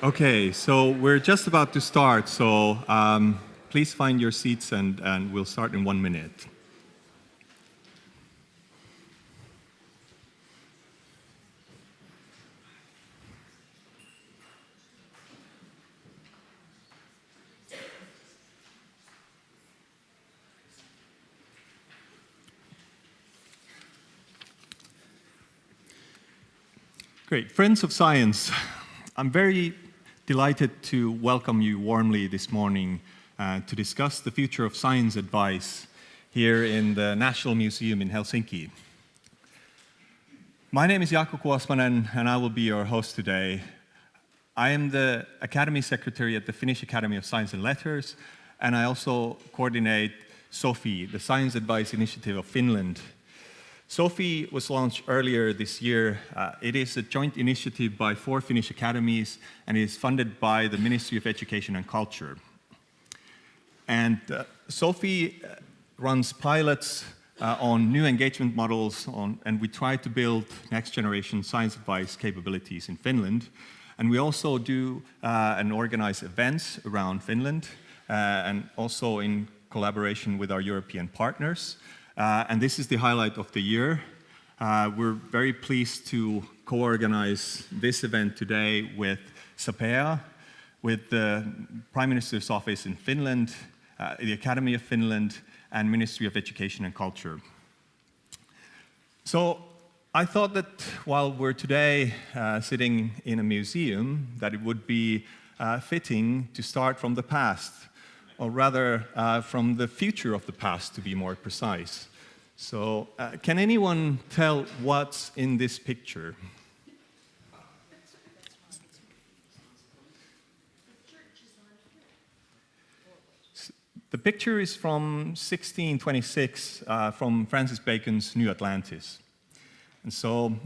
Okay, so we're just about to start, so please find your seats and we'll start in 1 minute. Great, friends of science, I'm very delighted to welcome you warmly this morning to discuss the future of science advice here in the National Museum in Helsinki. My name is Jaakko Kuosmanen and I will be your host today. I am the Academy Secretary at the Finnish Academy of Science and Letters, and I also coordinate Sofi, the Science Advice Initiative of Finland. Sofi was launched earlier this year. It is a joint initiative by 4 Finnish academies and is funded by the Ministry of Education and Culture. And Sofi runs pilots on new engagement models and we try to build next generation science advice capabilities in Finland. And we also do and organize events around Finland and also in collaboration with our European partners. And this is the highlight of the year. We're very pleased to co-organize this event today with SAPEA, with the Prime Minister's Office in Finland, the Academy of Finland, and Ministry of Education and Culture. So I thought that while we're today sitting in a museum, that it would be fitting to start from the past, or rather from the future of the past, to be more precise. So, can anyone tell what's in this picture? The picture is from 1626, from Francis Bacon's New Atlantis. And so,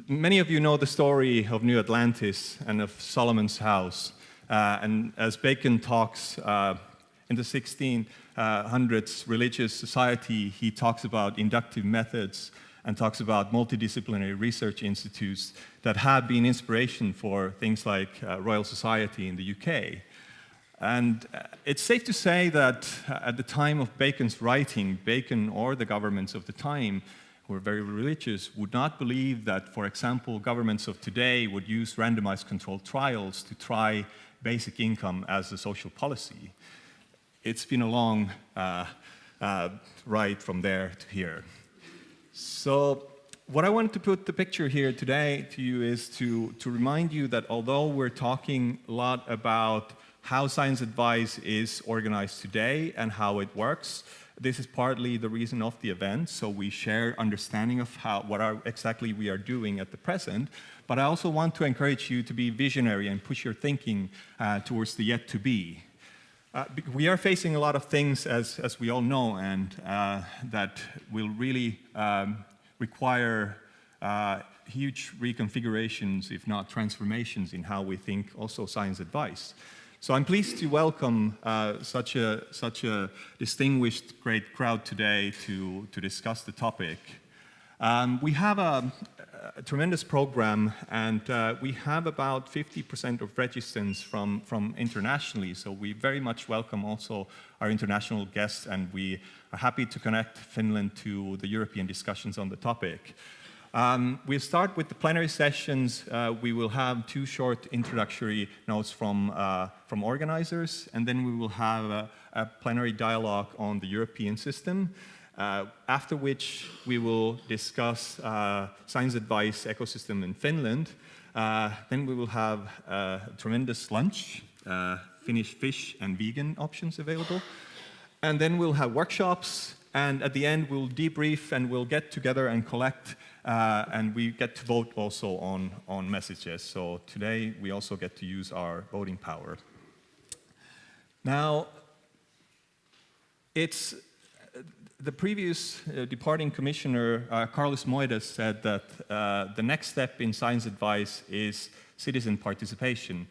many of you know the story of New Atlantis and of Solomon's house. And as Bacon talks in the 1600s religious society, he talks about inductive methods and talks about multidisciplinary research institutes that have been inspiration for things like Royal Society in the UK. And it's safe to say that at the time of Bacon's writing, Bacon or the governments of the time who were very religious would not believe that, for example, governments of today would use randomized controlled trials to try basic income as a social policy. It's been a long ride from there to here. So what I wanted to put the picture here today to you is to remind you that although we're talking a lot about how science advice is organized today and how it works, this is partly the reason of the event, so we share understanding of exactly we are doing at the present, but I also want to encourage you to be visionary and push your thinking towards the yet to be. We are facing a lot of things, as we all know, and that will really require huge reconfigurations, if not transformations, in how we think also science advice. So I'm pleased to welcome such a distinguished, great crowd today to discuss the topic. We have a tremendous program, and we have about 50% of registrants from internationally, so we very much welcome also our international guests, and we are happy to connect Finland to the European discussions on the topic. We'll start with the plenary sessions. We will have 2 short introductory notes from organizers, and then we will have a plenary dialogue on the European system, after which we will discuss science advice ecosystem in Finland. Then we will have a tremendous lunch, Finnish fish and vegan options available. And then we'll have workshops, and at the end we'll debrief and we'll get together and collect, and we get to vote also on messages. So today we also get to use our voting power. Now, it's the previous departing commissioner, Carlos Moedas, said that the next step in science advice is citizen participation.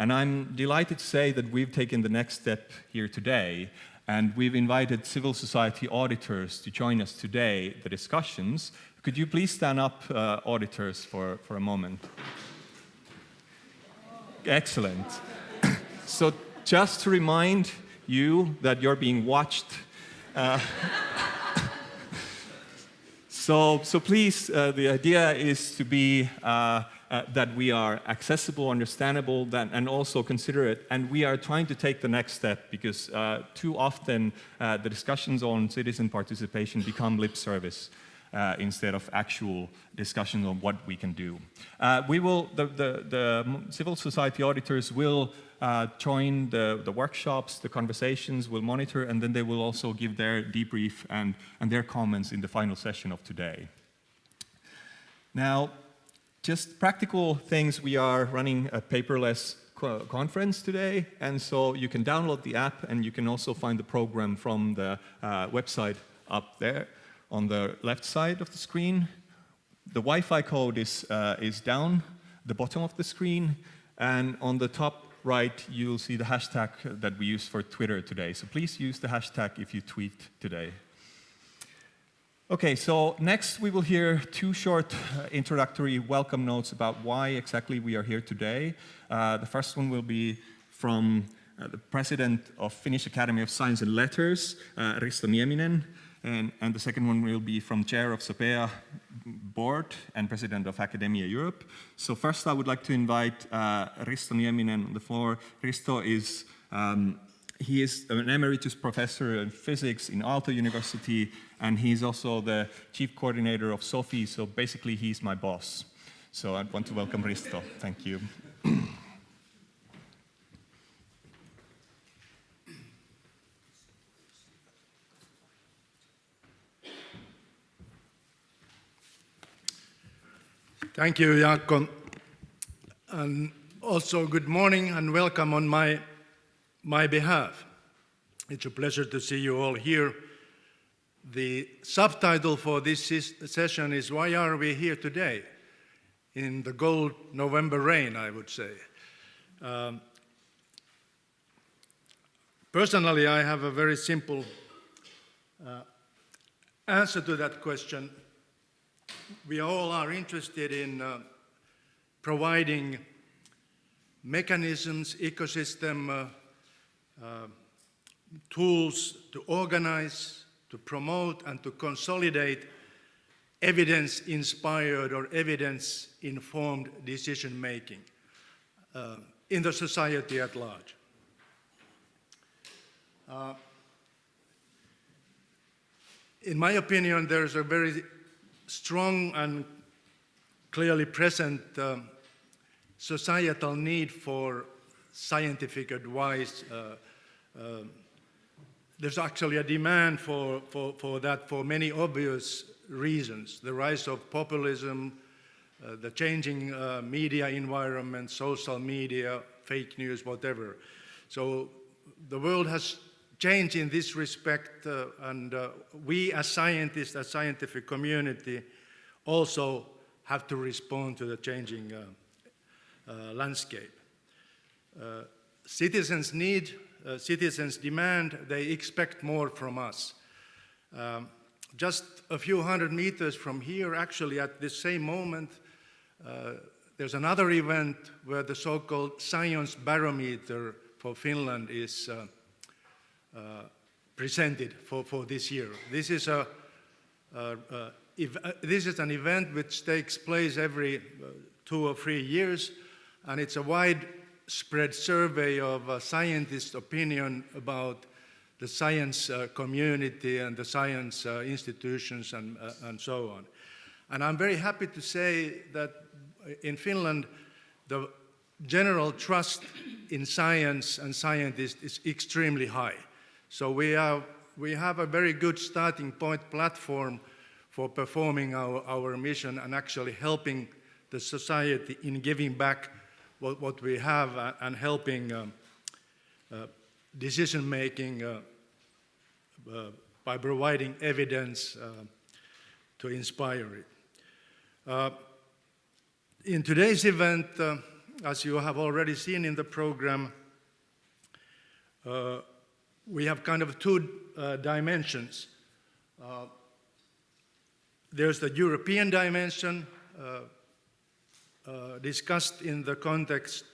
And I'm delighted to say that we've taken the next step here today, and we've invited civil society auditors to join us today, the discussions. Could you please stand up, auditors, for a moment? Excellent. So just to remind you that you're being watched, so please, the idea is to be that we are accessible, understandable, and also considerate, and we are trying to take the next step because too often the discussions on citizen participation become lip service instead of actual discussion on what we can do. The civil society auditors will join the workshops, the conversations, will monitor, and then they will also give their debrief and their comments in the final session of today. Now, just practical things, we are running a paperless conference today, and so you can download the app and you can also find the program from the website up there on the left side of the screen. The Wi-Fi code is down the bottom of the screen, and on the top right you'll see the hashtag that we use for Twitter today. So please use the hashtag if you tweet today. Okay, so next we will hear two short introductory welcome notes about why exactly we are here today. The first one will be from the president of Finnish Academy of Science and Letters, Risto Nieminen, and the second one will be from chair of SAPEA board and president of Academia Europe. So first I would like to invite Risto Nieminen on the floor. Risto is he is an emeritus professor in physics in Aalto University, and he's also the chief coordinator of Sofi, so basically he's my boss. So I want to welcome Risto. Thank you. Thank you, Jaakko. And also good morning and welcome on my behalf. It's a pleasure to see you all here. The subtitle for this session is "Why are we here today?" in the cold November rain, I would say. Personally, I have a very simple answer to that question. We all are interested in providing mechanisms, ecosystem, tools to organize, to promote, and to consolidate evidence-inspired or evidence-informed decision-making in the society at large. In my opinion, there's a very strong and clearly present societal need for scientific advice. There's actually a demand for that for many obvious reasons. The rise of populism, the changing media environment, social media, fake news, whatever. So the world has changed in this respect, and we as scientists, as scientific community, also have to respond to the changing landscape. Citizens need, citizens demand, they expect more from us. Just a few hundred meters from here, actually at this same moment, there's another event where the so-called science barometer for Finland is presented for this year. This is an event which takes place every 2 or 3 years, and it's a widespread survey of scientists' opinion about the science community and the science institutions and so on. And I'm very happy to say that in Finland, the general trust in science and scientists is extremely high. So we have a very good starting point platform for performing our mission and actually helping the society in giving back what we have and helping decision-making by providing evidence to inspire it. In today's event, as you have already seen in the program, we have kind of two dimensions. There's the European dimension discussed in the context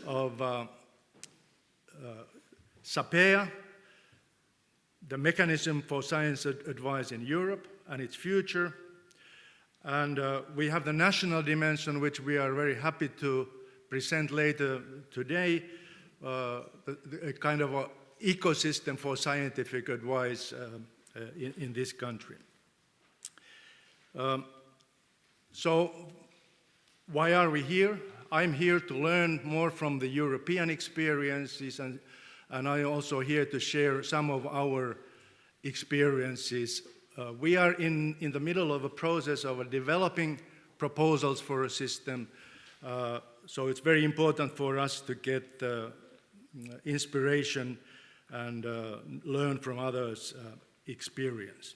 of SAPEA, the mechanism for science advice in Europe and its future. And we have the national dimension, which we are very happy to present later today, a kind of an ecosystem for scientific advice in this country. So why are we here? I'm here to learn more from the European experiences, and I'm also here to share some of our experiences. We are in the middle of a process of developing proposals for a system, so it's very important for us to get inspiration and learn from others' experience.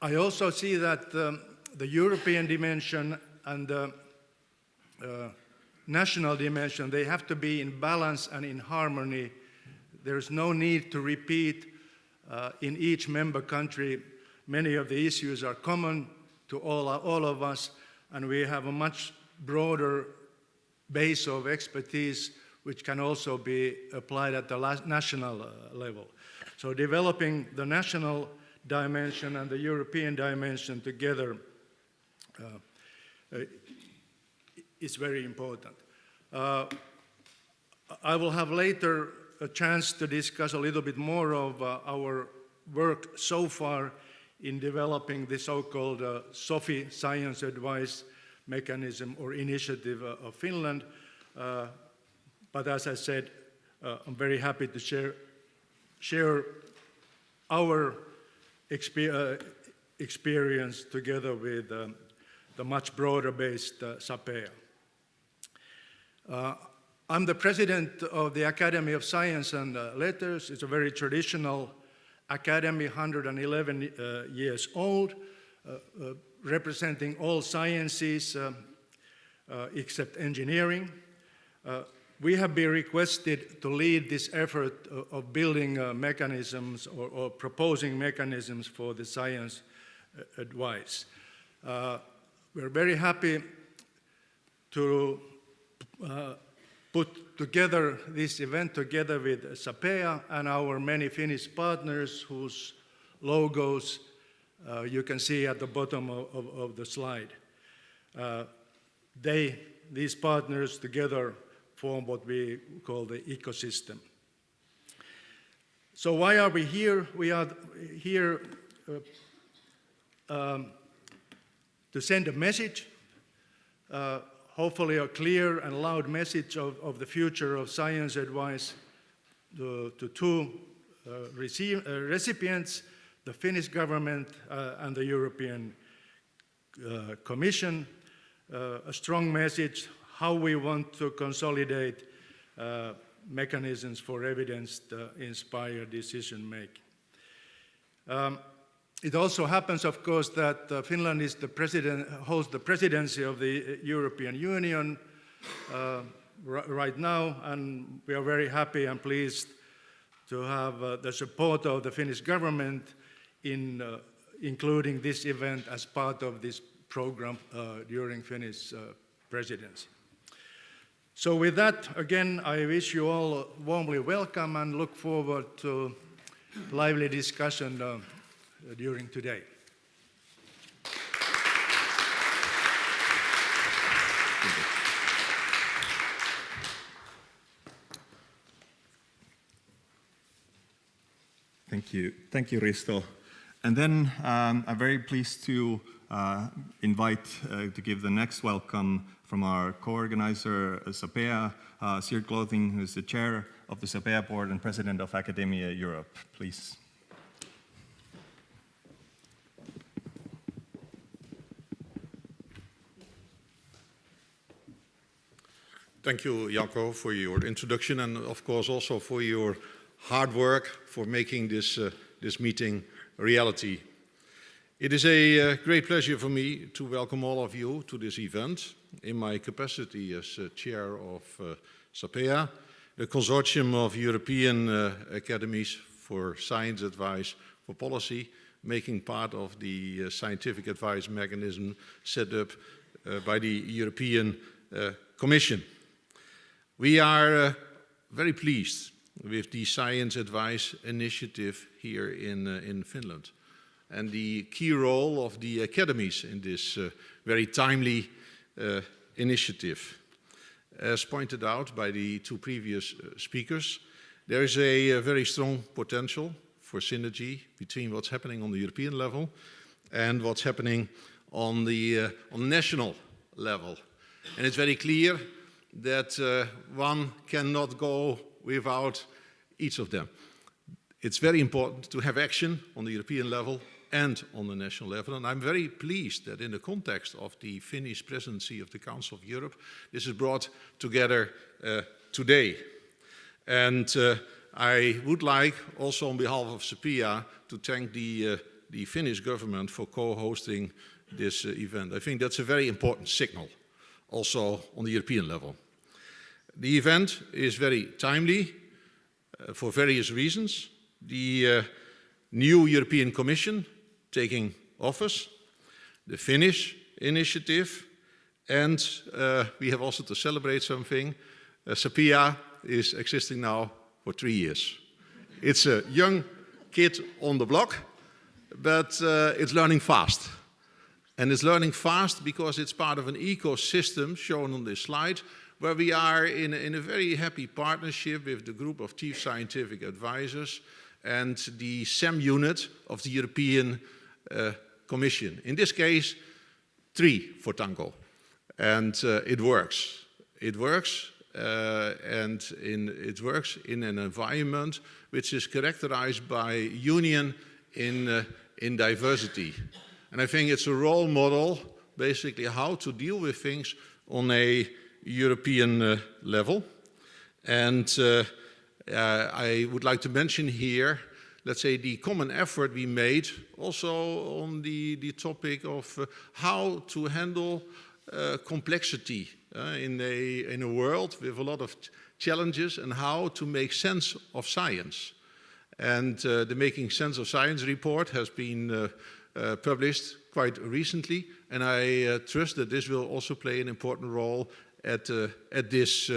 I also see that the European dimension and the national dimension, they have to be in balance and in harmony. There's no need to repeat in each member country. Many of the issues are common to all of us, and we have a much broader base of expertise which can also be applied at the national level. So developing the national dimension and the European dimension together is very important. I will have later a chance to discuss a little bit more of our work so far in developing the so-called Sofi science advice mechanism or initiative of Finland. But as I said, I'm very happy to share our experience together with the much broader-based SAPEA. I'm the president of the Academy of Science and Letters. It's a very traditional academy, 111 years old, representing all sciences except engineering. We have been requested to lead this effort of building mechanisms or proposing mechanisms for the science advice. We're very happy to put together this event together with SAPEA and our many Finnish partners whose logos you can see at the bottom of the slide. These partners together form what we call the ecosystem. So why are we here? We are here to send a message, hopefully a clear and loud message of the future of science advice to two recipients, the Finnish government and the European Commission. A strong message how we want to consolidate mechanisms for evidence-inspired decision-making. It also happens, of course, that Finland is holds the presidency of the European Union right now, and we are very happy and pleased to have the support of the Finnish government in including this event as part of this program during Finnish presidency. So with that, again, I wish you all warmly welcome and look forward to lively discussion during today. Thank you, Risto. And then I'm very pleased to invite to give the next welcome from our co-organizer, SAPEA, Sierd Cloetingh, who is the chair of the SAPEA board and president of Academia Europe. Please. Thank you, Janko, for your introduction and, of course, also for your hard work for making this meeting a reality. It is a great pleasure for me to welcome all of you to this event in my capacity as chair of SAPEA, the consortium of European academies for science advice for policy, making part of the scientific advice mechanism set up by the European Commission. We are very pleased with the Science Advice Initiative here in Finland and the key role of the academies in this very timely initiative. As pointed out by the two previous speakers, there is a very strong potential for synergy between what's happening on the European level and what's happening on the national level. And it's very clear that one cannot go without each of them. It's very important to have action on the European level and on the national level. And I'm very pleased that in the context of the Finnish presidency of the Council of Europe, this is brought together today. And I would like, also on behalf of SAPEA, to thank the Finnish government for co-hosting this event. I think that's a very important signal, also on the European level. The event is very timely for various reasons. The new European Commission taking office, the Finnish initiative, and we have also to celebrate something. SAPEA is existing now for 3 years. It's a young kid on the block, but it's learning fast. And it's learning fast because it's part of an ecosystem shown on this slide, where we are in a very happy partnership with the group of chief scientific advisors and the SEM unit of the European Commission. In this case, 3 for tango. And it works. It works, it works in an environment which is characterized by union in diversity. And I think it's a role model, basically, how to deal with things on a European level. And I would like to mention here, let's say, the common effort we made also on the topic of how to handle complexity in a world with a lot of challenges and how to make sense of science. And the Making Sense of Science report has been published quite recently, and I trust that this will also play an important role at this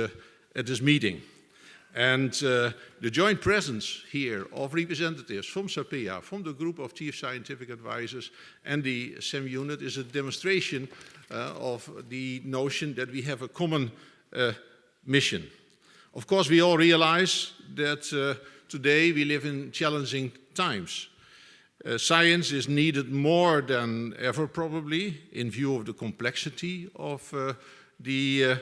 meeting. And the joint presence here of representatives from SAPEA, from the group of chief scientific advisors and the SEM unit is a demonstration of the notion that we have a common mission. Of course, we all realize that today we live in challenging times. Science is needed more than ever, probably, in view of the complexity of the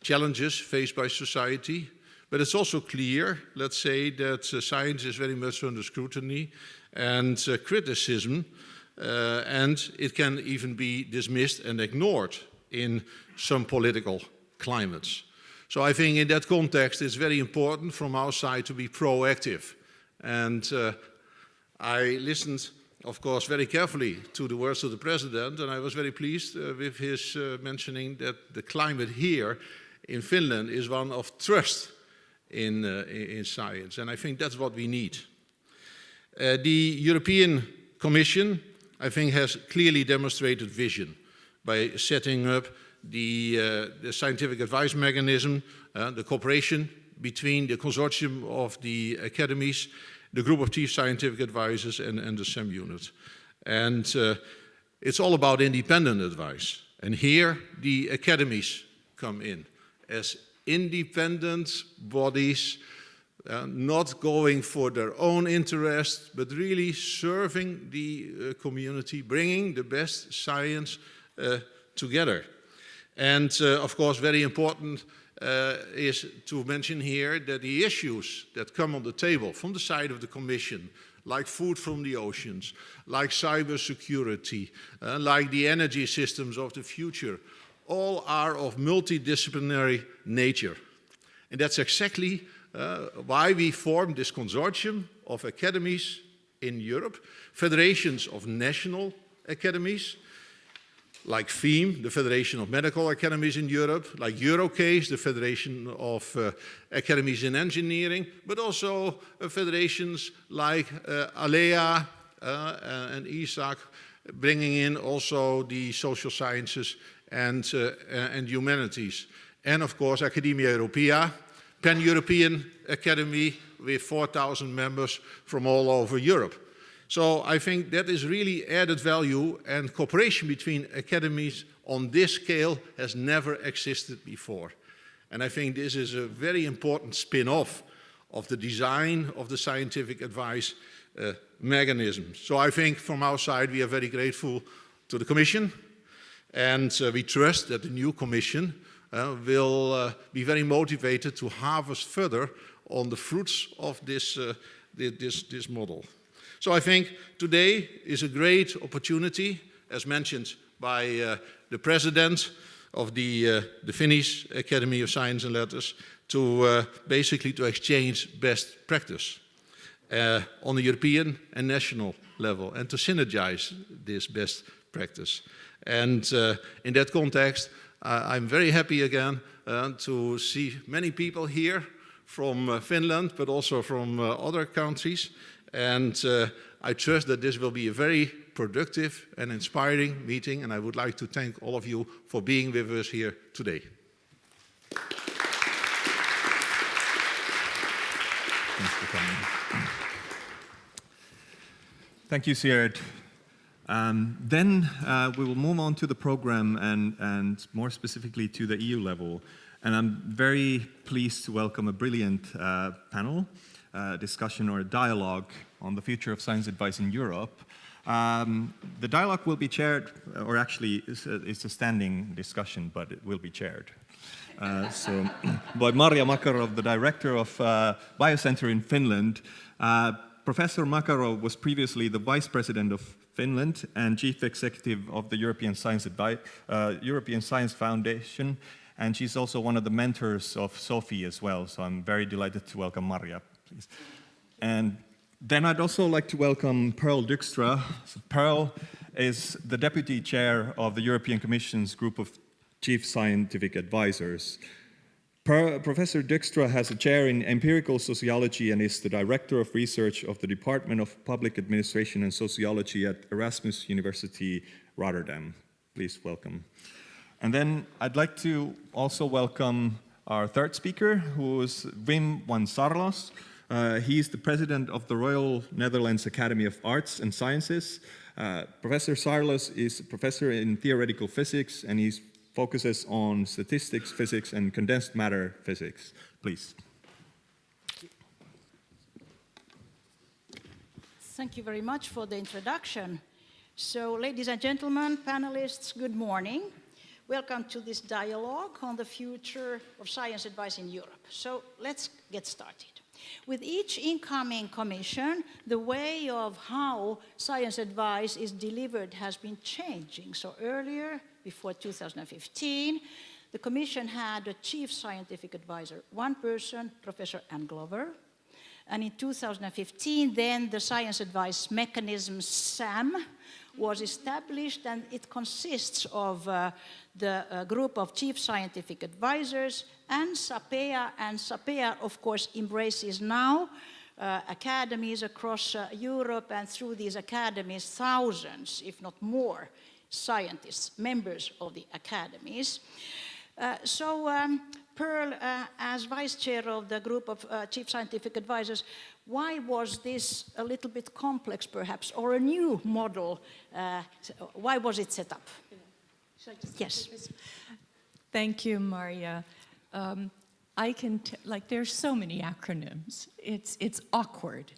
challenges faced by society. But it's also clear, let's say, that science is very much under scrutiny and criticism, and it can even be dismissed and ignored in some political climates. So I think in that context, it's very important from our side to be proactive. And I listened, of course, very carefully to the words of the President, and I was very pleased with his mentioning that the climate here in Finland is one of trust in science, and I think that's what we need. The European Commission, I think, has clearly demonstrated vision by setting up the scientific advice mechanism, the cooperation between the consortium of the academies, the group of chief scientific advisors and the SEM unit. And it's all about independent advice. And here the academies come in as independent bodies, not going for their own interest, but really serving the community, bringing the best science together. And of course, very important is to mention here that the issues that come on the table from the side of the Commission, like food from the oceans, like cybersecurity, like the energy systems of the future, all are of multidisciplinary nature. And that's exactly why we formed this consortium of academies in Europe, federations of national academies, like FEAM, the Federation of Medical Academies in Europe, like Eurocase, the Federation of Academies in Engineering, but also federations like ALEA and ESAC, bringing in also the social sciences and humanities. and of course Academia Europaea, pan-European academy with 4,000 members from all over Europe. So I think that is really added value, and cooperation between academies on this scale has never existed before. And I think this is a very important spin-off of the design of the scientific advice mechanism. So I think from our side we are very grateful to the Commission, and we trust that the new Commission will be very motivated to harvest further on the fruits of this model. So I think today is a great opportunity, as mentioned by the president of the Finnish Academy of Science and Letters, to basically to exchange best practice on the European and national level, and to synergize this best practice. And in that context, I'm very happy again to see many people here from Finland, but also from other countries. And I trust that this will be a very productive and inspiring meeting, and I would like to thank all of you for being with us here today. Thanks for coming. Thank you, Sierd. Then we will move on to the program and more specifically to the EU level. And I'm very pleased to welcome a brilliant panel discussion or dialogue on the future of science advice in Europe. The dialogue will be chaired, or actually it's a standing discussion, but it will be chaired. So by Marja Makarowin, the director of Biocenter in Finland. Professor Makarov was previously the vice president of Finland and chief executive of the European Science Foundation, and she's also one of the mentors of Sofi as well. So I'm very delighted to welcome Marja, please. And then I'd also like to welcome Pearl Dykstra. So Pearl is the deputy chair of the European Commission's group of chief scientific advisors. Professor Dykstra has a chair in empirical sociology and is the director of research of the Department of Public Administration and Sociology at Erasmus University, Rotterdam. Please welcome. And then I'd like to also welcome our third speaker, who is Win van Saarloos. He's the president of the Royal Netherlands Academy of Arts and Sciences. Professor Saarloos is a professor in theoretical physics, and he focuses on statistics, physics, and condensed matter physics. Please. Thank you very much for the introduction. So, ladies and gentlemen, panelists, good morning. Welcome to this dialogue on the future of science advice in Europe. So, let's get started. With each incoming commission, the way of how science advice is delivered has been changing. So earlier, before 2015, the commission had a chief scientific advisor, one person, Professor Ann Glover. And in 2015, then the science advice mechanism, SAM, was established, and it consists of the group of chief scientific advisors and SAPEA. And SAPEA, of course, embraces now academies across Europe, and through these academies, thousands, if not more, scientists, members of the academies. Pearl, as vice chair of the group of chief scientific advisors, why was this a little bit complex, perhaps, or a new model? Why was it set up? Yes. Thank you, Marja. I can there's so many acronyms. It's awkward.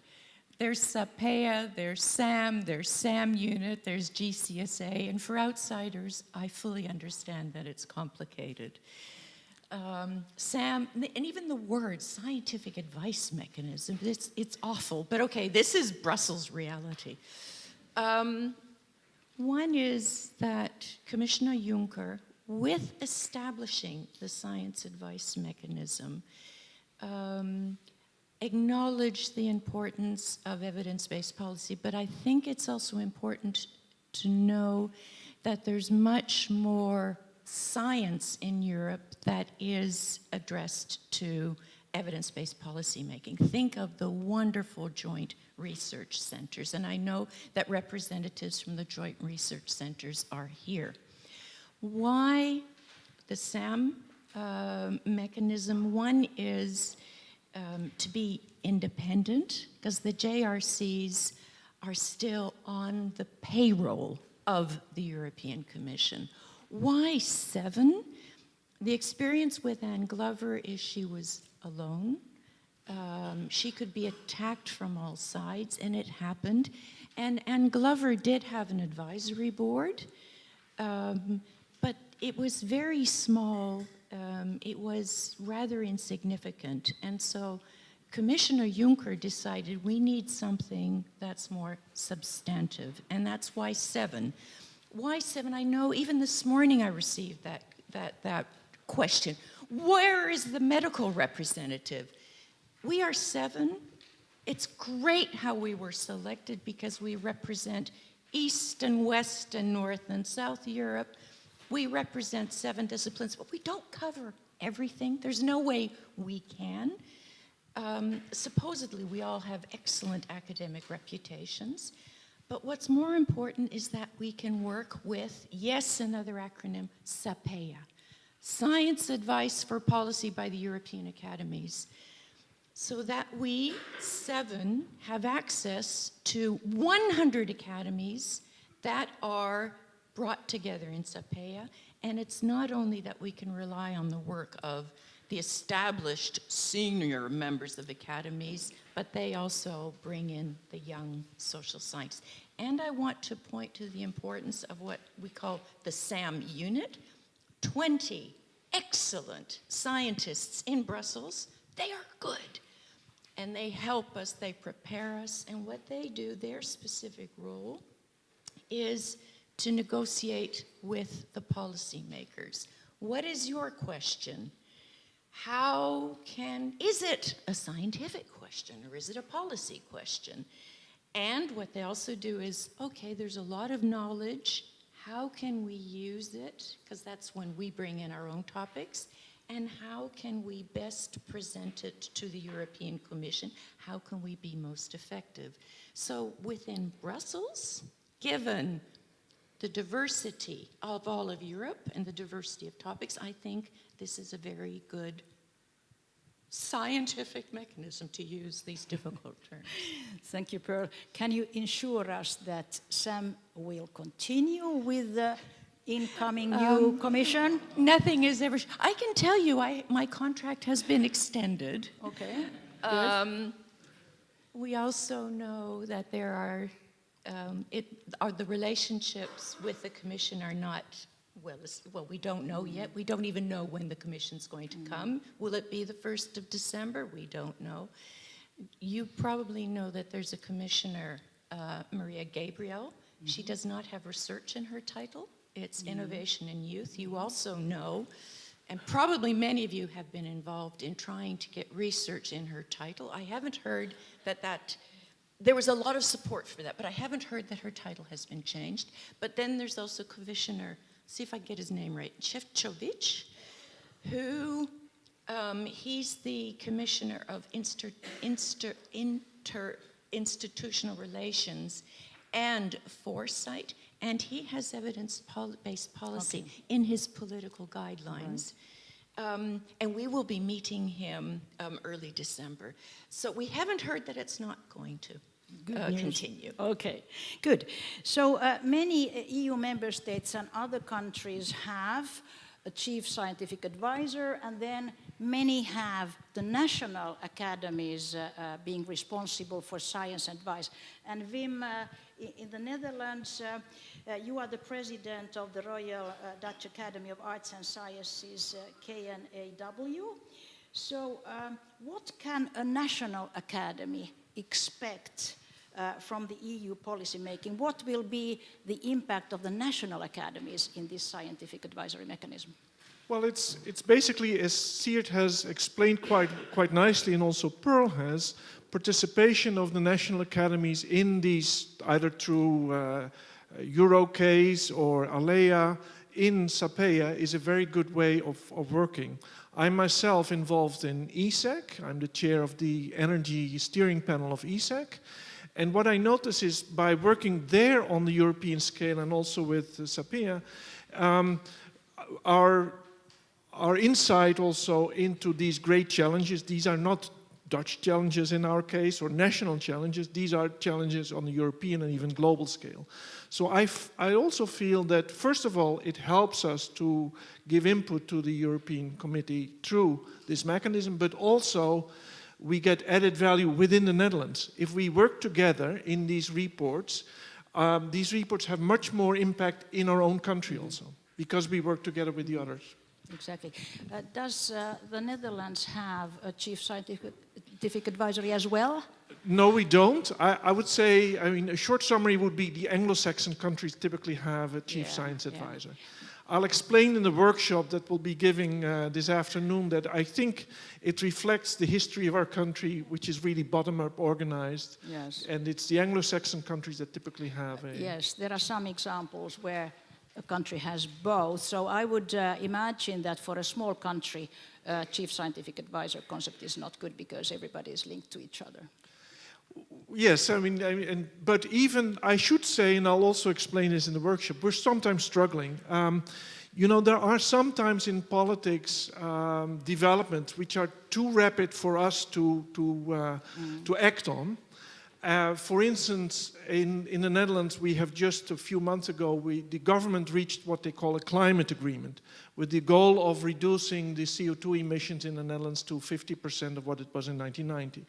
There's SAPEA, there's SAM, there's SAM unit, there's GCSA, and for outsiders, I fully understand that it's complicated. SAM, and even the word scientific advice mechanism, it's awful, but okay, this is Brussels reality. One is that Commissioner Juncker, with establishing the science advice mechanism, acknowledged the importance of evidence-based policy, but I think it's also important to know that there's much more science in Europe that is addressed to evidence-based policy making. Think of the wonderful joint research centers, and I know that representatives from the joint research centers are here. Why the SAM mechanism. One is to be independent, because the JRCs are still on the payroll of the European Commission. Why 7? The experience with Anne Glover is she was alone. She could be attacked from all sides, and it happened. And Anne Glover did have an advisory board, but it was very small. It was rather insignificant. And so Commissioner Juncker decided we need something that's more substantive, and that's why 7. Why 7? I know even this morning I received that question. Where is the medical representative? We are 7. It's great how we were selected because we represent East and West and North and South Europe. We represent 7 disciplines, but we don't cover everything. There's no way we can. Supposedly, we all have excellent academic reputations, but what's more important is that we can work with, yes, another acronym, SAPEA, Science Advice for Policy by the European Academies, so that we, 7, have access to 100 academies that are brought together in SAPEA, and it's not only that we can rely on the work of the established senior members of academies, but they also bring in the young social science. And I want to point to the importance of what we call the SAM unit. 20 excellent scientists in Brussels. They are good. And they help us, they prepare us, and what they do, their specific role, is to negotiate with the policymakers. What is your question? Is it a scientific question or is it a policy question? And what they also do is, okay, there's a lot of knowledge. How can we use it? Because that's when we bring in our own topics. And how can we best present it to the European Commission? How can we be most effective? So within Brussels, given the diversity of all of Europe and the diversity of topics, I think this is a very good scientific mechanism to use these difficult terms. Thank you, Pearl. Can you ensure us that SAM will continue with the incoming new commission? Nothing is ever... I can tell you my contract has been extended. Okay. We also know that there are... the relationships with the commission are not... Well, we don't know yet. We don't even know when the commission's going to come. Will it be the 1st of December? We don't know. You probably know that there's a commissioner, Maria Gabriel. She does not have research in her title. It's innovation and youth. You also know, and probably many of you have been involved in trying to get research in her title. I haven't heard that there was a lot of support for that, but I haven't heard that her title has been changed. But then there's also Commissioner, see if I get his name right, Šefčovič, who he's the Commissioner of Interinstitutional Relations and Foresight, and he has evidence-based policy in his political guidelines. Right. And we will be meeting him early December. So we haven't heard that it's not going to continue. Okay, good. So many EU member states and other countries have a chief scientific advisor, and then many have the national academies being responsible for science advice. And Wim, in the Netherlands, you are the president of the Royal Dutch Academy of Arts and Sciences, KNAW. So what can a national academy expect from the EU policy making? What will be the impact of the national academies in this scientific advisory mechanism? Well, it's basically, as Sierd has explained quite nicely, and also Pearl has, participation of the national academies in these, either through Eurocase or Alea in SAPEA, is a very good way of working. I'm myself involved in ESEC. I'm the chair of the energy steering panel of ESEC. And what I notice is, by working there on the European scale and also with SAPEA, our insight also into these great challenges. These are not Dutch challenges in our case, or national challenges. These are challenges on the European and even global scale. So I also feel that, first of all, it helps us to give input to the European Committee through this mechanism, but also we get added value within the Netherlands. If we work together in these reports have much more impact in our own country also, because we work together with the others. Exactly. Does the Netherlands have a chief scientific advisory as well? No, we don't. I would say, a short summary would be the Anglo-Saxon countries typically have a chief science advisor. I'll explain in the workshop that we'll be giving this afternoon that I think it reflects the history of our country, which is really bottom-up organized. Yes. And it's the Anglo-Saxon countries that typically have a... Yes, there are some examples where a country has both. So I would imagine that for a small country, chief scientific advisor concept is not good because everybody is linked to each other. Yes, but even, I should say, and I'll also explain this in the workshop, we're sometimes struggling. There are sometimes in politics developments which are too rapid for us to act on. For instance, in the Netherlands, we have just a few months ago, the government reached what they call a climate agreement with the goal of reducing the CO2 emissions in the Netherlands to 50% of what it was in 1990.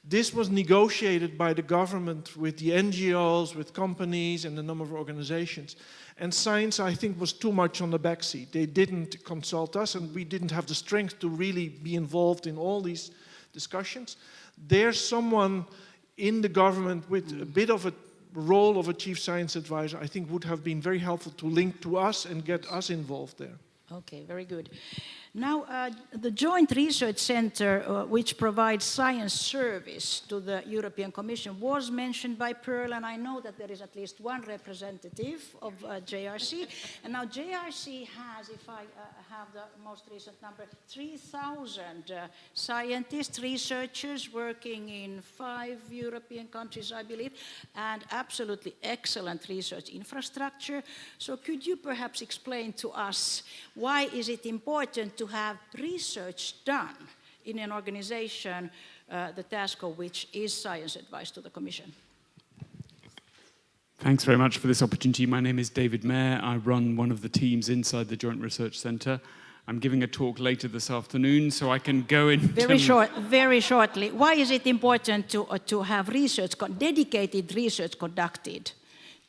This was negotiated by the government with the NGOs, with companies and a number of organizations. And science, I think, was too much on the backseat. They didn't consult us, and we didn't have the strength to really be involved in all these discussions. There's someone in the government with a bit of a role of a chief science advisor, I think would have been very helpful to link to us and get us involved there. Okay, very good. Now, the Joint Research Centre, which provides science service to the European Commission, was mentioned by Pearl, and I know that there is at least one representative of JRC. And now JRC has, if I have the most recent number, 3,000 scientists, researchers working in 5 European countries, I believe, and absolutely excellent research infrastructure. So could you perhaps explain to us why is it important to have research done in an organization, the task of which is science advice to the Commission? Thanks very much for this opportunity. My name is David Mayer. I run one of the teams inside the Joint Research Centre. I'm giving a talk later this afternoon, so I can go in... Very shortly. Why is it important to have research, dedicated research conducted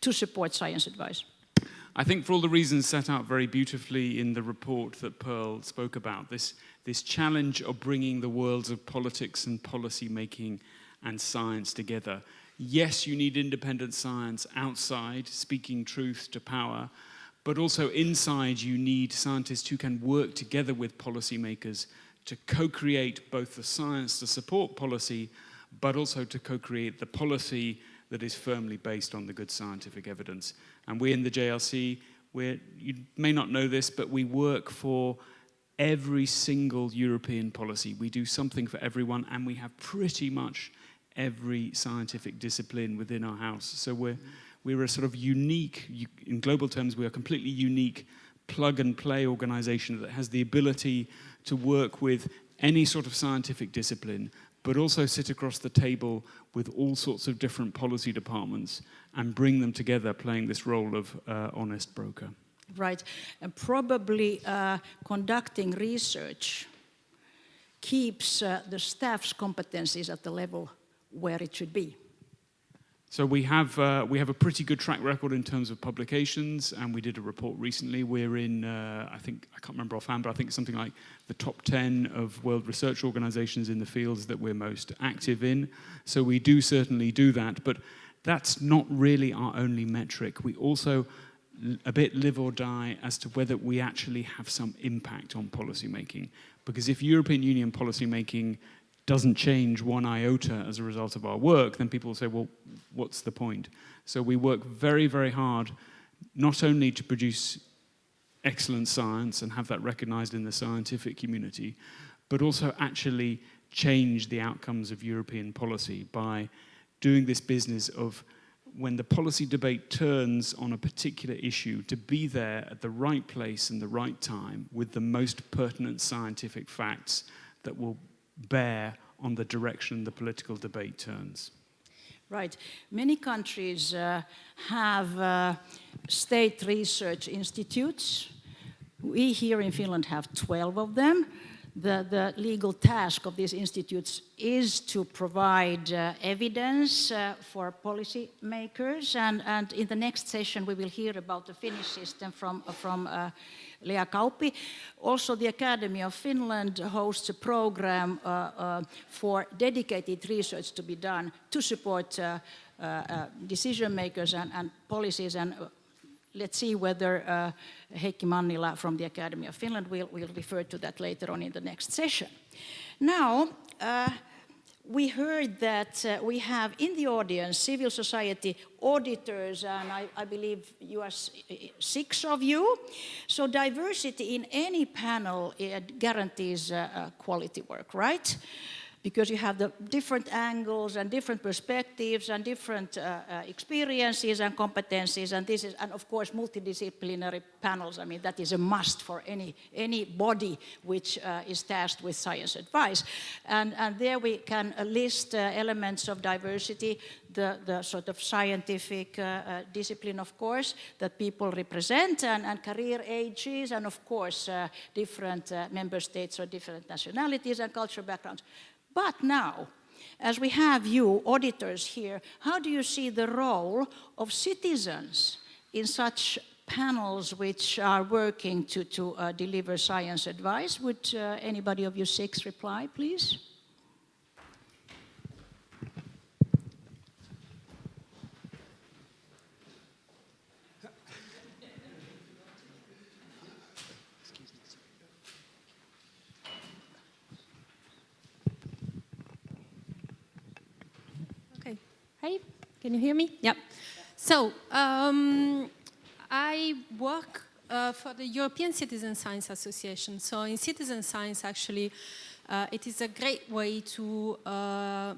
to support science advice? I think for all the reasons set out very beautifully in the report that Pearl spoke about, this challenge of bringing the worlds of politics and policy making and science together. Yes, you need independent science outside, speaking truth to power, but also inside you need scientists who can work together with policymakers to co-create both the science to support policy, but also to co-create the policy that is firmly based on the good scientific evidence. And we in the JRC, you may not know this, but we work for every single European policy. We do something for everyone, and we have pretty much every scientific discipline within our house. So we're a sort of unique, in global terms, we are a completely unique plug-and-play organization that has the ability to work with any sort of scientific discipline, but also sit across the table with all sorts of different policy departments and bring them together, playing this role of honest broker. Right, and probably conducting research keeps the staff's competencies at the level where it should be. So we have a pretty good track record in terms of publications, and we did a report recently. We're in, I can't remember offhand, but I think something like the top 10 of world research organizations in the fields that we're most active in. So we do certainly do that, but that's not really our only metric. We also a bit live or die as to whether we actually have some impact on policy making. Because if European Union policy making doesn't change one iota as a result of our work, then people will say, well, what's the point? So we work very, very hard not only to produce excellent science and have that recognized in the scientific community, but also actually change the outcomes of European policy by doing this business of when the policy debate turns on a particular issue, to be there at the right place and the right time with the most pertinent scientific facts that will bear on the direction the political debate turns. Right. Many countries have state research institutes. We here in Finland have 12 of them. The legal task of these institutes is to provide evidence for policy makers, and in the next session we will hear about the Finnish system from Lea Kauppi. Also, the Academy of Finland hosts a program for dedicated research to be done to support decision makers and policies, and let's see whether Heikki Mannila from the Academy of Finland will refer to that later on in the next session. Now, we heard that we have in the audience civil society auditors, and I believe you are 6 of you. So diversity in any panel guarantees quality work, right? Because you have the different angles and different perspectives and different experiences and competencies, and this is, and of course, multidisciplinary panels. I mean, that is a must for any body which is tasked with science advice. And there we can list elements of diversity, the sort of scientific discipline, of course, that people represent, and career ages, and of course, different member states or different nationalities and cultural backgrounds. But now, as we have you, auditors here, how do you see the role of citizens in such panels which are working to deliver science advice? Would anybody of you 6 reply, please? Hey, can you hear me? Yep. So, I work for the European Citizen Science Association. So in citizen science, actually, it is a great way to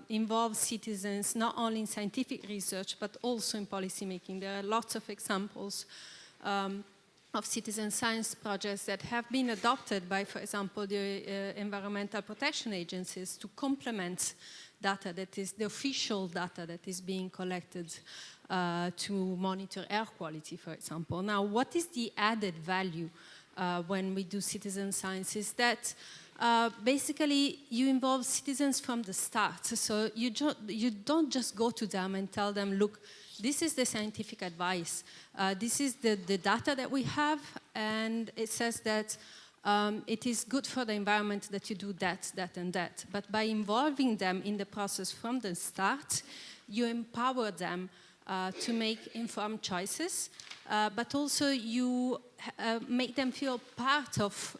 involve citizens not only in scientific research, but also in policy making. There are lots of examples of citizen science projects that have been adopted by, for example, the environmental protection agencies to complement data that is the official data that is being collected to monitor air quality, for example. Now, what is the added value when we do citizen science is that basically you involve citizens from the start. So you don't just go to them and tell them, look, this is the scientific advice. This is the data that we have, and it says that it is good for the environment that you do that, that, and that. But by involving them in the process from the start, you empower them to make informed choices, but also you make them feel part of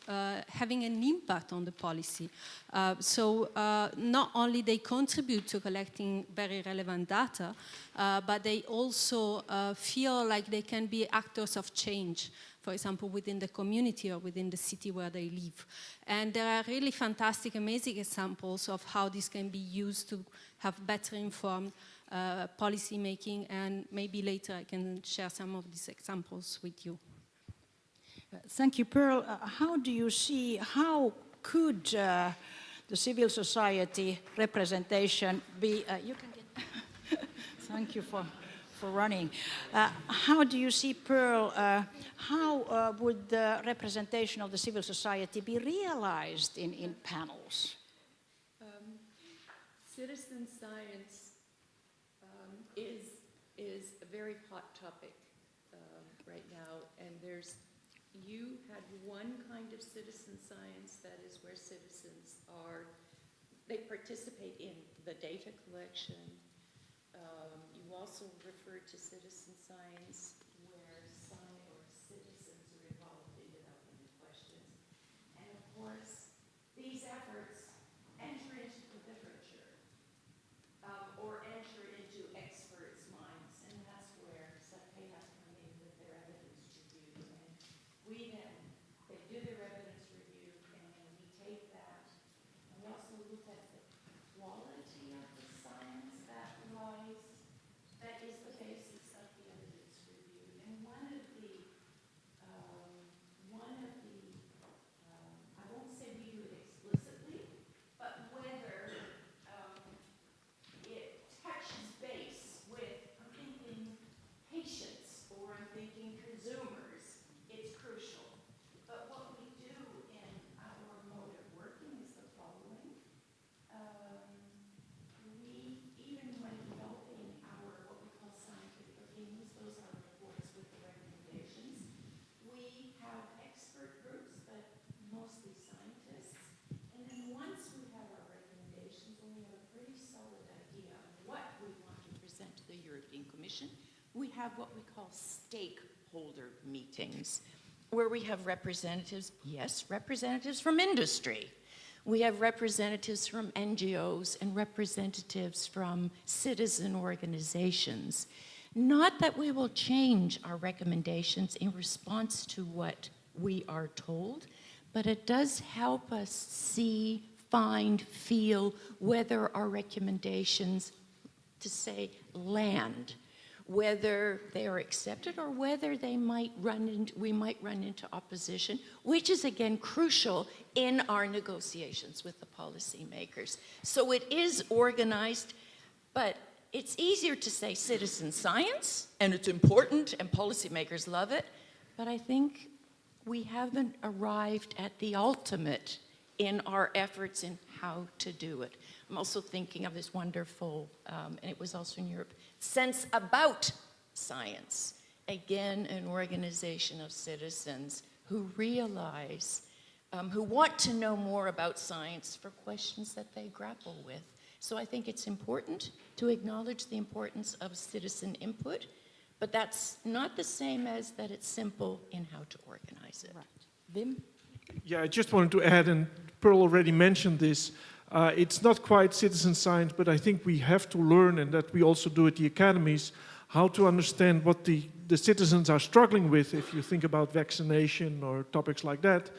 having an impact on the policy. So not only they contribute to collecting very relevant data, but they also feel like they can be actors of change, for example, within the community or within the city where they live. And there are really fantastic, amazing examples of how this can be used to have better informed policy making, and maybe later I can share some of these examples with you. Thank you, Pearl. How do you see, how could the civil society representation be, you can get, thank you for running. How do you see, Pearl, how would the representation of the civil society be realized in panels? Citizen science is a very hot topic right now, and you had one kind of citizen science, that is where citizens they participate in the data collection. You also referred to citizen science where citizens are involved in developing questions. And of course, these efforts enter into the literature or enter into experts' minds, and that's where SAPEA come in with their evidence review. And they do their evidence review, and we take that, and we also look at the quality of the science that is the basis Commission, we have what we call stakeholder meetings, where we have representatives, yes, representatives from industry. We have representatives from NGOs and representatives from citizen organizations. Not that we will change our recommendations in response to what we are told, but it does help us see, find, feel whether our recommendations, to say, land, whether they are accepted or whether we might run into opposition, which is again crucial in our negotiations with the policymakers. So it is organized, but it's easier to say citizen science, and it's important, and policymakers love it, but I think we haven't arrived at the ultimate in our efforts in how to do it. I'm also thinking of this wonderful, and it was also in Europe, Sense About Science. Again, an organization of citizens who realize, who want to know more about science for questions that they grapple with. So I think it's important to acknowledge the importance of citizen input, but that's not the same as that it's simple in how to organize it. Right. Wim? Yeah, I just wanted to add, and Pearl already mentioned this, it's not quite citizen science, but I think we have to learn, and that we also do at the academies, how to understand what the citizens are struggling with, if you think about vaccination or topics like that,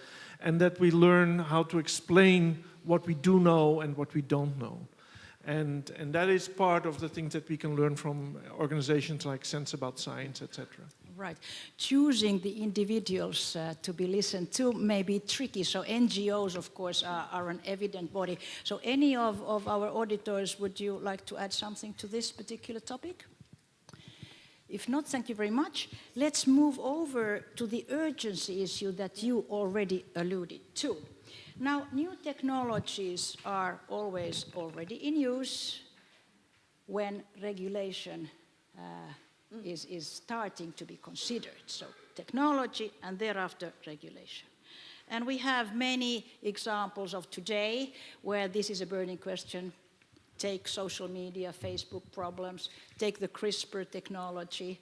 and that we learn how to explain what we do know and what we don't know. And that is part of the things that we can learn from organizations like Sense About Science, etc. Right. Choosing the individuals to be listened to may be tricky. So NGOs, of course, are an evident body. So any of our auditors, would you like to add something to this particular topic? If not, thank you very much. Let's move over to the urgency issue that you already alluded to. Now, new technologies are always already in use when regulation is starting to be considered. So technology and thereafter regulation. And we have many examples of today where this is a burning question. Take social media, Facebook problems, take the CRISPR technology,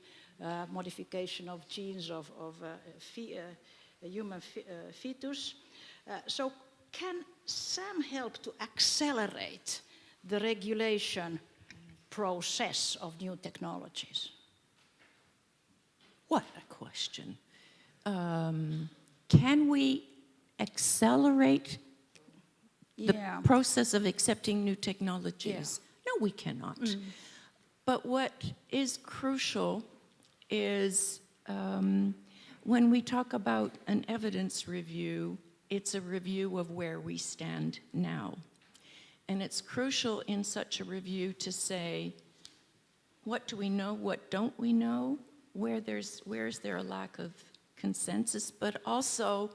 modification of genes of a human fetus. So can SAM help to accelerate the regulation process of new technologies? What a question. Can we accelerate the process of accepting new technologies? Yeah. No, we cannot. But what is crucial is when we talk about an evidence review, it's a review of where we stand now. And it's crucial in such a review to say, what do we know, what don't we know, where is there a lack of consensus, but also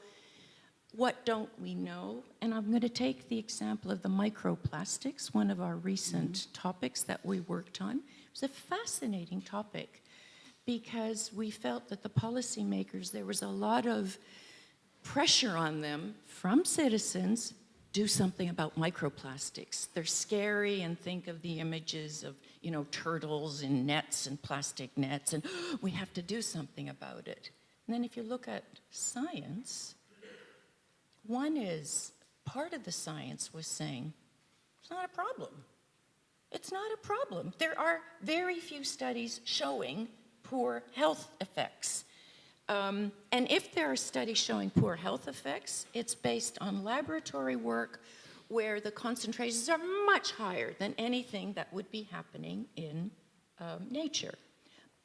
what don't we know? And I'm going to take the example of the microplastics, one of our recent topics that we worked on. It was a fascinating topic because we felt that the policymakers, there was a lot of pressure on them from citizens, do something about microplastics. They're scary, and think of the images of, turtles in nets and plastic nets, and we have to do something about it. And then if you look at science, part of the science was saying, it's not a problem. It's not a problem. There are very few studies showing poor health effects. And if there are studies showing poor health effects, it's based on laboratory work where the concentrations are much higher than anything that would be happening in nature.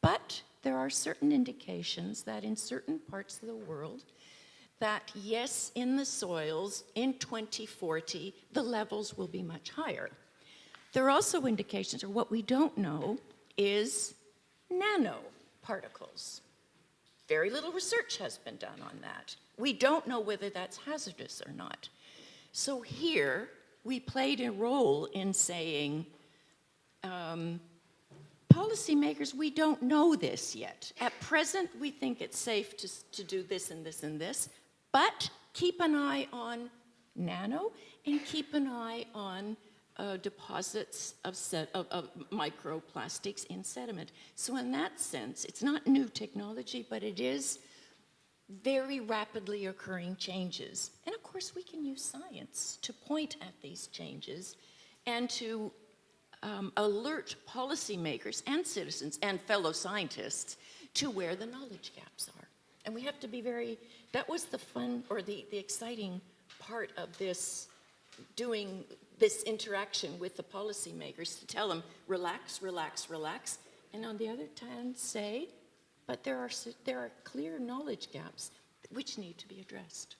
But there are certain indications that in certain parts of the world, that yes, in the soils, in 2040, the levels will be much higher. There are also indications, or what we don't know, is nanoparticles. Very little research has been done on that. We don't know whether that's hazardous or not. So here, we played a role in saying, policymakers, we don't know this yet. At present, we think it's safe to do this and this and this, but keep an eye on nano and keep an eye on deposits of microplastics in sediment. So in that sense, it's not new technology, but it is very rapidly occurring changes. And of course, we can use science to point at these changes and to alert policymakers and citizens and fellow scientists to where the knowledge gaps are. And we have to be that was the fun or the exciting part of this, doing this interaction with the policymakers, to tell them, relax, relax, relax, and on the other hand say, but there are clear knowledge gaps which need to be addressed.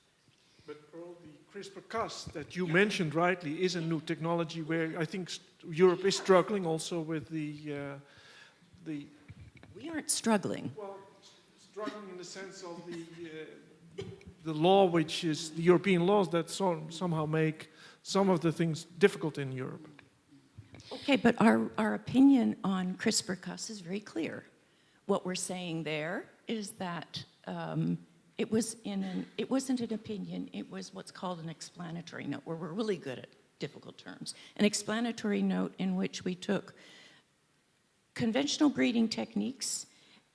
But Pearl, the CRISPR-Cas that you mentioned rightly is a new technology where I think Europe is struggling also with the. We aren't struggling. Well, struggling in the sense of the law, which is the European laws that somehow make some of the things difficult in Europe. Okay, but our opinion on CRISPR-Cas is very clear. What we're saying there is that it wasn't an opinion, it was what's called an explanatory note, where we're really good at difficult terms. An explanatory note in which we took conventional breeding techniques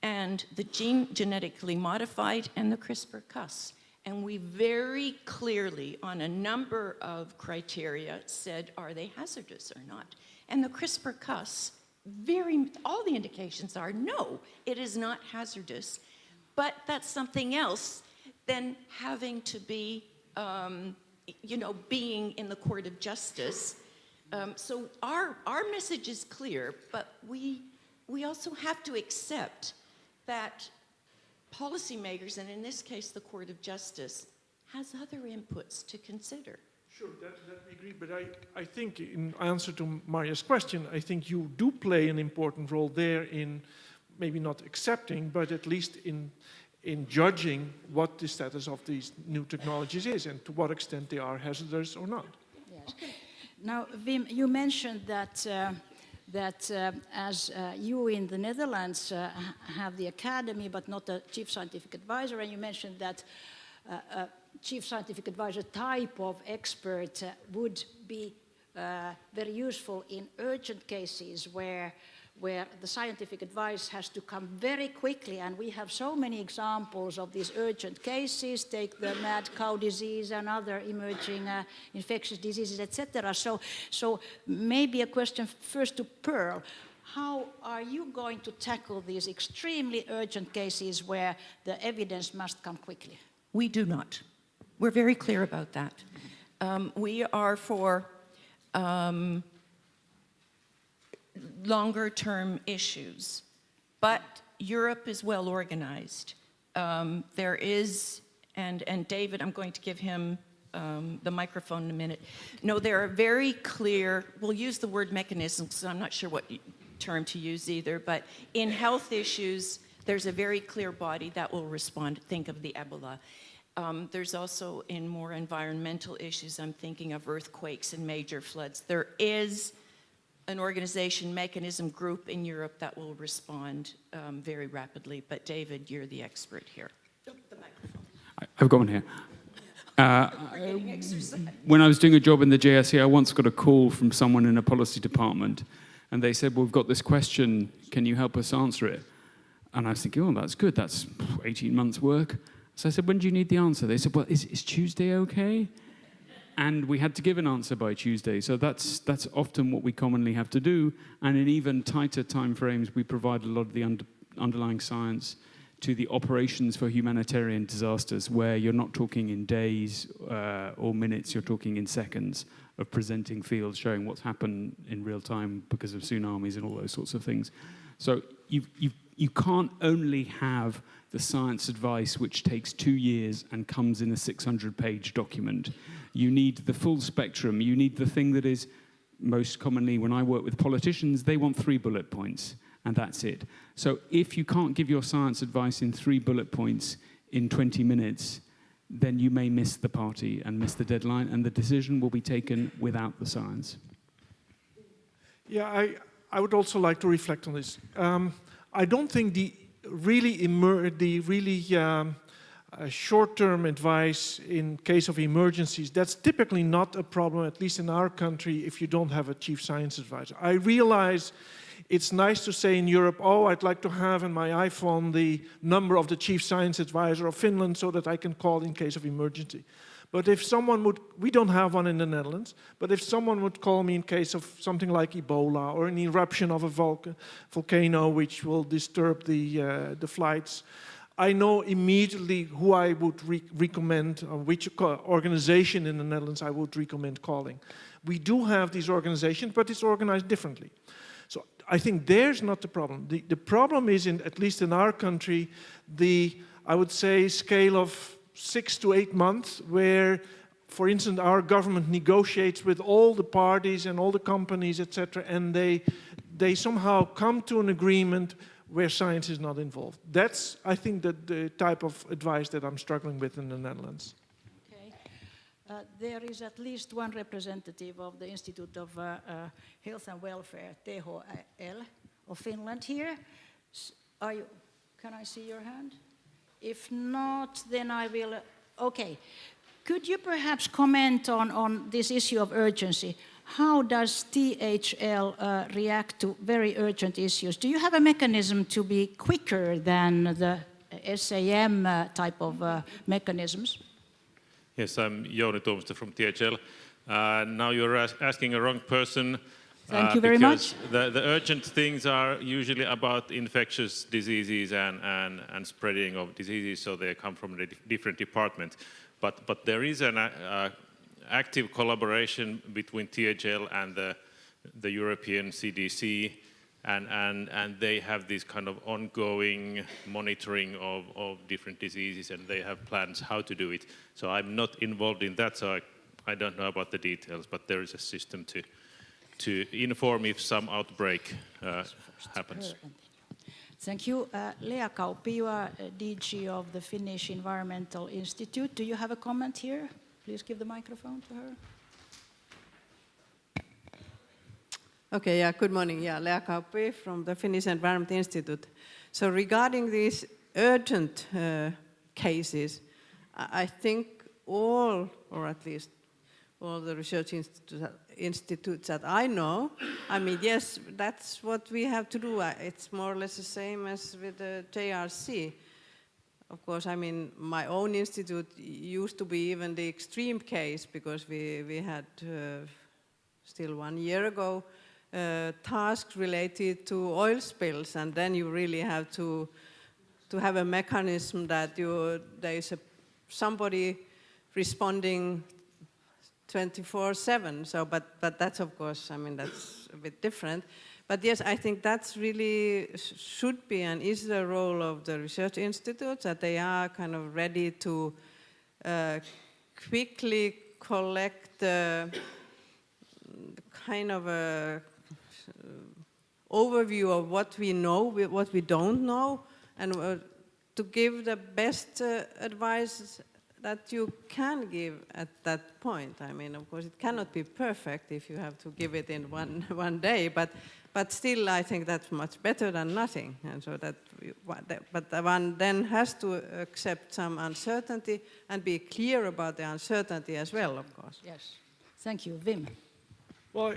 and the genetically modified and the CRISPR-Cas. And we very clearly, on a number of criteria, said, are they hazardous or not? And the CRISPR-Cas, all the indications are, no, it is not hazardous. But that's something else than having to be, being in the court of justice. So our message is clear, but we also have to accept that policymakers, and in this case the Court of Justice, has other inputs to consider. Sure, that we agree, but I think in answer to Marja's question, I think you do play an important role there in maybe not accepting, but at least in judging what the status of these new technologies is and to what extent they are hazardous or not. Yes. Okay. Now, Wim, you mentioned that as you in the Netherlands have the academy but not a chief scientific advisor, and you mentioned that a chief scientific advisor type of expert would be very useful in urgent cases where the scientific advice has to come very quickly, and we have so many examples of these urgent cases. Take the mad cow disease and other emerging infectious diseases, etc. So maybe a question first to Pearl. How are you going to tackle these extremely urgent cases where the evidence must come quickly? We do not. We're very clear about that. We are for longer-term issues, but Europe is well organized. There is, and David, I'm going to give him the microphone in a minute. No, there are very clear, we'll use the word mechanisms, so I'm not sure what term to use either, but in health issues, there's a very clear body that will respond. Think of the Ebola. There's also in more environmental issues, I'm thinking of earthquakes and major floods. There is an organization, mechanism group in Europe that will respond very rapidly. But David, you're the expert here. Oh, the microphone. I've got one here. When I was doing a job in the JSC, I once got a call from someone in a policy department, and they said, well, we've got this question, can you help us answer it? And I was thinking, oh, that's good, that's 18 months' work. So I said, when do you need the answer? They said, well, is Tuesday okay? And we had to give an answer by Tuesday. So that's often what we commonly have to do. And in even tighter timeframes, we provide a lot of the underlying science to the operations for humanitarian disasters, where you're not talking in days or minutes, you're talking in seconds of presenting fields, showing what's happened in real time because of tsunamis and all those sorts of things. So you can't only have the science advice, which takes 2 years and comes in a 600-page document. You need the full spectrum. You need the thing that is most commonly, when I work with politicians, they want 3 bullet points, and that's it. So if you can't give your science advice in 3 bullet points in 20 minutes, then you may miss the party and miss the deadline, and the decision will be taken without the science. Yeah, I would also like to reflect on this. I don't think the really short-term advice in case of emergencies, that's typically not a problem, at least in our country, if you don't have a chief science advisor. I realize it's nice to say in Europe, oh, I'd like to have in my iPhone the number of the chief science advisor of Finland so that I can call in case of emergency. But if someone would, we don't have one in the Netherlands, but if someone would call me in case of something like Ebola or an eruption of a volcano which will disturb the flights, I know immediately who I would recommend, or which organization in the Netherlands I would recommend calling. We do have these organizations, but it's organized differently. So I think there's not the problem. The problem is, at least in our country, I would say, scale of 6 to 8 months, where, for instance, our government negotiates with all the parties and all the companies, etc., and they somehow come to an agreement where science is not involved. That's, I think, the type of advice that I'm struggling with in the Netherlands. Okay. There is at least one representative of the Institute of Health and Welfare, THL, of Finland here. Can I see your hand? If not, then I will. Okay. Could you perhaps comment on this issue of urgency? How does THL react to very urgent issues? Do you have a mechanism to be quicker than the SAM type of mechanisms? Yes, I'm Jouni Tuomista from THL. Now you're asking a wrong person. Thank you very much. The urgent things are usually about infectious diseases and spreading of diseases, so they come from a different department. But there is an active collaboration between THL and the European CDC, and they have this kind of ongoing monitoring of different diseases, and they have plans how to do it. So I'm not involved in that, so I don't know about the details, but there is a system to inform if some outbreak happens. Thank you. Lea Kauppi, you are DG of the Finnish Environmental Institute. Do you have a comment here? Please give the microphone to her. Okay, yeah, good morning. Yeah, Lea Kauppi from the Finnish Environment Institute. So regarding these urgent cases, I think all, or at least all the research institutes that I know, I mean, yes, that's what we have to do. It's more or less the same as with the JRC. Of course, I mean, my own institute used to be even the extreme case, because we had still 1 year ago tasks related to oil spills, and then you really have to have a mechanism that there is somebody responding 24/7. So, but that's, of course, I mean, that's a bit different. But yes, I think that's really should be and is the role of the research institutes, that they are kind of ready to quickly collect kind of a overview of what we know, what we don't know, and to give the best advice that you can give at that point. I mean, of course, it cannot be perfect if you have to give it in one day, but still, I think that's much better than nothing. And so but the one then has to accept some uncertainty and be clear about the uncertainty as well, of course. Yes. Thank you. Wim. Well,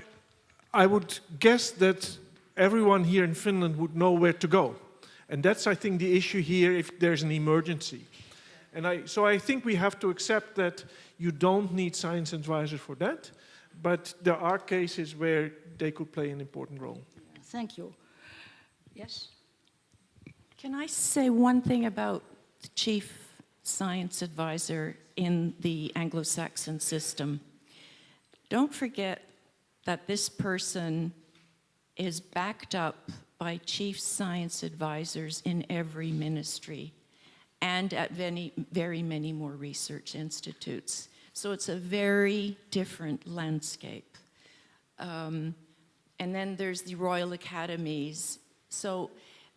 I would guess that everyone here in Finland would know where to go. And that's, I think, the issue here if there's an emergency. And so I think we have to accept that you don't need science advisors for that, but there are cases where they could play an important role. Thank you. Yes? Can I say one thing about the chief science advisor in the Anglo-Saxon system? Don't forget that this person is backed up by chief science advisors in every ministry and at very many more research institutes. So it's a very different landscape. And then there's the Royal Academies. So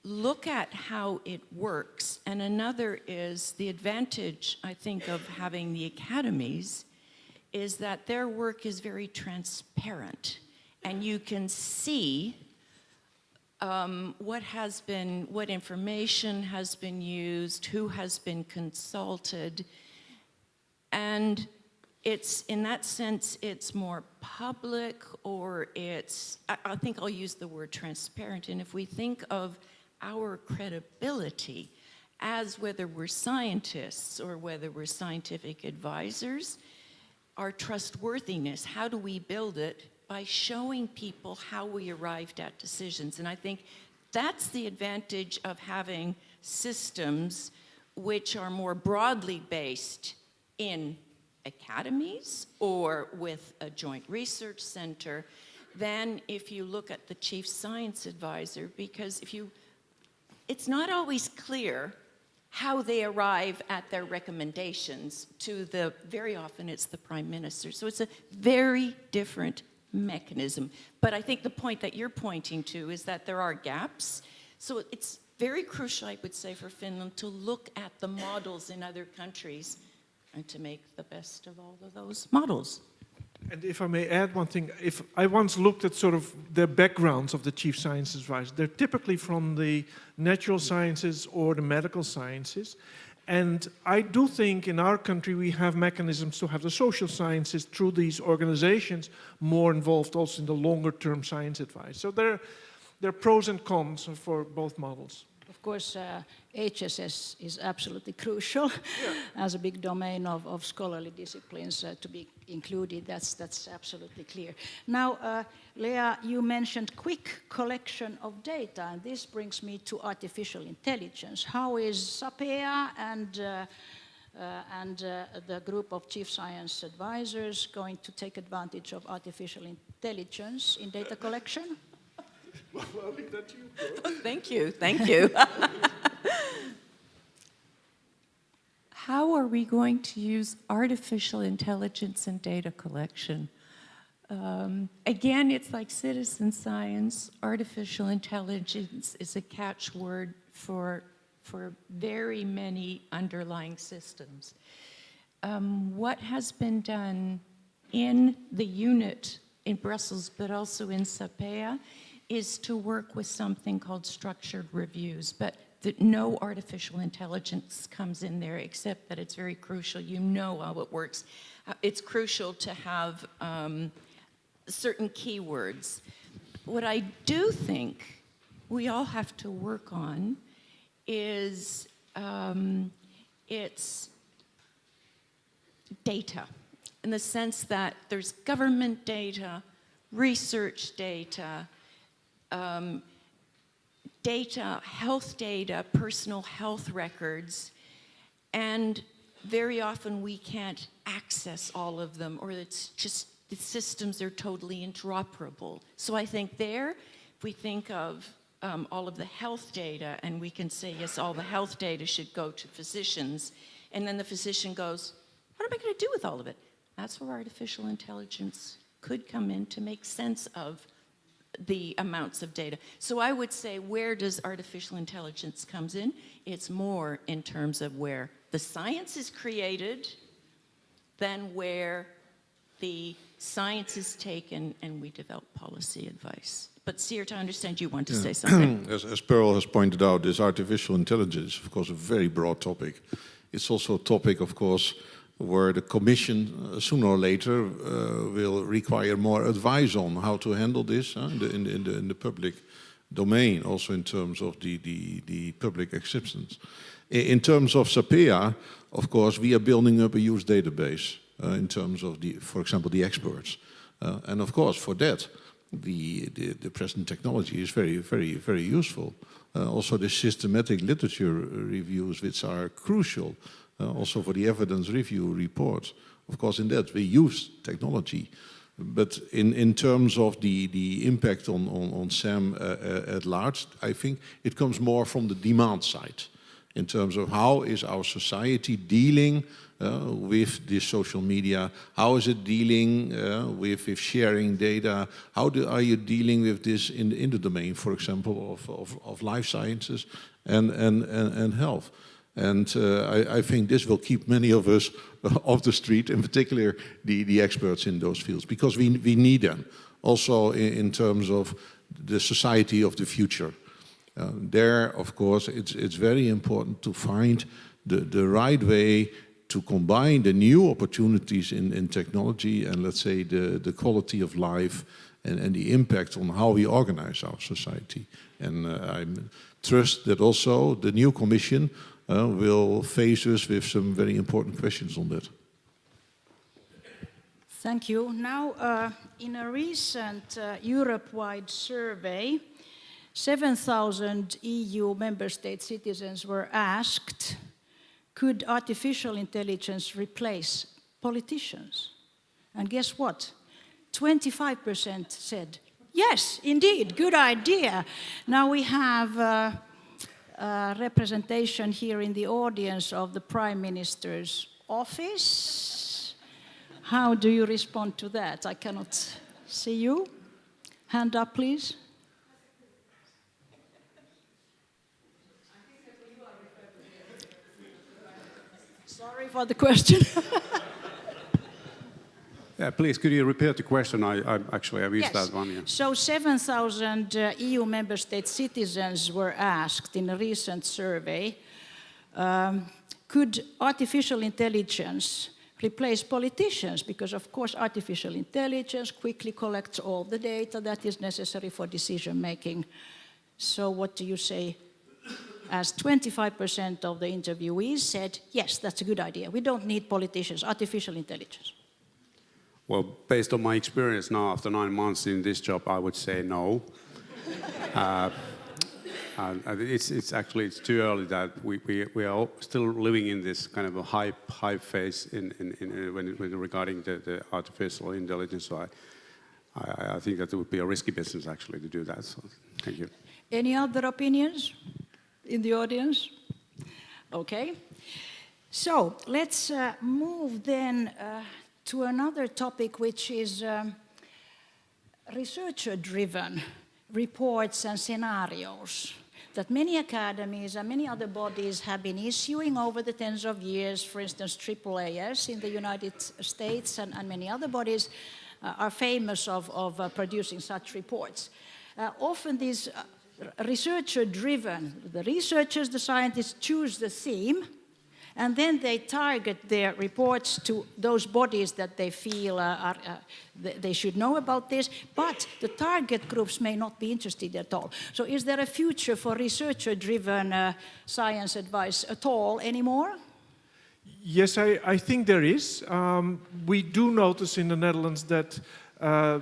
look at how it works. And another is the advantage, I think, of having the academies is that their work is very transparent. And you can see what information has been used, who has been consulted, and it's, in that sense, it's more public, or it's, I think I'll use the word transparent, and if we think of our credibility as whether we're scientists or whether we're scientific advisors, our trustworthiness, how do we build it? By showing people how we arrived at decisions. And I think that's the advantage of having systems which are more broadly based in academies or with a joint research center than if you look at the chief science advisor, because it's not always clear how they arrive at their recommendations to very often it's the prime minister. So it's a very different mechanism. But I think the point that you're pointing to is that there are gaps. So it's very crucial, I would say, for Finland to look at the models in other countries and to make the best of all of those models. And if I may add one thing, if I once looked at sort of the backgrounds of the chief science advisors, they're typically from the natural sciences or the medical sciences. And I do think in our country we have mechanisms to have the social sciences through these organizations more involved also in the longer term science advice. So there are pros and cons for both models. Of course, HSS is absolutely crucial as a big domain of scholarly disciplines to be included. That's absolutely clear. Now, Lea, you mentioned quick collection of data, and this brings me to artificial intelligence. How is SAPEA and the group of chief science advisors going to take advantage of artificial intelligence in data collection? Well, I'll leave that to you. Thank you, thank you. How are we going to use artificial intelligence in data collection? Again, it's like citizen science. Artificial intelligence is a catchword for very many underlying systems. What has been done in the unit in Brussels, but also in SAPEA, is to work with something called structured reviews, but that no artificial intelligence comes in there, except that it's very crucial. You know how it works. It's crucial to have certain keywords. What I do think we all have to work on is it's data, in the sense that there's government data, research data, health data, personal health records, and very often we can't access all of them, or it's just the systems are totally interoperable. So I think if we think of all of the health data, and we can say, yes, all the health data should go to physicians, and then the physician goes, what am I going to do with all of it? That's where artificial intelligence could come in to make sense of the amounts of data. So I would say, where does artificial intelligence comes in? It's more in terms of where the science is created than where the science is taken and we develop policy advice. But Sierd, I understand you want to say something. As Pearl has pointed out, this artificial intelligence is, of course, a very broad topic. It's also a topic, of course, where the Commission, sooner or later, will require more advice on how to handle this in the public domain, also in terms of the public acceptance. In terms of SAPEA, of course, we are building up a huge database in terms of, for example, the experts. And of course, for that, the present technology is very, very, very useful. Also, the systematic literature reviews, which are crucial, also for the evidence review report. Of course, in that we use technology. But in terms of the impact on SAM at large, I think it comes more from the demand side, in terms of how is our society dealing with this social media, how is it dealing with sharing data, how are you dealing with this in the domain, for example, of life sciences and health. And I think this will keep many of us off the street, in particular the experts in those fields, because we need them. Also in terms of the society of the future. There, of course, it's very important to find the right way to combine the new opportunities in technology and, let's say, the quality of life and the impact on how we organize our society. And I trust that also the new Commission will face us with some very important questions on that. Thank you. Now, in a recent Europe-wide survey, 7,000 EU member state citizens were asked, could artificial intelligence replace politicians? And guess what? 25% said, yes, indeed, good idea. Now we have representation here in the audience of the Prime Minister's office. How do you respond to that? I cannot see you. Hand up, please. Sorry for the question. Yeah, please, could you repeat the question? I've used Yes. that one. Yeah. So 7,000 EU member state citizens were asked in a recent survey, could artificial intelligence replace politicians? Because of course artificial intelligence quickly collects all the data that is necessary for decision making. So what do you say? As 25% of the interviewees said, yes, that's a good idea. We don't need politicians, artificial intelligence. Well, based on my experience now after 9 months in this job, I would say no. It's too early that we are still living in this kind of a hype phase when regarding the artificial intelligence. So I think that it would be a risky business actually to do that. So thank you. Any other opinions in the audience? Okay. So let's move then to another topic, which is researcher-driven reports and scenarios that many academies and many other bodies have been issuing over the tens of years. For instance, AAAS in the United States and many other bodies are famous of producing such reports. Often these researcher-driven, the researchers, the scientists choose the theme, and then they target their reports to those bodies that they feel they should know about this, but the target groups may not be interested at all. So is there a future for researcher-driven science advice at all anymore? Yes, I think there is. We do notice in the Netherlands that,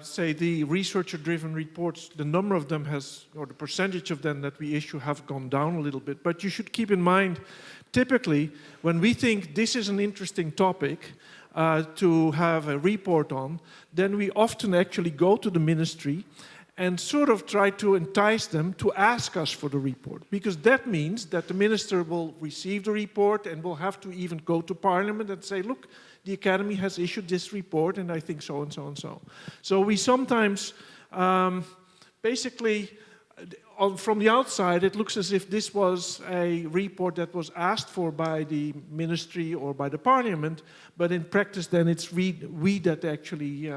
say, the researcher-driven reports, the number of them has, or the percentage of them that we issue have gone down a little bit. But you should keep in mind, typically, when we think this is an interesting topic to have a report on, then we often actually go to the ministry and sort of try to entice them to ask us for the report. Because that means that the minister will receive the report and will have to even go to Parliament and say, look, the Academy has issued this report and I think so and so and so. So we sometimes basically, from the outside, it looks as if this was a report that was asked for by the ministry or by the Parliament, but in practice then it's we that actually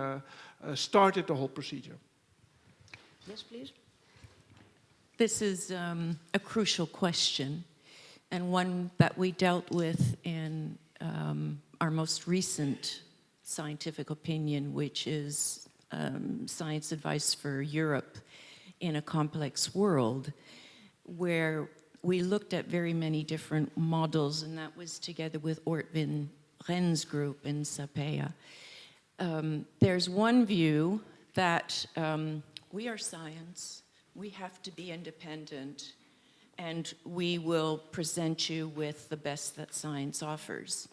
started the whole procedure. Yes, please. This is a crucial question, and one that we dealt with in our most recent scientific opinion, which is Science Advice for Europe in a Complex World, where we looked at very many different models, and that was together with Ortvin Ren's group in SAPEA. There's one view that we are science, we have to be independent, and we will present you with the best that science offers.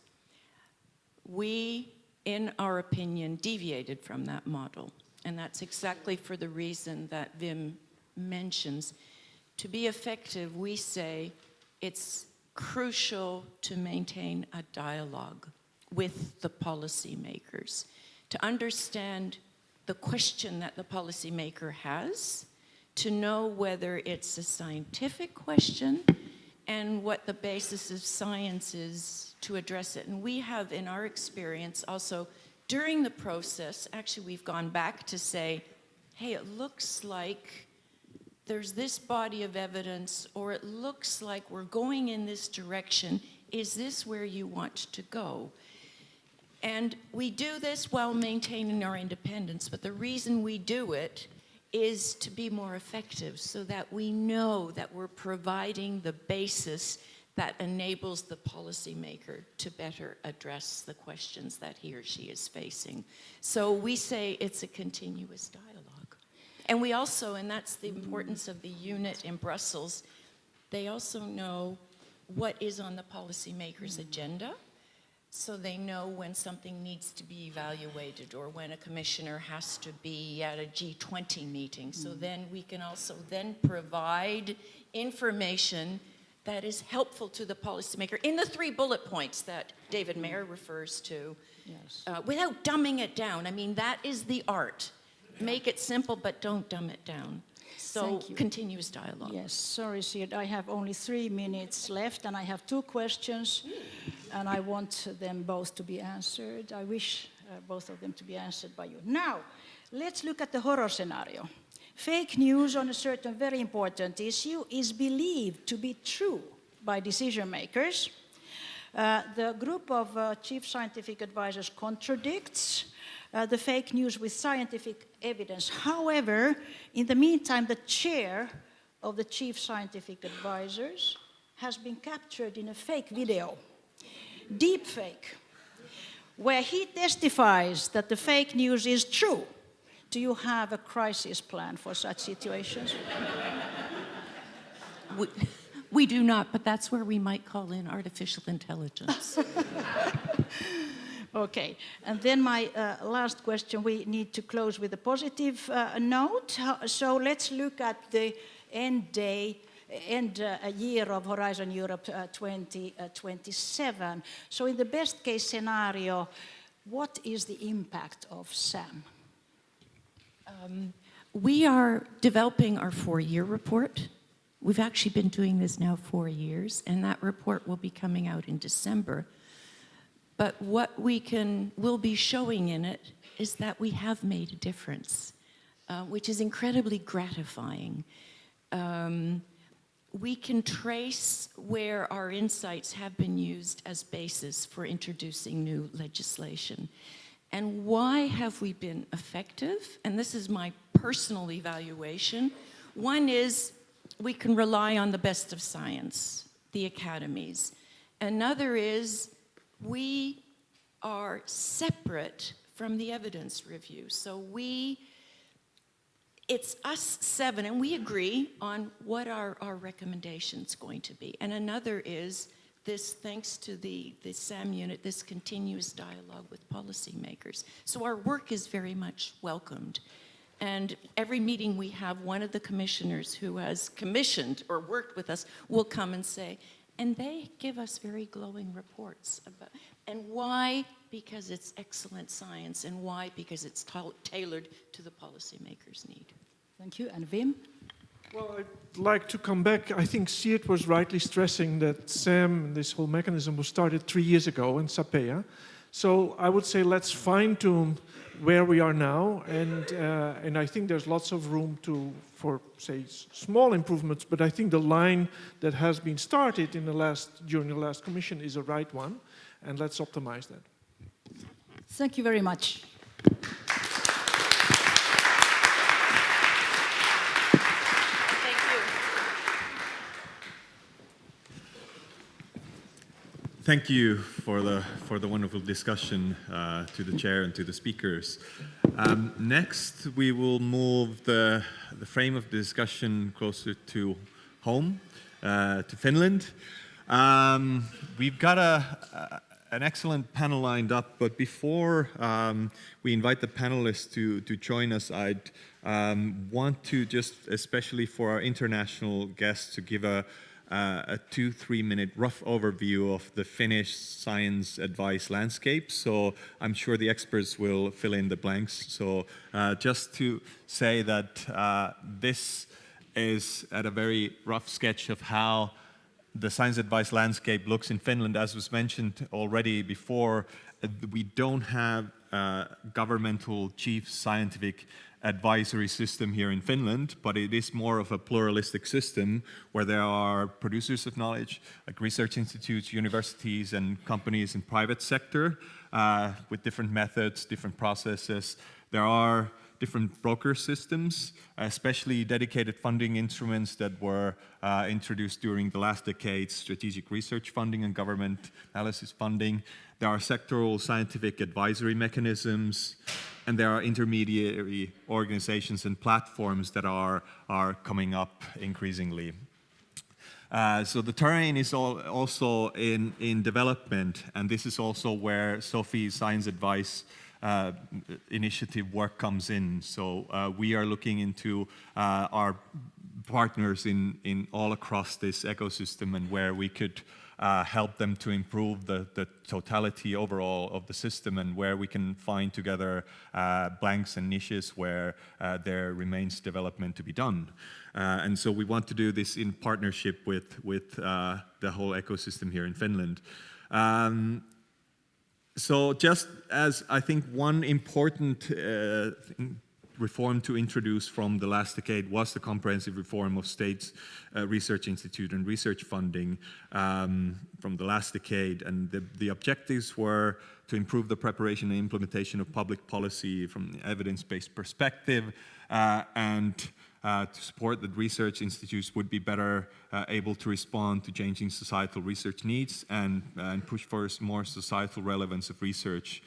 We, in our opinion, deviated from that model, and that's exactly for the reason that Wim mentions. To be effective, we say it's crucial to maintain a dialogue with the policymakers, to understand the question that the policymaker has, to know whether it's a scientific question and what the basis of science is to address it. And we have, in our experience, also during the process, actually we've gone back to say, hey, it looks like there's this body of evidence, or it looks like we're going in this direction. Is this where you want to go? And we do this while maintaining our independence, but the reason we do it is to be more effective, so that we know that we're providing the basis that enables the policymaker to better address the questions that he or she is facing. So we say it's a continuous dialogue. And we also, and that's the importance of the unit in Brussels, they also know what is on the policymaker's agenda, so they know when something needs to be evaluated or when a commissioner has to be at a G20 meeting. So then we can also then provide information that is helpful to the policymaker in the 3 bullet points that David Mayer refers to, Yes. Without dumbing it down. I mean, that is the art. Make it simple, but don't dumb it down. So Thank you. Continuous dialogue. Yes, sorry, Sierd, I have only 3 minutes left, and I have 2 questions, and I want them both to be answered. I wish both of them to be answered by you. Now, let's look at the horror scenario. Fake news on a certain very important issue is believed to be true by decision makers. The group of chief scientific advisors contradicts the fake news with scientific evidence. However, in the meantime, the chair of the chief scientific advisors has been captured in a fake video, deep fake, where he testifies that the fake news is true. Do you have a crisis plan for such situations? We do not, but that's where we might call in artificial intelligence. Okay, and then my last question, we need to close with a positive note. So let's look at the end year of Horizon Europe 2027. So in the best case scenario, what is the impact of SAM? We are developing our 4-year report. We've actually been doing this now 4 years, and that report will be coming out in December. But what we'll be showing in it is that we have made a difference, which is incredibly gratifying. We can trace where our insights have been used as basis for introducing new legislation. And why have we been effective? And this is my personal evaluation. One is we can rely on the best of science, the academies. Another is we are separate from the evidence review. So it's us 7, and we agree on what our recommendation's going to be. And another is this, thanks to the SAM unit, this continuous dialogue with policymakers. So our work is very much welcomed. And every meeting we have, one of the commissioners who has commissioned or worked with us will come and say, and they give us very glowing reports about, and why? Because it's excellent science, and why? Because it's tailored to the policymaker's need. Thank you, and Wim? Well, I'd like to come back. I think Sierd was rightly stressing that SAM, this whole mechanism, was started 3 years ago in SAPEA. So I would say let's fine-tune where we are now, and I think there's lots of room for say small improvements. But I think the line that has been started during the last commission is a right one, and let's optimize that. Thank you very much. Thank you for the wonderful discussion to the chair and to the speakers. Next, we will move the frame of the discussion closer to home, to Finland. We've got an excellent panel lined up, but before we invite the panelists to join us, I'd want to just, especially for our international guests, to give a 2-3 minute rough overview of the Finnish science advice landscape. So I'm sure the experts will fill in the blanks. So just to say that this is at a very rough sketch of how the science advice landscape looks in Finland. As was mentioned already before, we don't have governmental chief scientific advisory system here in Finland, but it is more of a pluralistic system where there are producers of knowledge, like research institutes, universities, and companies in private sector with different methods, different processes. There are different broker systems, especially dedicated funding instruments that were introduced during the last decade, strategic research funding and government analysis funding. There are sectoral scientific advisory mechanisms, and there are intermediary organizations and platforms that are coming up increasingly. So the terrain is also in development, and this is also where Sofi's Science Advice initiative work comes in. So we are looking into our partners in all across this ecosystem and where we could help them to improve the totality overall of the system, and where we can find together blanks and niches where there remains development to be done. And so we want to do this in partnership with the whole ecosystem here in Finland. So just as I think one important reform to introduce from the last decade was the comprehensive reform of states, research institute and research funding from the last decade. And the objectives were to improve the preparation and implementation of public policy from an evidence-based perspective, and to support that research institutes would be better able to respond to changing societal research needs and push for more societal relevance of research.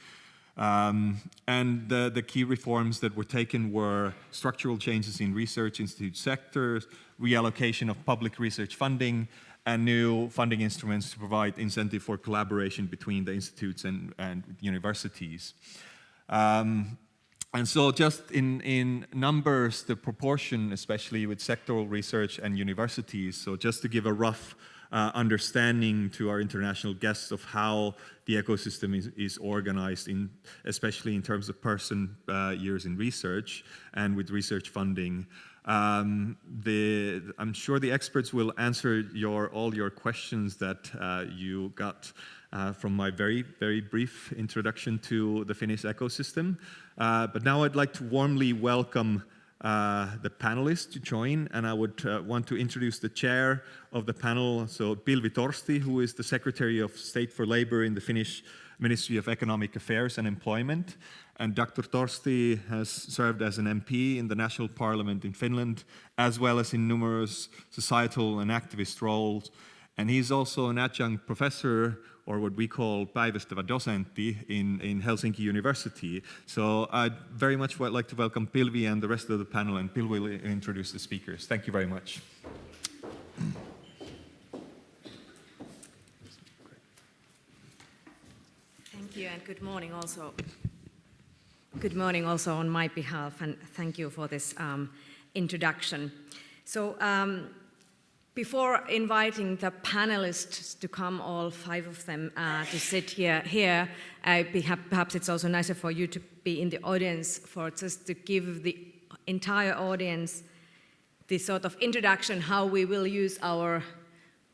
And the key reforms that were taken were structural changes in research institute sectors, reallocation of public research funding, and new funding instruments to provide incentive for collaboration between the institutes and universities. And so just in numbers, the proportion, especially with sectoral research and universities, so just to give a rough understanding to our international guests of how the ecosystem is organized, especially in terms of person years in research and with research funding. I'm sure the experts will answer all your questions that you got from my very, very brief introduction to the Finnish ecosystem. But now I'd like to warmly welcome the panelists to join, and I would want to introduce the chair of the panel, so Pilvi Torsti, who is the Secretary of State for Labor in the Finnish Ministry of Economic Affairs and Employment. And Dr. Torsti has served as an MP in the National Parliament in Finland, as well as in numerous societal and activist roles. And he's also an adjunct professor, or what we call päivästävä dosentti, in Helsinki University. So I'd very much like to welcome Pilvi and the rest of the panel, and Pilvi will introduce the speakers. Thank you very much. Thank you, and good morning also. Good morning also on my behalf, and thank you for this introduction. So before inviting the panelists to come, all 5 of them, to sit here, perhaps it's also nicer for you to be in the audience, for just to give the entire audience this sort of introduction how we will use our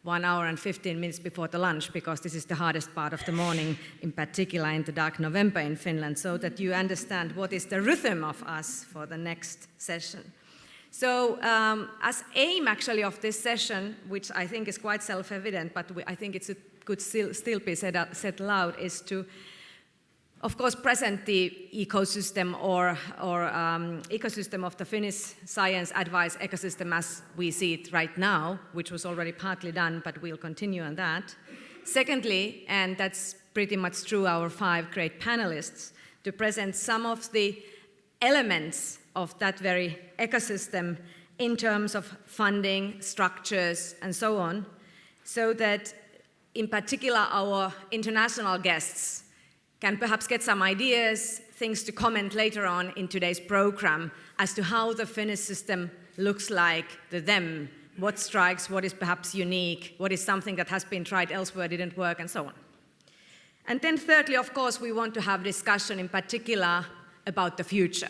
1 hour and 15 minutes before the lunch, because this is the hardest part of the morning, in particular in the dark November in Finland, so that you understand what is the rhythm of us for the next session. So as aim actually of this session, which I think is quite self-evident, but I think it could still be said loud, is to, of course, present the ecosystem or ecosystem of the Finnish science advice ecosystem as we see it right now, which was already partly done, but we'll continue on that. Secondly, and that's pretty much true, our 5 great panelists, to present some of the elements of that very ecosystem in terms of funding, structures, and so on, so that in particular our international guests can perhaps get some ideas, things to comment later on in today's program as to how the Finnish system looks like to them, what strikes, what is perhaps unique, what is something that has been tried elsewhere, didn't work, and so on. And then thirdly, of course, we want to have discussion in particular about the future.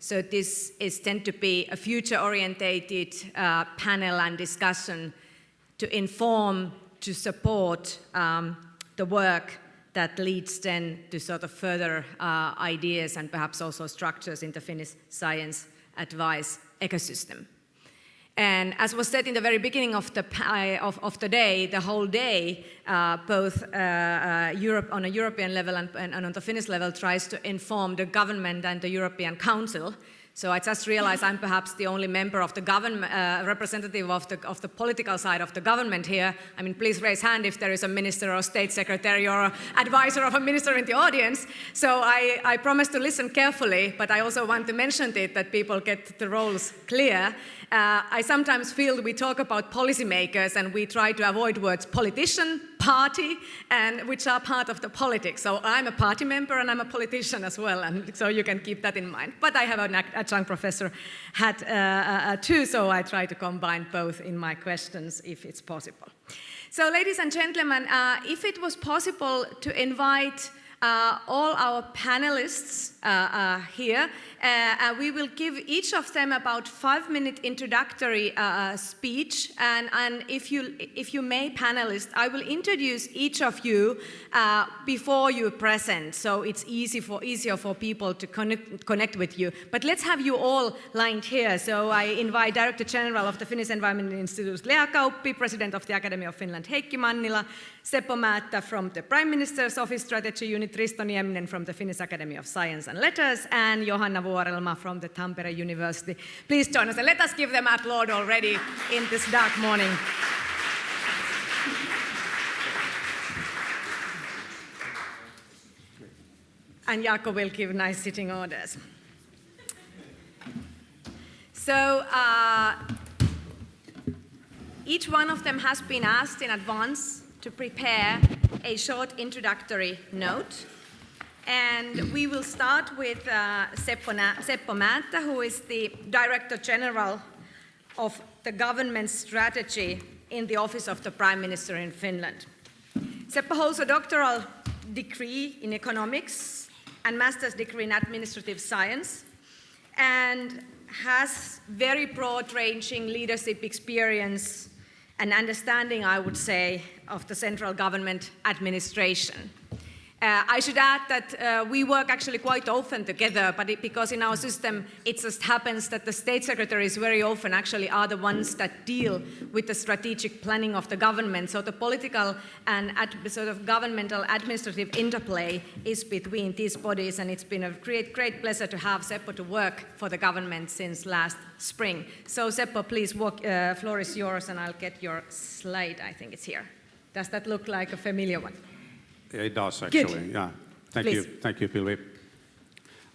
So this is tend to be a future-orientated panel and discussion to inform, to support the work that leads then to sort of further ideas and perhaps also structures in the Finnish science advice ecosystem. And as was said in the very beginning of the day, the whole day, both Europe on a European level and on the Finnish level tries to inform the government and the European Council. So I just realized I'm perhaps the only member of the government, representative of the political side of the government here. I mean, please raise hand if there is a minister or state secretary or advisor of a minister in the audience. So I promise to listen carefully, but I also want to mention it that people get the roles clear. I sometimes feel we talk about policymakers and we try to avoid words politician, party, and which are part of the politics. So I'm a party member and I'm a politician as well, and so you can keep that in mind. But I have an adjunct professor hat too, so I try to combine both in my questions if it's possible. So ladies and gentlemen, if it was possible to invite all our panelists here. We will give each of them about 5-minute introductory speech, and if you may, panelists, I will introduce each of you before you present, so it's easier for people to connect with you. But let's have you all lined here. So I invite Director General of the Finnish Environment Institute, Lea Kauppi, President of the Academy of Finland, Heikki Mannila, Seppo Määttä from the Prime Minister's Office Strategy Unit, Risto Nieminen from the Finnish Academy of Science and Letters, and Johanna Vuorelma from the Tampere University. Please join us and let us give them applause already in this dark morning. And Jaakko will give nice sitting orders. So each one of them has been asked in advance to prepare a short introductory note. And we will start with Seppo Määttä, who is the Director General of the Government Strategy in the Office of the Prime Minister in Finland. Seppo holds a doctoral degree in economics and master's degree in administrative science, and has very broad-ranging leadership experience and understanding, I would say, of the central government administration. I should add that we work actually quite often together, but because in our system it just happens that the state secretaries very often actually are the ones that deal with the strategic planning of the government. So the political and sort of governmental administrative interplay is between these bodies, and it's been a great pleasure to have Seppo to work for the government since last spring. So Seppo, please, floor is yours, and I'll get your slide. I think it's here. Does that look like a familiar one? It does, actually. Good. Yeah. Please. Thank you, Pilvi.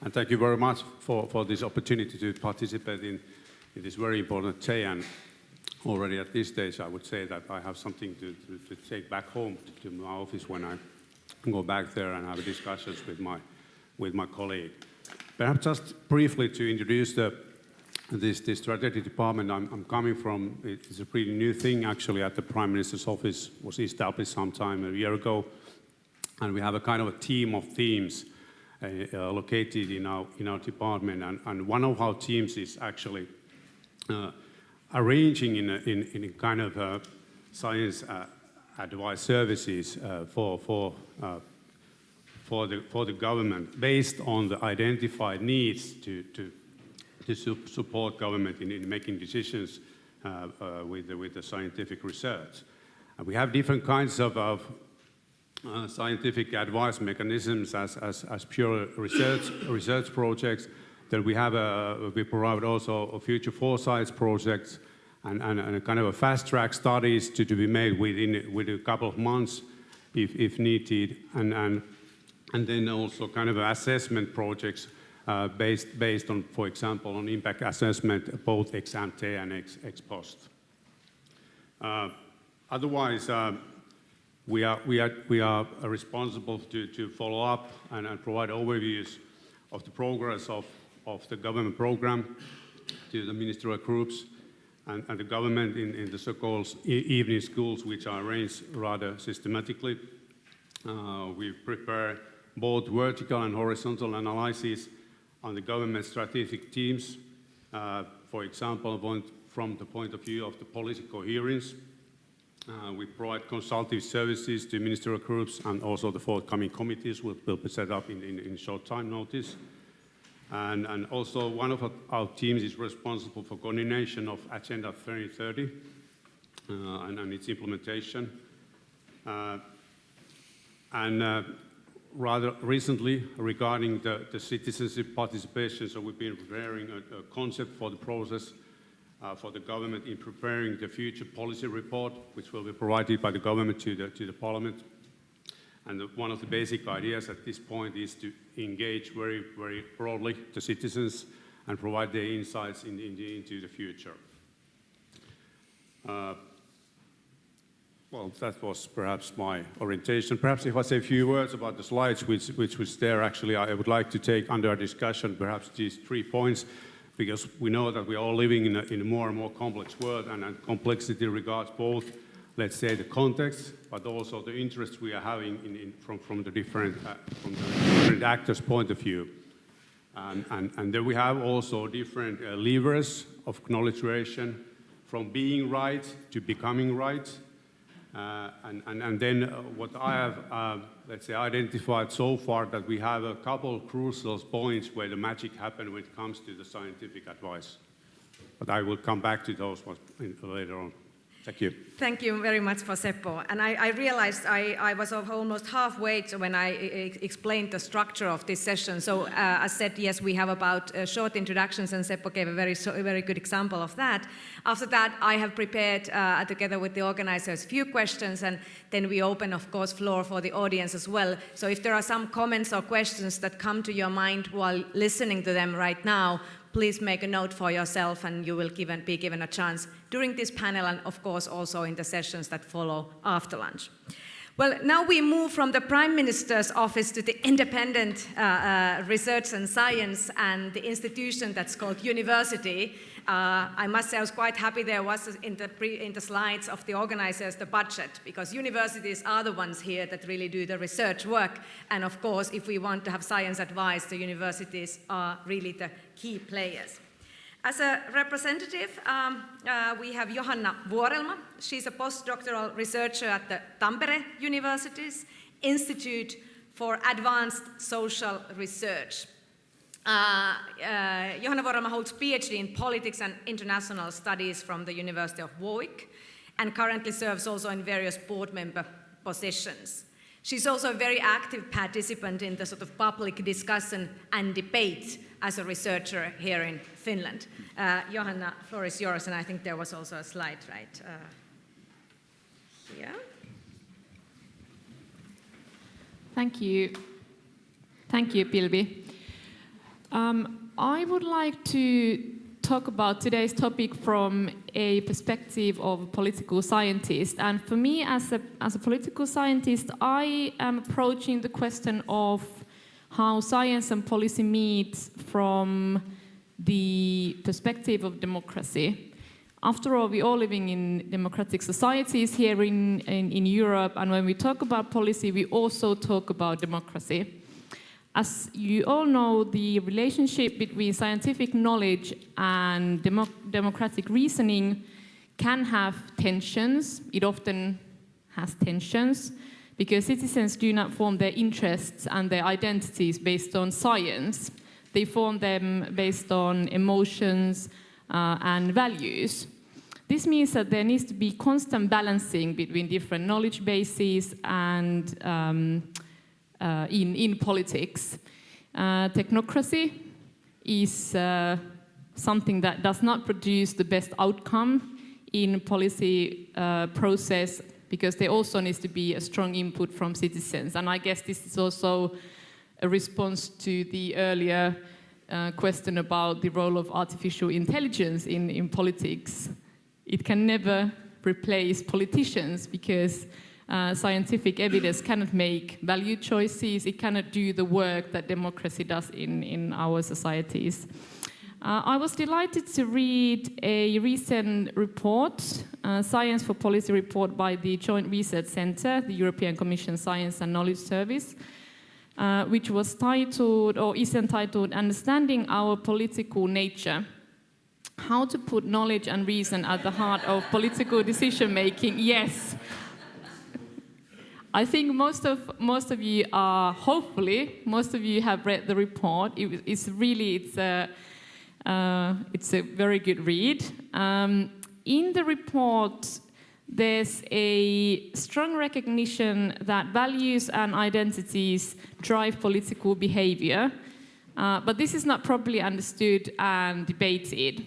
And thank you very much for this opportunity to participate in this very important day. And already at this stage, I would say that I have something to take back home to my office when I go back there and have discussions with my colleague. Perhaps just briefly to introduce this strategy department I'm coming from. It's a pretty new thing, actually, at the Prime Minister's office. Was established sometime a year ago. And we have a kind of a team of themes located in our department, and one of our teams is actually arranging in a kind of science advice services for the government based on the identified needs to support government in making decisions with the scientific research. And we have different kinds of scientific advice mechanisms as pure research projects. Then we provide also a future foresight projects and a kind of a fast track studies to be made within a couple of months if needed, and then also kind of assessment projects based on, for example, on impact assessment, both ex ante and ex post. Otherwise. We are responsible to follow up and provide overviews of the progress of the government program to the ministerial groups and the government in the so-called evening schools, which are arranged rather systematically. We prepare both vertical and horizontal analyses on the government strategic teams, for example, from the point of view of the policy coherence. We provide consultative services to ministerial groups, and also the forthcoming committees will be set up in short time notice. And also one of our teams is responsible for coordination of Agenda 2030 and its implementation. Rather recently, regarding the citizenship participation, so we've been preparing a concept for the process for the government in preparing the future policy report, which will be provided by the government to the parliament. And one of the basic ideas at this point is to engage very, very broadly the citizens and provide their insights into the future. Well, that was perhaps my orientation. Perhaps if I say a few words about the slides, which was there, actually, I would like to take under our discussion perhaps these 3 points, because we know that we are all living in a more and more complex world, and complexity regards both, let's say, the context, but also the interest we are having from the different actors' point of view. And then we have also different levers of knowledge creation, from being right to becoming right. And then what I have, let's say, identified so far, that we have a couple of crucial points where the magic happens when it comes to the scientific advice. But I will come back to those ones later on. Thank you. Thank you very much for Seppo. And I realized I was almost halfway when I explained the structure of this session. So as said, yes, we have about short introductions, and Seppo gave a very good example of that. After that, I have prepared, together with the organizers, a few questions, and then we open, of course, floor for the audience as well. So if there are some comments or questions that come to your mind while listening to them right now, please make a note for yourself, and you will be given a chance during this panel, and of course also in the sessions that follow after lunch. Well, now we move from the Prime Minister's office to the independent research and science and the institution that's called university. I must say I was quite happy there was in the slides of the organizers the budget, because universities are the ones here that really do the research work. And of course, if we want to have science advice, the universities are really the key players. As a representative, we have Johanna Vuorelma. She's a postdoctoral researcher at the Tampere University's Institute for Advanced Social Research. Johanna Vuorelma holds PhD in Politics and International Studies from the University of Warwick, and currently serves also in various board member positions. She's also a very active participant in the sort of public discussion and debate as a researcher here in Finland. Johanna, floor is yours, and I think there was also a slide, right? Here. Thank you. Thank you, Pilvi. I would like to talk about today's topic from a perspective of a political scientist. And for me, as a political scientist, I am approaching the question of how science and policy meet from the perspective of democracy. After all, we're all living in democratic societies here in Europe, and when we talk about policy, we also talk about democracy. As you all know, the relationship between scientific knowledge and democratic reasoning can have tensions. It often has tensions because citizens do not form their interests and their identities based on science. They form them based on emotions and values. This means that there needs to be constant balancing between different knowledge bases and in politics. Technocracy is something that does not produce the best outcome in policy process, because there also needs to be a strong input from citizens. And I guess this is also a response to the earlier question about the role of artificial intelligence in politics. It can never replace politicians, because scientific evidence cannot make value choices. It cannot do the work that democracy does in our societies. I was delighted to read a recent report, Science for Policy report by the Joint Research Centre, the European Commission Science and Knowledge Service, which was titled, or is entitled, Understanding Our Political Nature. how to put knowledge and reason at the heart of political decision-making. Yes. I think most of you are, hopefully, most of you have read the report. It's a very good read. In the report, there's a strong recognition that values and identities drive political behavior, but this is not properly understood and debated.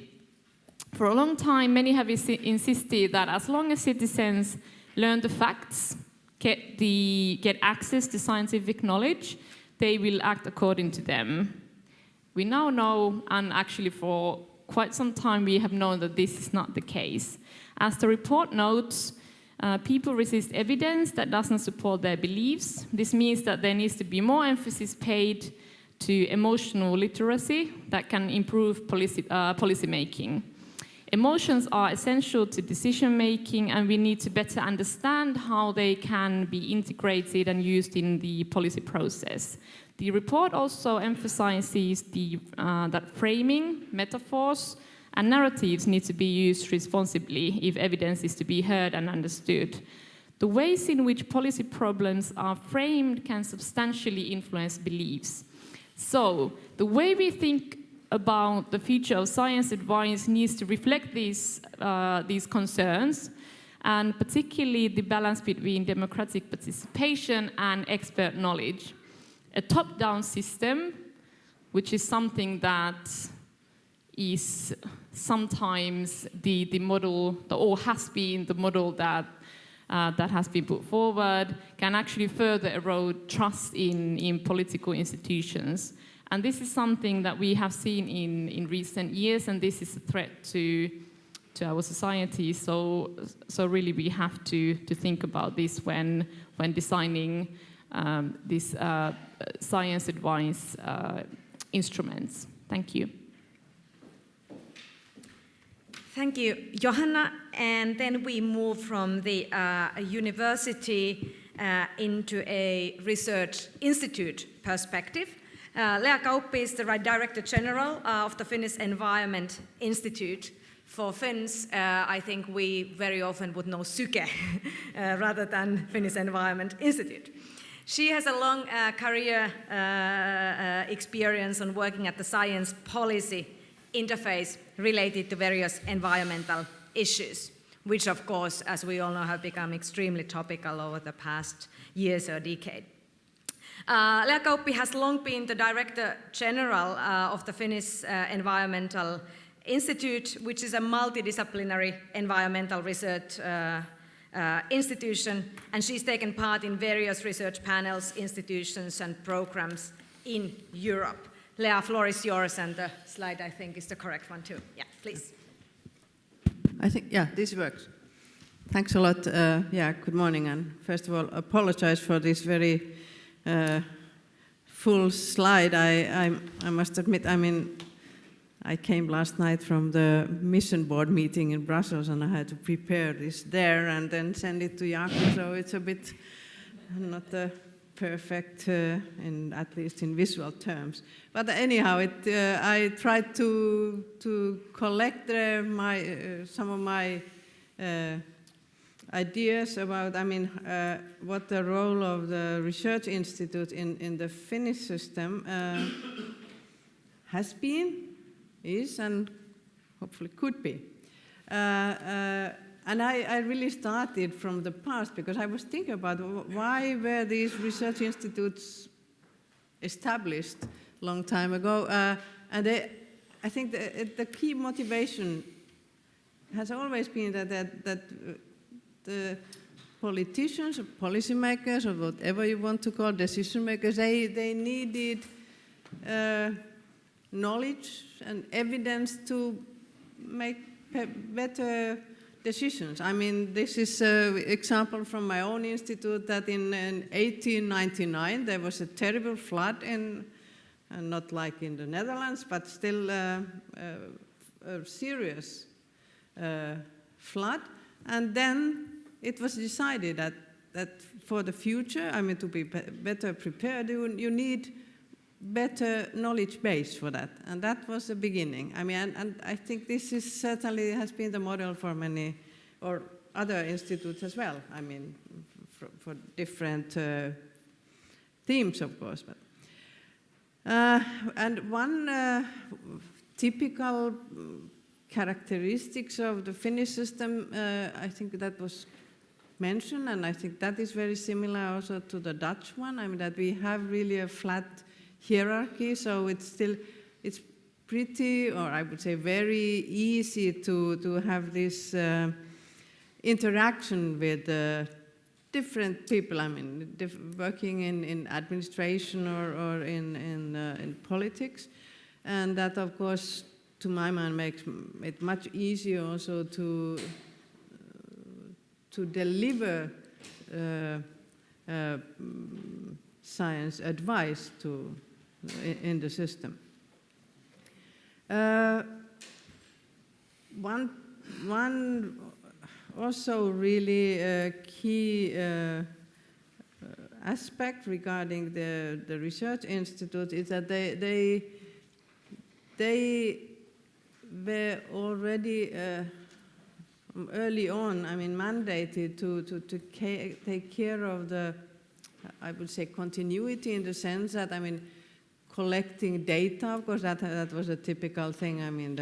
For a long time, many have insisted that as long as citizens learn the facts, get access to scientific knowledge, they will act according to them. We now know, and actually for quite some time we have known that this is not the case. As the report notes, people resist evidence that doesn't support their beliefs. This means that there needs to be more emphasis paid to emotional literacy that can improve policy making. Emotions are essential to decision making, and we need to better understand how they can be integrated and used in the policy process. The report also emphasizes that framing, metaphors, and narratives need to be used responsibly if evidence is to be heard and understood. The ways in which policy problems are framed can substantially influence beliefs. So, the way we think about the future of science advice needs to reflect these concerns, and particularly the balance between democratic participation and expert knowledge. A top-down system, which is something that is sometimes the model, or has been the model that has been put forward, can actually further erode trust in political institutions. And this is something that we have seen in recent years, and this is a threat to our society. So really we have to think about this when designing these science advice instruments. Thank you. Thank you, Johanna. And then we move from the university into a research institute perspective. Lea Kauppi is the Director General of the Finnish Environment Institute. For Finns, I think we very often would know Syke rather than Finnish Environment Institute. She has a long career experience on working at the science policy interface related to various environmental issues, which of course, as we all know, have become extremely topical over the past years or decade. Lea Kauppi has long been the Director General of the Finnish Environmental Institute, which is a multidisciplinary environmental research institution, and she's taken part in various research panels, institutions, and programs in Europe. Lea, floor is yours, and the slide, I think, is the correct one too. Yeah, please. I think, yeah, this works. Thanks a lot. Good morning, and first of all, apologize for this very full slide. I must admit, I came last night from the mission board meeting in Brussels, and I had to prepare this there and then send it to Jaakko, so it's a bit not perfect, at least in visual terms. But anyhow, I tried to collect some of my ideas about, what the role of the research institute in the Finnish system has been, is, and hopefully could be. And I really started from the past, because I was thinking about why were these research institutes established a long time ago. And I think the key motivation has always been that the politicians or policymakers, or whatever you want to call decision makers, they needed knowledge and evidence to make better decisions. This is an example from my own institute, that in 1899 there was a terrible flood not like in the Netherlands, but still a serious flood. And then it was decided that for the future, to be better prepared, you need better knowledge base for that. And that was the beginning. I mean, and I think this is certainly has been the model for many or other institutes as well. I mean, for different themes, of course. But, and one typical characteristics of the Finnish system, I think that was mentioned, and I think that is very similar also to the Dutch one. I mean, that we have really a flat hierarchy, so it's pretty, or I would say very easy to have this interaction with different people. I mean, working in administration or in politics, and that, of course, to my mind, makes it much easier also to deliver science advice in the system. One also really key aspect regarding the research institute is that they were already early on, I mean, mandated to take care of the, I would say, continuity in the sense that, I mean, collecting data, of course, that was a typical thing. I mean,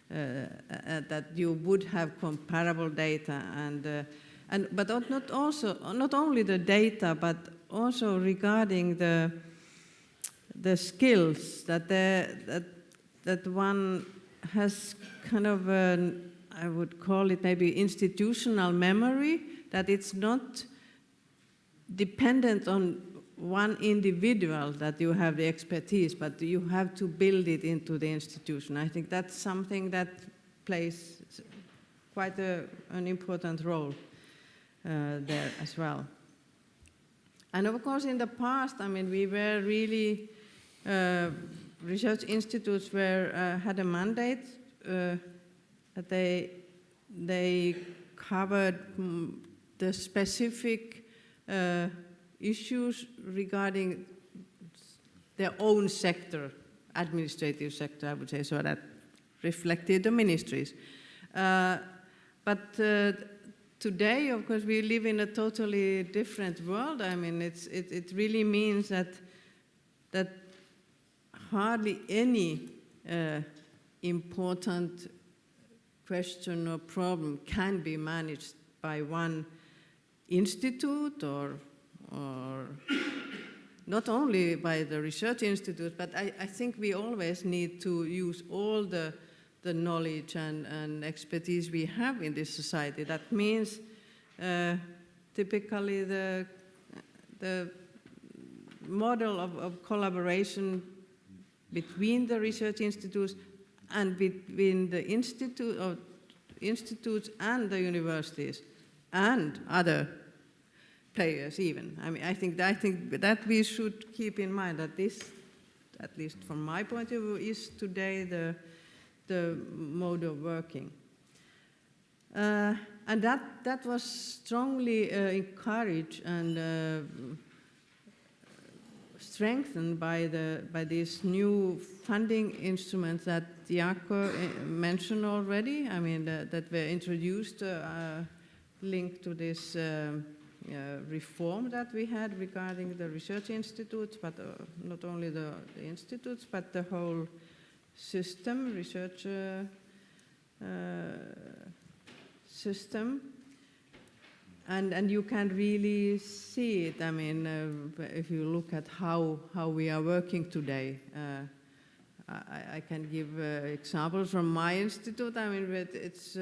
that you would have comparable data, but not only the data, but also regarding the skills that one has kind of I would call it maybe institutional memory, that it's not dependent on one individual that you have the expertise, but you have to build it into the institution. I think that's something that plays quite an important role there as well. And of course, in the past, I mean, we were really, research institutes had a mandate that they covered the specific issues regarding their own sector, administrative sector, I would say, so that reflected the ministries. But today, of course, we live in a totally different world. I mean, it really means that hardly any important question or problem can be managed by one institute or not only by the research institute, but I think we always need to use all the knowledge and expertise we have in this society. That means typically the model of collaboration between the research institutes and between the institutes and the universities and other players even. I mean, I think that we should keep in mind that this, at least from my point of view, is today the mode of working. And that was strongly encouraged and strengthened by these new funding instruments that Jaakko mentioned already. I mean, that were introduced linked to this reform that we had regarding the research institutes, but not only the institutes, but the whole system, research system. And you can really see it, I mean, if you look at how we are working today. I can give examples from my institute. I mean, it's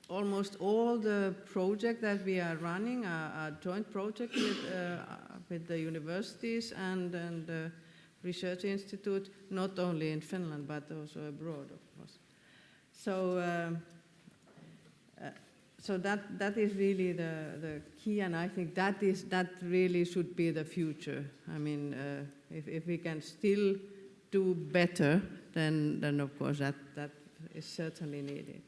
almost all the projects that we are running are joint projects with the universities and the research institute, not only in Finland, but also abroad, of course. So that is really the key, and I think that really should be the future. I mean, if we can still do better, then of course that is certainly needed.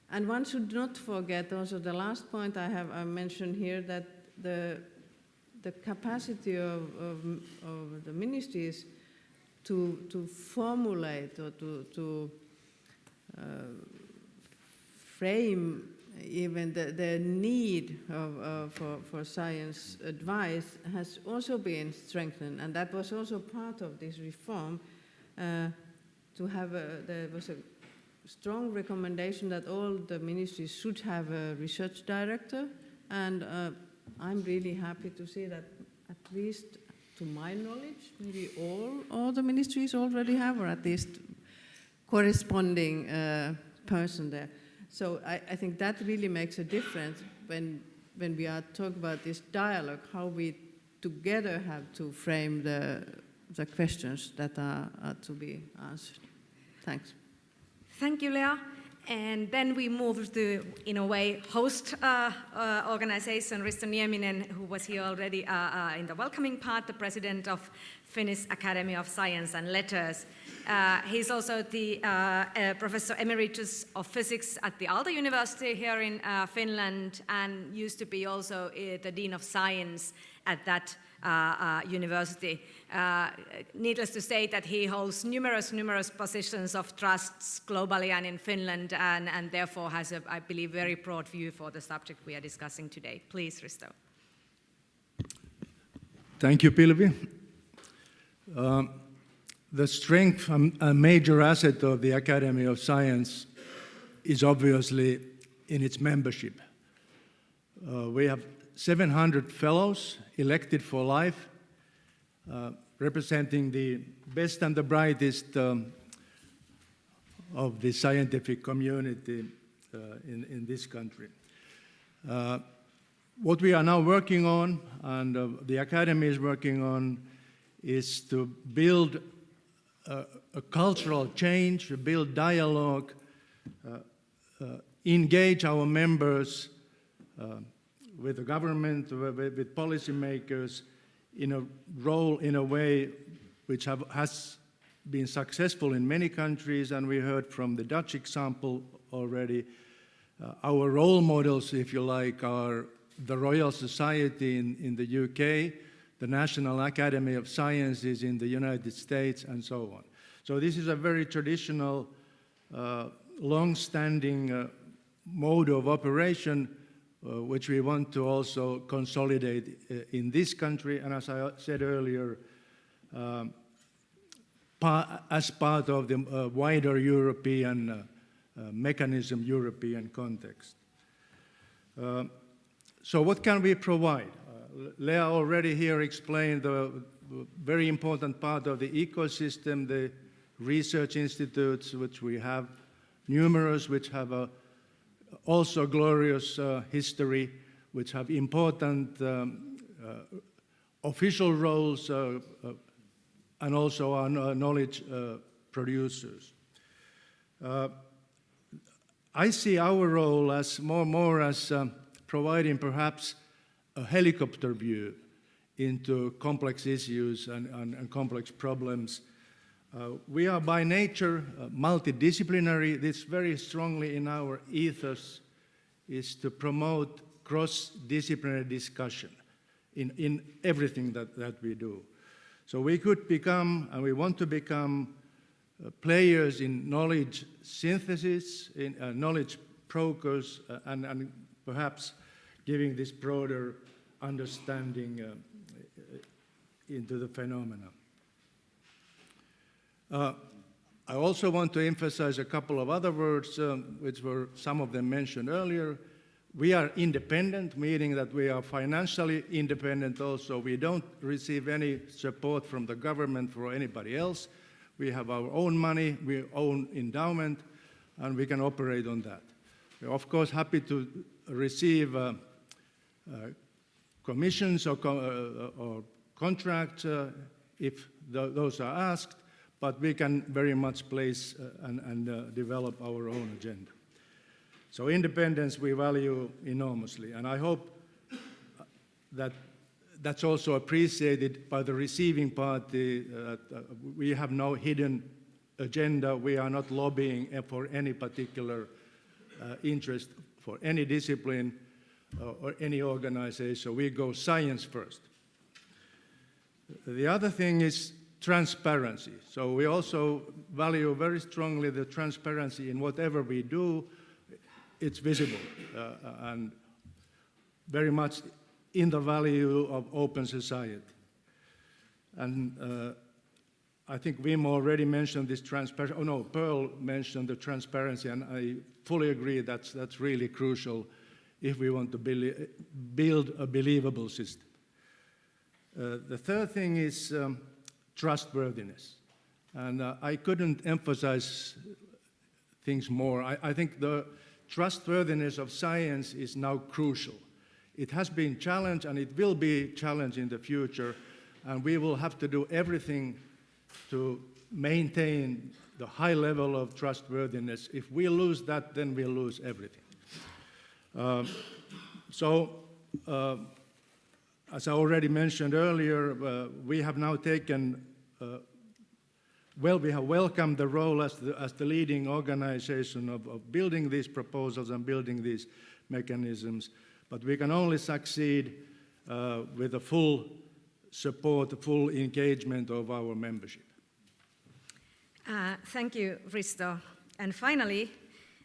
And one should not forget also the last point I mentioned here, that the the capacity of the ministries to formulate or to frame even the need for science advice has also been strengthened, and that was also part of this reform. There was a strong recommendation that all the ministries should have a research director, and I'm really happy to see that at least to my knowledge, maybe all the ministries already have, or at least corresponding person there. So I think that really makes a difference when we are talking about this dialogue, how we together have to frame the questions that are to be answered. Thanks. Thank you, Lea. And then we move to, in a way, host organization, Risto Nieminen, who was here already in the welcoming part, the president of Finnish Academy of Science and Letters. He's also the professor emeritus of physics at the Aalto University here in Finland, and used to be also the dean of science at that university. Needless to say that he holds numerous positions of trusts globally and in Finland, and therefore has a, I believe, very broad view for the subject we are discussing today. Please, Risto. Thank you, Pilvi. The strength and major asset of the Academy of Science is obviously in its membership. We have 700 fellows elected for life, representing the best and the brightest of the scientific community in this country. What we are now working on, and the Academy is working on, is to build a cultural change, build dialogue, engage our members with the government, with policymakers, in a role, in a way which has been successful in many countries, and we heard from the Dutch example already. Our role models, if you like, are the Royal Society in the UK, the National Academy of Sciences in the United States, and so on. So this is a very traditional, long-standing mode of operation which we want to also consolidate in this country, and as I said earlier, as part of the wider European mechanism, European context. So what can we provide? Lea already here explained the very important part of the ecosystem, the research institutes, which we have numerous, which have a also glorious history, which have important official roles and also are knowledge producers. I see our role as more as providing perhaps a helicopter view into complex issues and complex problems. We are by nature multidisciplinary. This very strongly in our ethos is to promote cross-disciplinary discussion in everything that we do. So we could become, and we want to become, players in knowledge synthesis, in knowledge brokers, and perhaps giving this broader understanding into the phenomena. I also want to emphasize a couple of other words, which were some of them mentioned earlier. We are independent, meaning that we are financially independent also. We don't receive any support from the government for anybody else. We have our own money, we own endowment, and we can operate on that. We're of course happy to receive commissions or contracts if those are asked, but we can very much place and develop our own agenda. So independence we value enormously, and I hope that that's also appreciated by the receiving party. We have no hidden agenda. We are not lobbying for any particular interest for any discipline or any organization. We go science first. The other thing is transparency. So we also value very strongly the transparency in whatever we do. It's visible and very much in the value of open society. And I think Wim already mentioned this transparency. Oh no, Pearl mentioned the transparency, and I fully agree that's really crucial if we want to build a believable system. The third thing is trustworthiness. And I couldn't emphasize things more. I think the trustworthiness of science is now crucial. It has been challenged and it will be challenged in the future, and we will have to do everything to maintain the high level of trustworthiness. If we lose that, then we'll lose everything. As I already mentioned earlier, we have now taken, we have welcomed the role as the leading organization of building these proposals and building these mechanisms, but we can only succeed with the full support, the full engagement of our membership. Thank you, Risto. And finally,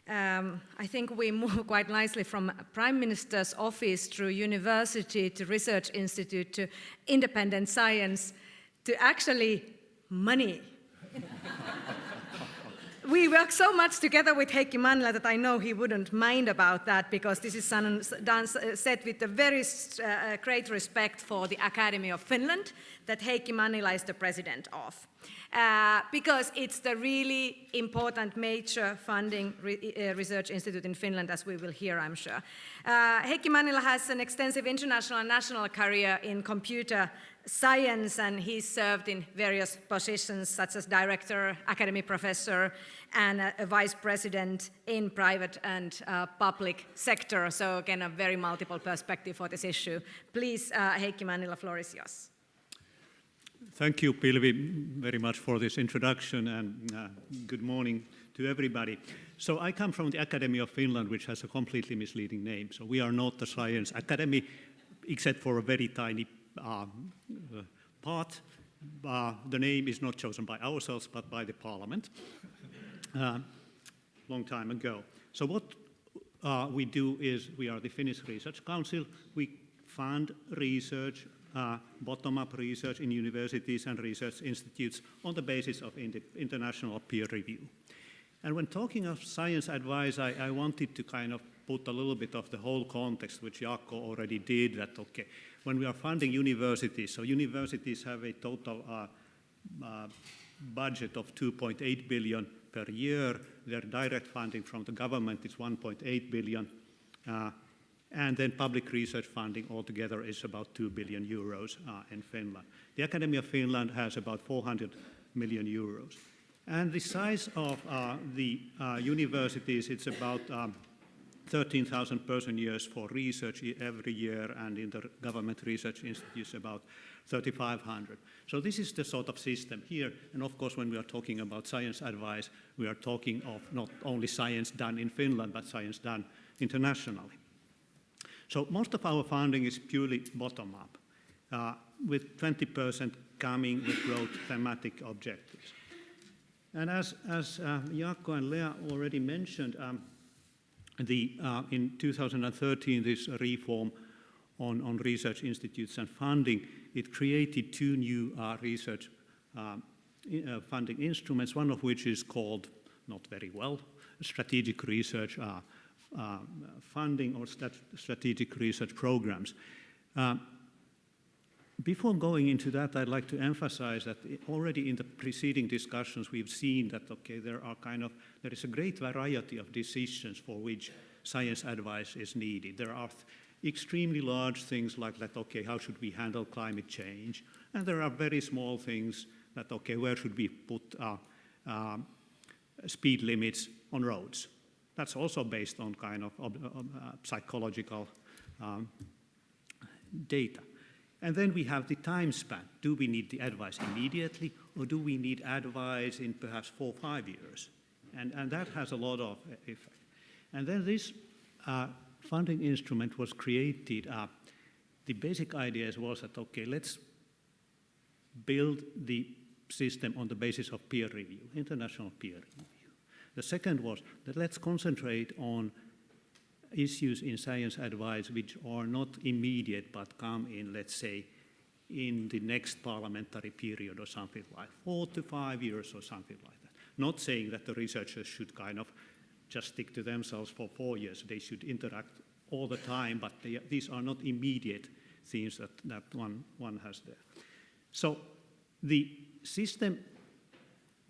I think we move quite nicely from Prime Minister's office through university to research institute to independent science to actually money. We work so much together with Heikki Mannila that I know he wouldn't mind about that, because this is done said with a very great respect for the Academy of Finland that Heikki Mannila is the president of. Because it's the really important major funding research institute in Finland, as we will hear, I'm sure. Heikki Mannila has an extensive international and national career in computer science, and he's served in various positions such as director, academic professor, and a vice president in private and public sector. So again, a very multiple perspective for this issue. Please, Heikki Mannila, floor is yours. Thank you, Pilvi, very much for this introduction, and good morning to everybody. So I come from the Academy of Finland, which has a completely misleading name. So we are not the Science Academy, except for a very tiny part. The name is not chosen by ourselves, but by the parliament, long time ago. So what we do is, we are the Finnish Research Council. We fund research, bottom-up research in universities and research institutes on the basis of international peer review. And when talking of science advice, I wanted to kind of put a little bit of the whole context, which Jaakko already did, that okay, when we are funding universities, so universities have a total budget of 2.8 billion per year. Their direct funding from the government is 1.8 billion. And then public research funding altogether is about 2 billion euros in Finland. The Academy of Finland has about 400 million euros. And the size of the universities, it's about 13,000 person-years for research every year, and in the government research institutes about 3,500. So this is the sort of system here. And of course, when we are talking about science advice, we are talking of not only science done in Finland, but science done internationally. So most of our funding is purely bottom-up, with 20% coming with broad thematic objectives. And as Jaakko and Lea already mentioned, in 2013, this reform on research institutes and funding, it created two new research funding instruments, one of which is called, not very well, strategic research funding or strategic research programs. Before going into that, I'd like to emphasize that already in the preceding discussions, we've seen that, okay, there is a great variety of decisions for which science advice is needed. There are extremely large things like that, okay, how should we handle climate change? And there are very small things that, okay, where should we put speed limits on roads? That's also based on kind of psychological data. And then we have the time span. Do we need the advice immediately, or do we need advice in perhaps 4 or 5 years? And that has a lot of effect. And then this funding instrument was created. The basic idea was that, okay, let's build the system on the basis of peer review, international peer review. The second was that let's concentrate on issues in science advice which are not immediate but come in, let's say, in the next parliamentary period or something like 4 to 5 years or something like that. Not saying that the researchers should kind of just stick to themselves for 4 years. They should interact all the time, but these are not immediate themes that one has there. So the system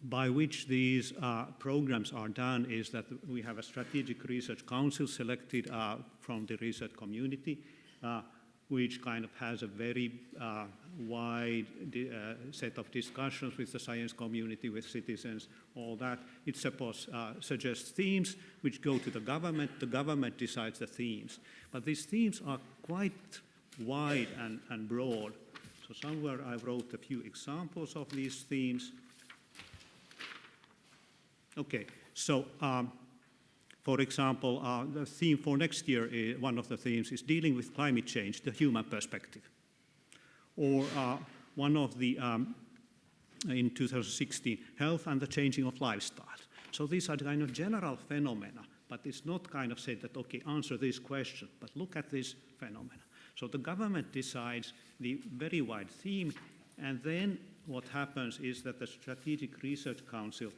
by which these programs are done is that we have a strategic research council selected from the research community, which kind of has a very wide set of discussions with the science community, with citizens, all that. It suggests themes which go to the government decides the themes. But these themes are quite wide and broad. So somewhere I wrote a few examples of these themes. Okay, so for example, the theme for next year, one of the themes is dealing with climate change, the human perspective. Or one of the, in 2016, health and the changing of lifestyle. So these are kind of general phenomena, but it's not kind of said that, okay, answer this question, but look at this phenomena. So the government decides the very wide theme, and then what happens is that the Strategic Research Council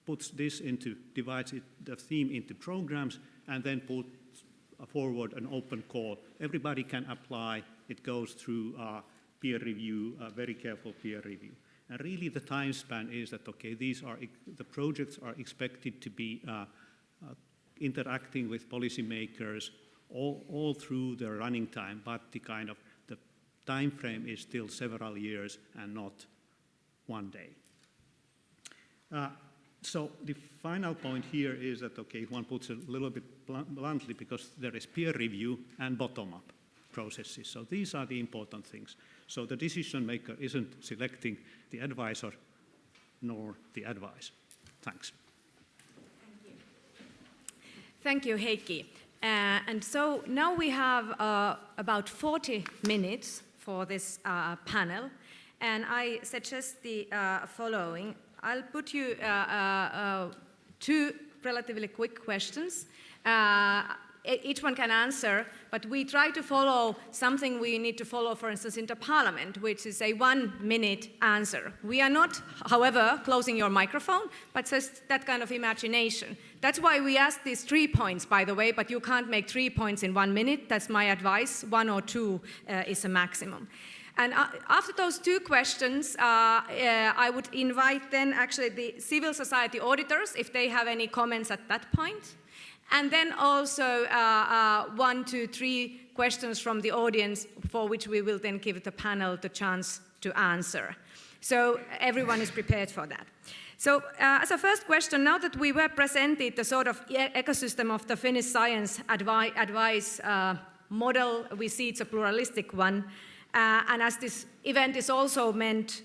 puts this divides the theme into programs, and then puts forward an open call. Everybody can apply. It goes through peer review, very careful peer review. And really the time span is that, okay, the projects are expected to be interacting with policymakers all through their running time, but the time frame is still several years and not one day. So the final point here is that, okay, one puts it a little bit bluntly, because there is peer review and bottom-up processes. So these are the important things. So the decision maker isn't selecting the advisor nor the advice. Thanks. Thank you, Heikki. And so now we have about 40 minutes for this panel, and I suggest the following. I'll put you two relatively quick questions. Each one can answer, but we try to follow something we need to follow, for instance, in the Parliament, which is a 1-minute answer. We are not, however, closing your microphone, but just that kind of imagination. That's why we asked these 3 points, by the way, but you can't make 3 points in 1 minute. That's my advice. 1 or 2 is a maximum. And after those 2 questions, I would invite then actually the civil society auditors, if they have any comments at that point. And then also 1 to 3 questions from the audience, for which we will then give the panel the chance to answer. So everyone is prepared for that. So as a first question, now that we were presented the sort of ecosystem of the Finnish science advice model, we see it's a pluralistic one. And as this event is also meant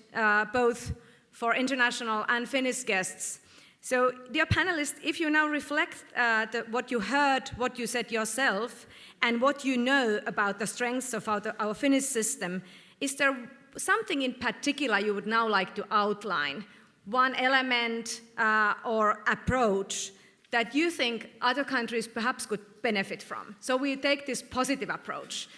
both for international and Finnish guests. So, dear panelists, if you now reflect what you heard, what you said yourself, and what you know about the strengths of our Finnish system, is there something in particular you would now like to outline? One element or approach that you think other countries perhaps could benefit from? So we take this positive approach.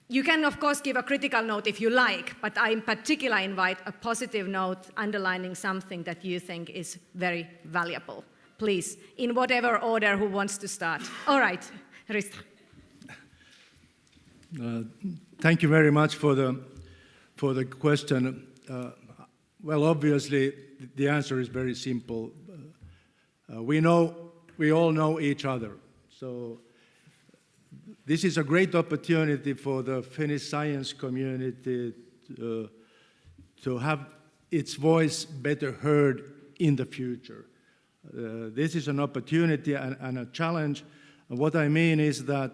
You can, of course, give a critical note if you like, but I in particular invite a positive note underlining something that you think is very valuable. Please, in whatever order, who wants to start? All right, Risto. Thank you very much for the question. Well, obviously, the answer is very simple. We all know each other, so this is a great opportunity for the Finnish science community to have its voice better heard in the future. This is an opportunity and a challenge. What I mean is that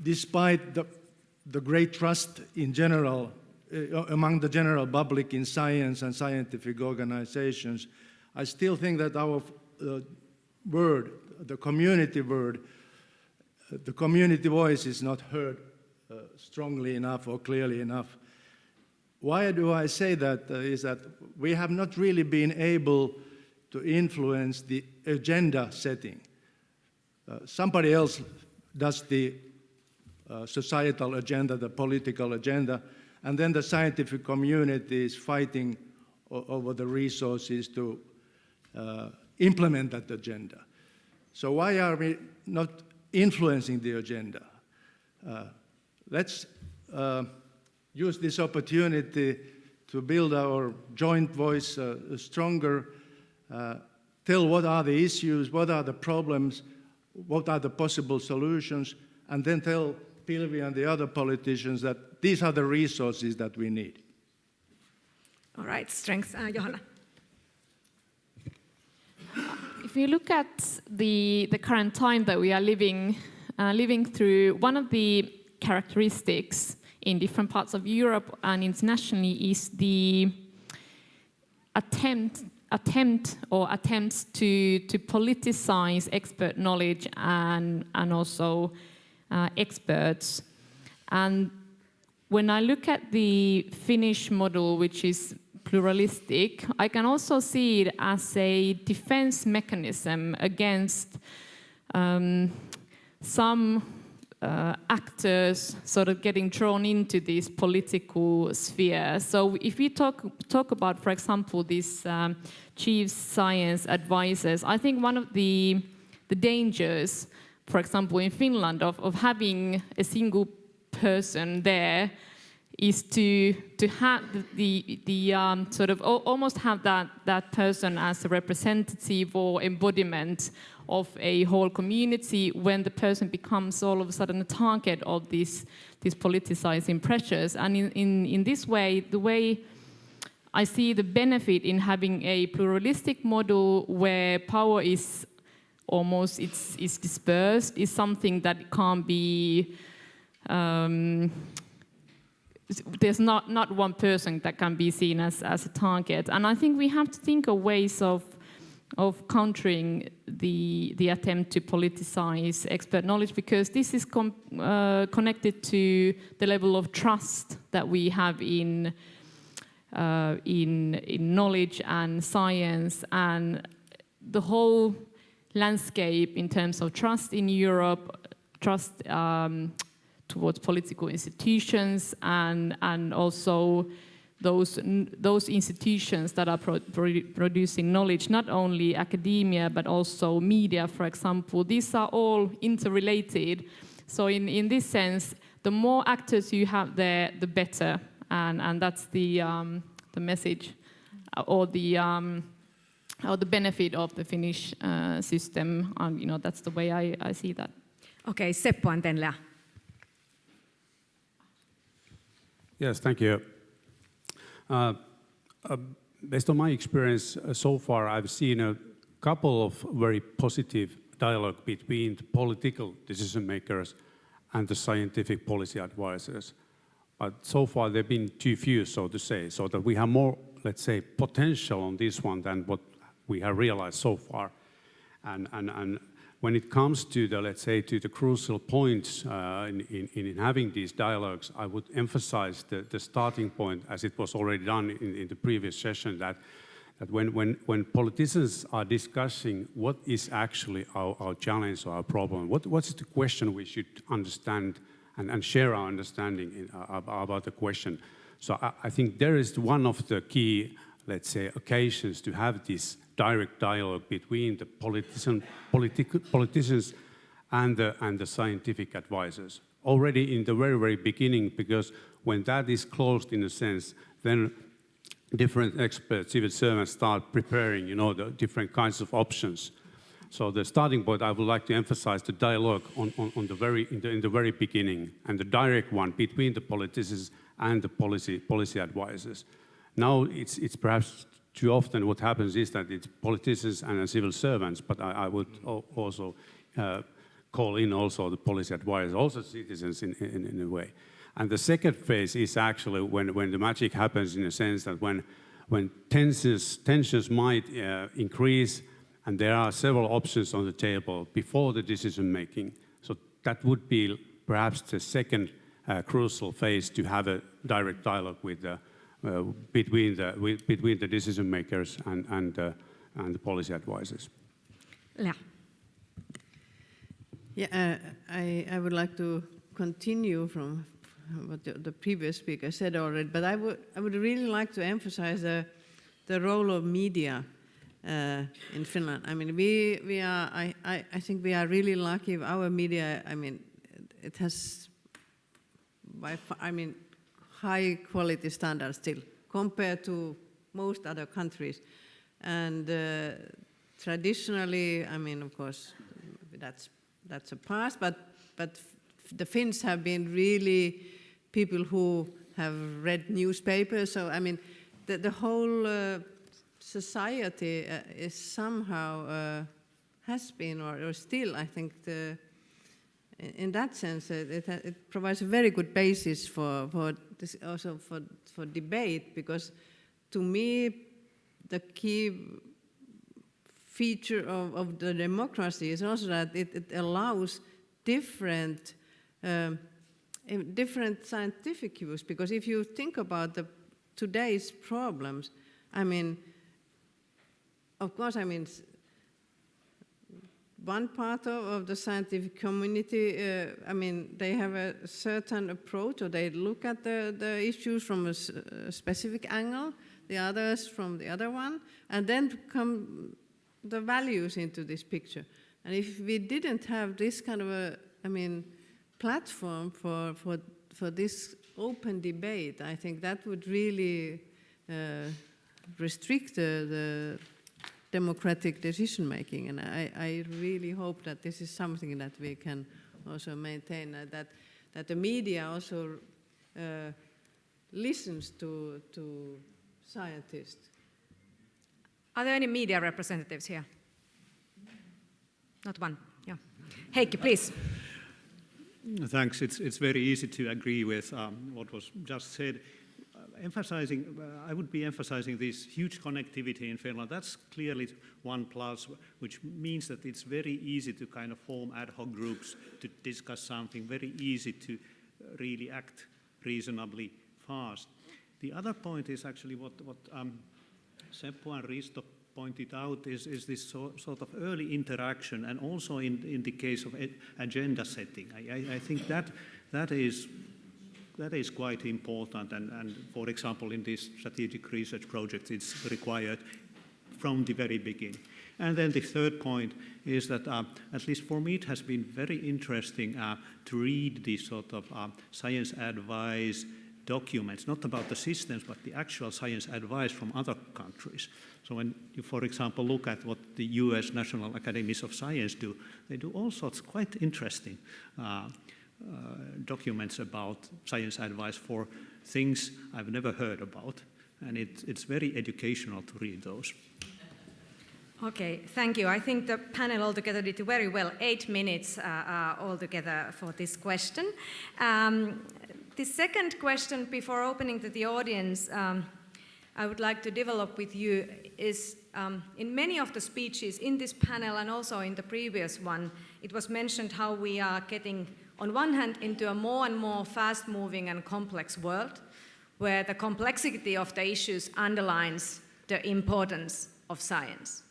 despite the great trust in general, among the general public in science and scientific organizations, I still think that our word, the community word, the community voice is not heard strongly enough or clearly enough. Why do I say that? Is that we have not really been able to influence the agenda setting. Somebody else does the societal agenda, the political agenda, and then the scientific community is fighting over the resources to implement that agenda. So why are we not influencing the agenda? Let's use this opportunity to build our joint voice stronger, tell what are the issues, what are the problems, what are the possible solutions, and then tell Pilvi and the other politicians that these are the resources that we need. All right, strengths, Johanna. If you look at the current time that we are living through, one of the characteristics in different parts of Europe and internationally is the attempts to politicize expert knowledge and also experts. And when I look at the Finnish model, which is pluralistic, I can also see it as a defense mechanism against some actors sort of getting drawn into this political sphere. So if we talk about, for example, these chief science advisors, I think one of the dangers, for example, in Finland, of having a single person there is to have the sort of almost have that person as a representative or embodiment of a whole community when the person becomes all of a sudden a target of these politicizing pressures. And in this way, the way I see the benefit in having a pluralistic model where power is almost is dispersed is something that can't be there's not one person that can be seen as a target. And I think we have to think of ways of countering the attempt to politicize expert knowledge, because this is connected to the level of trust that we have in knowledge and science, and the whole landscape in terms of trust in Europe, trust towards political institutions, and also those institutions that are producing knowledge, not only academia but also media, for example. These are all interrelated. So in this sense, the more actors you have there, the better, and that's the message or the benefit of the Finnish system. That's the way I see that. Okay, Seppo and then Lea. Yes, thank you. Based on my experience so far, I've seen a couple of very positive dialogue between the political decision makers and the scientific policy advisors. But so far, they've been too few, so to say, so that we have more, let's say, potential on this one than what we have realized so far. And when it comes to the, let's say, to the crucial points in having these dialogues, I would emphasize the starting point, as it was already done in the previous session, that when politicians are discussing what is actually our challenge or our problem, what's the question we should understand and share our understanding about the question. So I think there is one of the key, let's say, occasions to have this direct dialogue between the politicians and the scientific advisors. Already in the very, very beginning, because when that is closed in a sense, then different experts, civil servants start preparing, the different kinds of options. So the starting point, I would like to emphasize the dialogue in the very beginning, and the direct one between the politicians and the policy advisors. Now it's perhaps too often what happens is that it's politicians and civil servants, but I would also call in also the policy advisors, also citizens in a way. And the second phase is actually when the magic happens, in a sense that when tensions might increase and there are several options on the table before the decision making. So that would be perhaps the second crucial phase to have a direct dialogue with between the decision makers and the policy advisors. Lea. Yeah, I would like to continue from what the previous speaker said already, but I would really like to emphasize the role of media in Finland. I mean, I think we are really lucky. Our media, I mean, it has high quality standards still compared to most other countries, and traditionally, I mean, of course, that's a past, but the Finns have been really people who have read newspapers. So I mean, the whole society is somehow has been or still, I think, in that sense, it provides a very good basis for this, also for debate, because to me the key feature of the democracy is also that it allows different scientific use. Because if you think about today's problems, I mean, of course, I mean, one part of the scientific community, I mean, they have a certain approach, or they look at the issues from a specific angle, the others from the other one, and then come the values into this picture. And if we didn't have this kind of platform for this open debate, I think that would really restrict the democratic decision making. And I really hope that this is something that we can also maintain, that the media also listens to scientists. Are there any media representatives here? Not one. Yeah. Heikki, please. Thanks. It's very easy to agree with what was just said. I would be emphasizing this huge connectivity in Finland. That's clearly one plus, which means that it's very easy to kind of form ad hoc groups to discuss something, very easy to really act reasonably fast. The other point is actually what Seppo and Risto pointed out is this sort of early interaction, and also in the case of agenda setting. I think that is quite important, and for example, in these strategic research projects, it's required from the very beginning. And then the third point is that, at least for me, it has been very interesting to read these sort of science advice documents, not about the systems, but the actual science advice from other countries. So when you, for example, look at what the US National Academies of Science do, they do all sorts of quite interesting documents about science advice for things I've never heard about. And it's very educational to read those. Okay, thank you. I think the panel altogether did very well. 8 minutes altogether for this question. The second question, before opening to the audience, I would like to develop with you is, in many of the speeches in this panel and also in the previous one, it was mentioned how we are getting, on one hand, into a more and more fast-moving and complex world, where the complexity of the issues underlines the importance of science.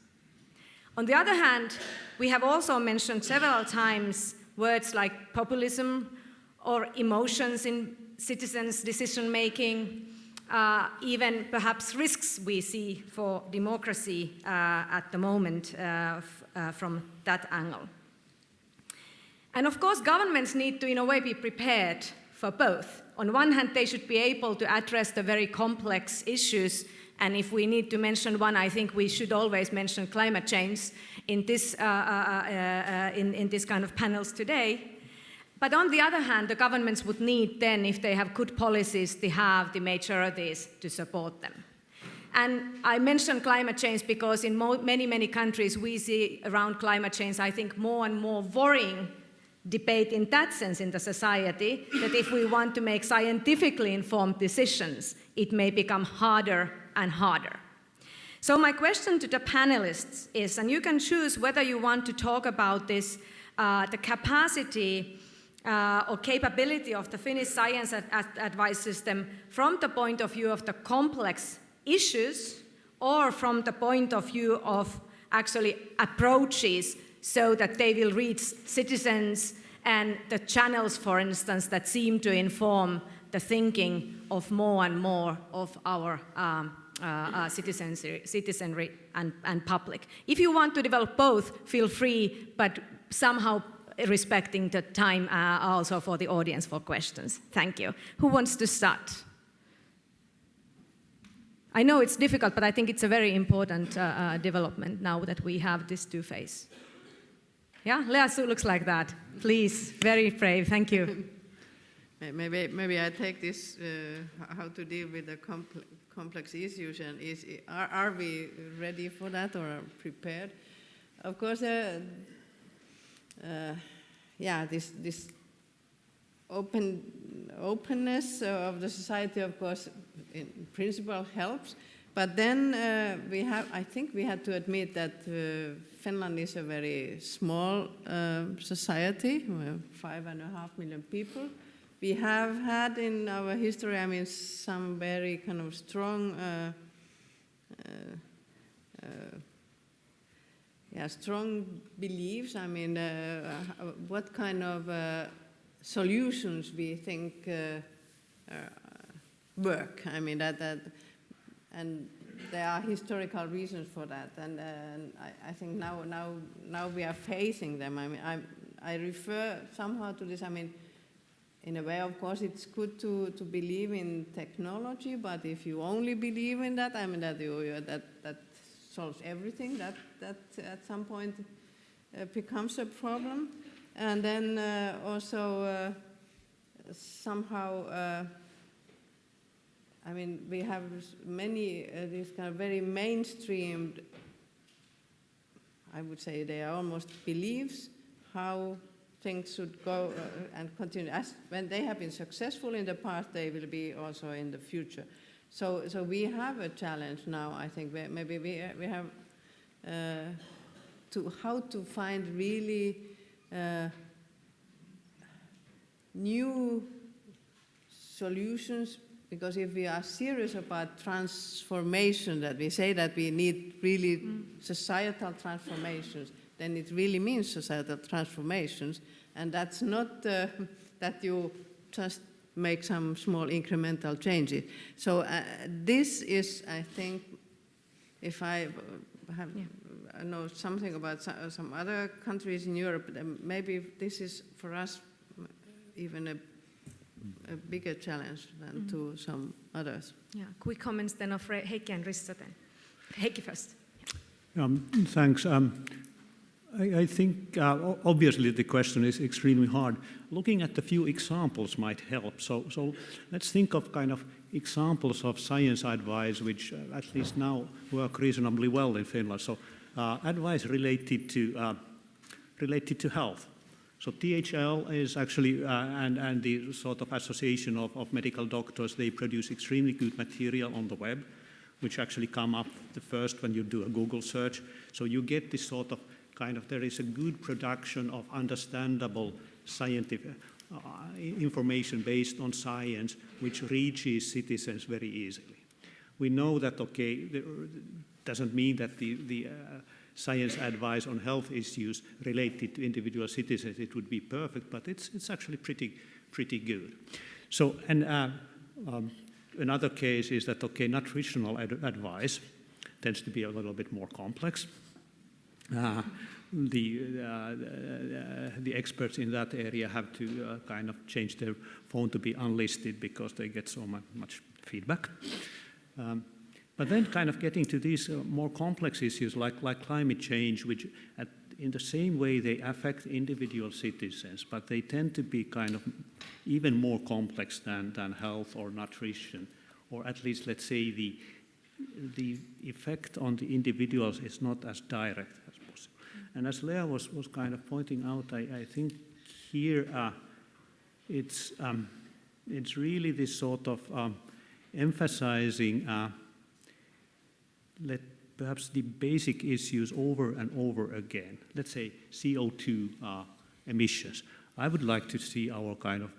On the other hand, we have also mentioned several times words like populism or emotions in citizens' decision-making, even perhaps risks we see for democracy at the moment from that angle. And of course, governments need to, in a way, be prepared for both. On one hand, they should be able to address the very complex issues, and if we need to mention one, I think we should always mention climate change in this kind of panels today. But on the other hand, the governments would need then, if they have good policies, to have the majorities to support them. And I mentioned climate change because in many, many countries we see around climate change, I think, more and more worrying debate in that sense in the society, that if we want to make scientifically informed decisions, it may become harder and harder. So my question to the panelists is, and you can choose whether you want to talk about this, the capacity or capability of the Finnish science advice system from the point of view of the complex issues or from the point of view of actually approaches so that they will reach citizens and the channels, for instance, that seem to inform the thinking of more and more of our citizenry and public. If you want to develop both, feel free, but somehow respecting the time also for the audience for questions. Thank you. Who wants to start? I know it's difficult, but I think it's a very important development now that we have this two-phase. Yeah, Lea looks like that. Please, very brave. Thank you. Maybe I take this, how to deal with the complex issues, and are we ready for that or prepared? Of course, this openness of the society, of course, in principle helps. But then I think we have to admit that Finland is a very small society, 5.5 million people. We have had in our history, I mean, some very kind of strong, strong beliefs. I mean, what kind of solutions we think work. I mean, and there are historical reasons for that. And I think now we are facing them. I mean, I refer somehow to this. I mean, in a way, of course, it's good to believe in technology, but if you only believe in that, I mean, that solves everything. That at some point becomes a problem. And then also somehow, I mean, we have many these kind of very mainstreamed, I would say they are almost beliefs, how things should go and continue. As when they have been successful in the past, they will be also in the future. So we have a challenge now, I think. Maybe we have how to find really new solutions, because if we are serious about transformation, that we say that we need really societal transformations, then it really means societal transformations, and that's not that you just make some small incremental changes. So this is, I think, if I know something about some other countries in Europe, then maybe this is for us even a bigger challenge than to some others. Yeah, quick comments then of Heikki and Risto then. Heikki first. Thanks. I think obviously the question is extremely hard. Looking at a few examples might help. So let's think of kind of examples of science advice which at least now work reasonably well in Finland. So advice related to health. So THL is actually, and the sort of association of medical doctors, they produce extremely good material on the web, which actually come up the first when you do a Google search. So you get this sort of there is a good production of understandable scientific information based on science, which reaches citizens very easily. We know that, doesn't mean that the science advice on health issues related to individual citizens, it would be perfect, but it's actually pretty good. So, and another case is that, nutritional advice tends to be a little bit more complex. The experts in that area have to kind of change their phone to be unlisted because they get so much feedback. But then kind of getting to these more complex issues like climate change, which in the same way they affect individual citizens, but they tend to be kind of even more complex than health or nutrition, or at least let's say the effect on the individuals is not as direct as possible. And as Lea was kind of pointing out, I think here it's really this sort of emphasizing perhaps the basic issues over and over again. Let's say CO2 emissions. I would like to see our kind of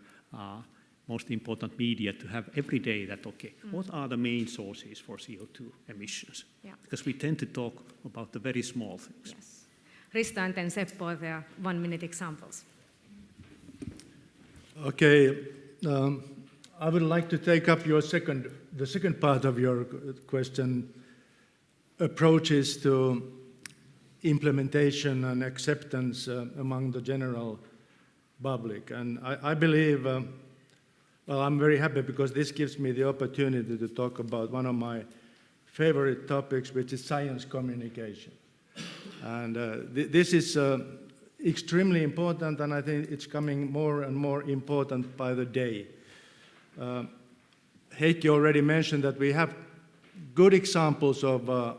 most important media to have every day that, okay, what are the main sources for CO2 emissions? Yeah. Because we tend to talk about the very small things. Yes. Risto and then Seppo, there are 1 minute examples. Okay, I would like to take up the second part of your question, approaches to implementation and acceptance among the general public. And I believe, well, I'm very happy because this gives me the opportunity to talk about one of my favorite topics, which is science communication. And this is extremely important, and I think it's coming more and more important by the day. Heikki already mentioned that we have good examples of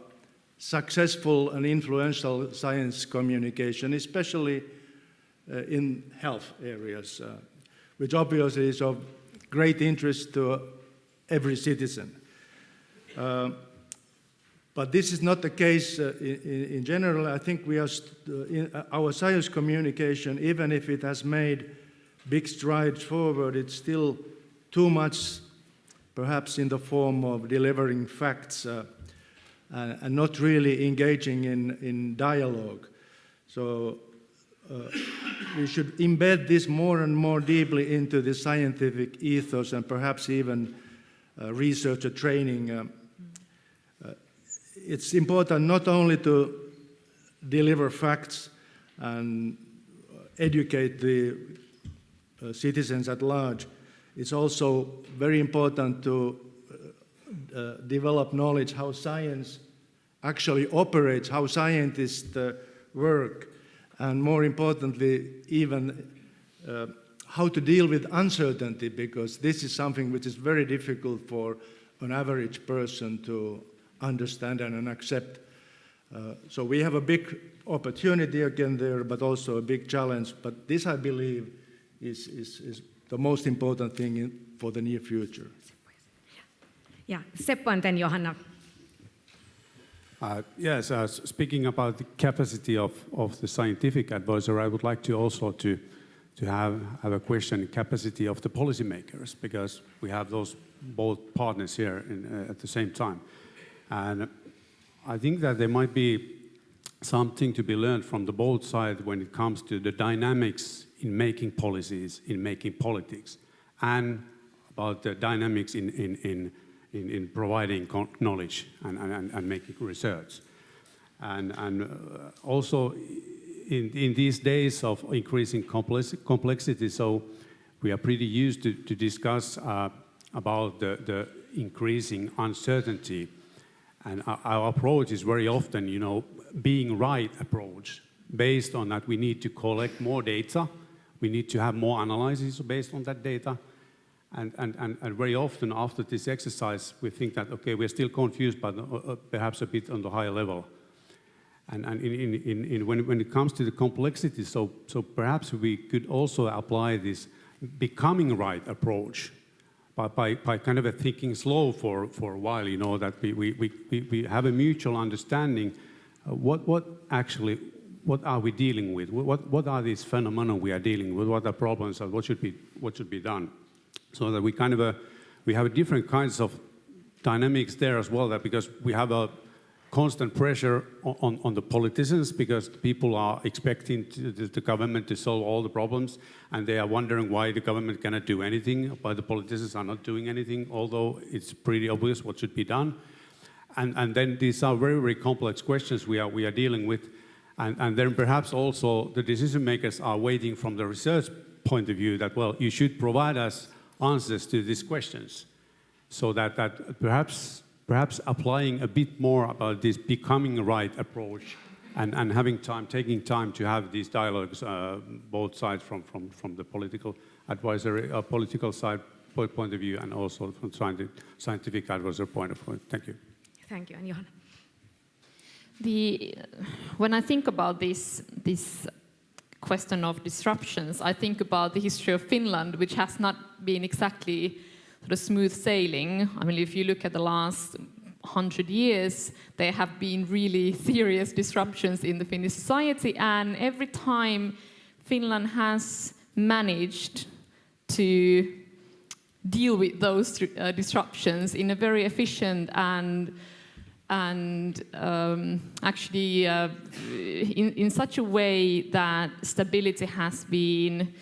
successful and influential science communication, especially in health areas, which obviously is of great interest to every citizen. But this is not the case in general. I think we are our science communication, even if it has made big strides forward, it's still too much perhaps in the form of delivering facts and not really engaging in dialogue. So we should embed this more and more deeply into the scientific ethos and perhaps even researcher training. It's important not only to deliver facts and educate the citizens at large, it's also very important to develop knowledge how science actually operates, how scientists work, and more importantly, even how to deal with uncertainty, because this is something which is very difficult for an average person to understand and accept. So we have a big opportunity again there, but also a big challenge. But this, I believe, is the most important thing for the near future. Yeah, Seppo and then Johanna. Yes, speaking about the capacity of the scientific advisor, I would like to also to have a question, capacity of the policymakers, because we have those both partners here at the same time. And I think that there might be something to be learned from the both sides when it comes to the dynamics in making policies, in making politics, and about the dynamics in providing knowledge and making research. And also in these days of increasing complexity, so we are pretty used to discuss about the increasing uncertainty. And our approach is very often, being right approach. Based on that, we need to collect more data. We need to have more analysis based on that data. And very often after this exercise, we think that, okay, we're still confused, but perhaps a bit on the higher level. And when it comes to the complexity, so perhaps we could also apply this becoming right approach by kind of thinking slow for a while, that we have a mutual understanding. What are we dealing with? What are these phenomena we are dealing with? What are problems? And what should be done? So that we have different kinds of dynamics there as well. That because we have a constant pressure on the politicians, because people are expecting the government to solve all the problems, and they are wondering why the government cannot do anything, why the politicians are not doing anything, although it's pretty obvious what should be done. And then these are very, very complex questions we are dealing with. And then perhaps also the decision makers are waiting from the research point of view that, well, you should provide us answers to these questions, so that perhaps applying a bit more about this becoming right approach and taking time to have these dialogues, both sides from the political advisory, political side point of view, and also from scientific advisor point of view. Thank you. Thank you, and Johanna. When I think about this question of disruptions, I think about the history of Finland, which has not been exactly sort of smooth sailing. I mean, if you look at the last 100 years, there have been really serious disruptions in the Finnish society, and every time Finland has managed to deal with those disruptions in a very efficient and actually in such a way that stability has been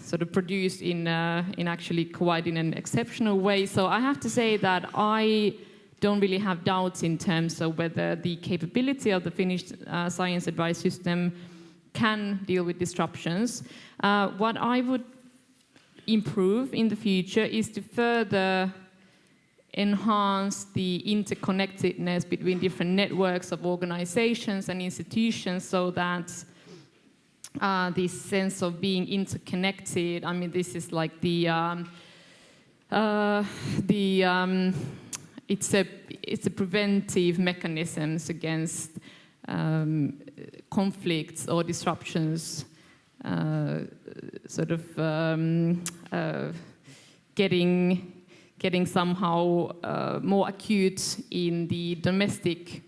sort of produced in actually quite in an exceptional way. So I have to say that I don't really have doubts in terms of whether the capability of the Finnish science advice system can deal with disruptions. What I would improve in the future is to further enhance the interconnectedness between different networks of organizations and institutions, so that this sense of being interconnected, I mean, this is like it's a preventive mechanisms against conflicts or disruptions, sort of getting somehow more acute in the domestic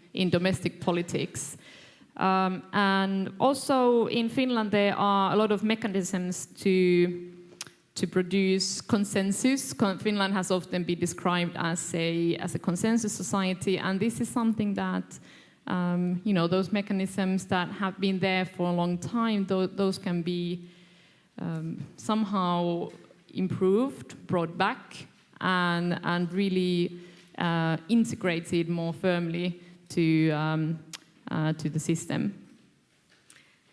politics. And also in Finland there are a lot of mechanisms to produce consensus. Finland has often been described as a consensus society, and this is something that those mechanisms that have been there for a long time, those can be somehow improved, brought back, and really integrated more firmly to the system.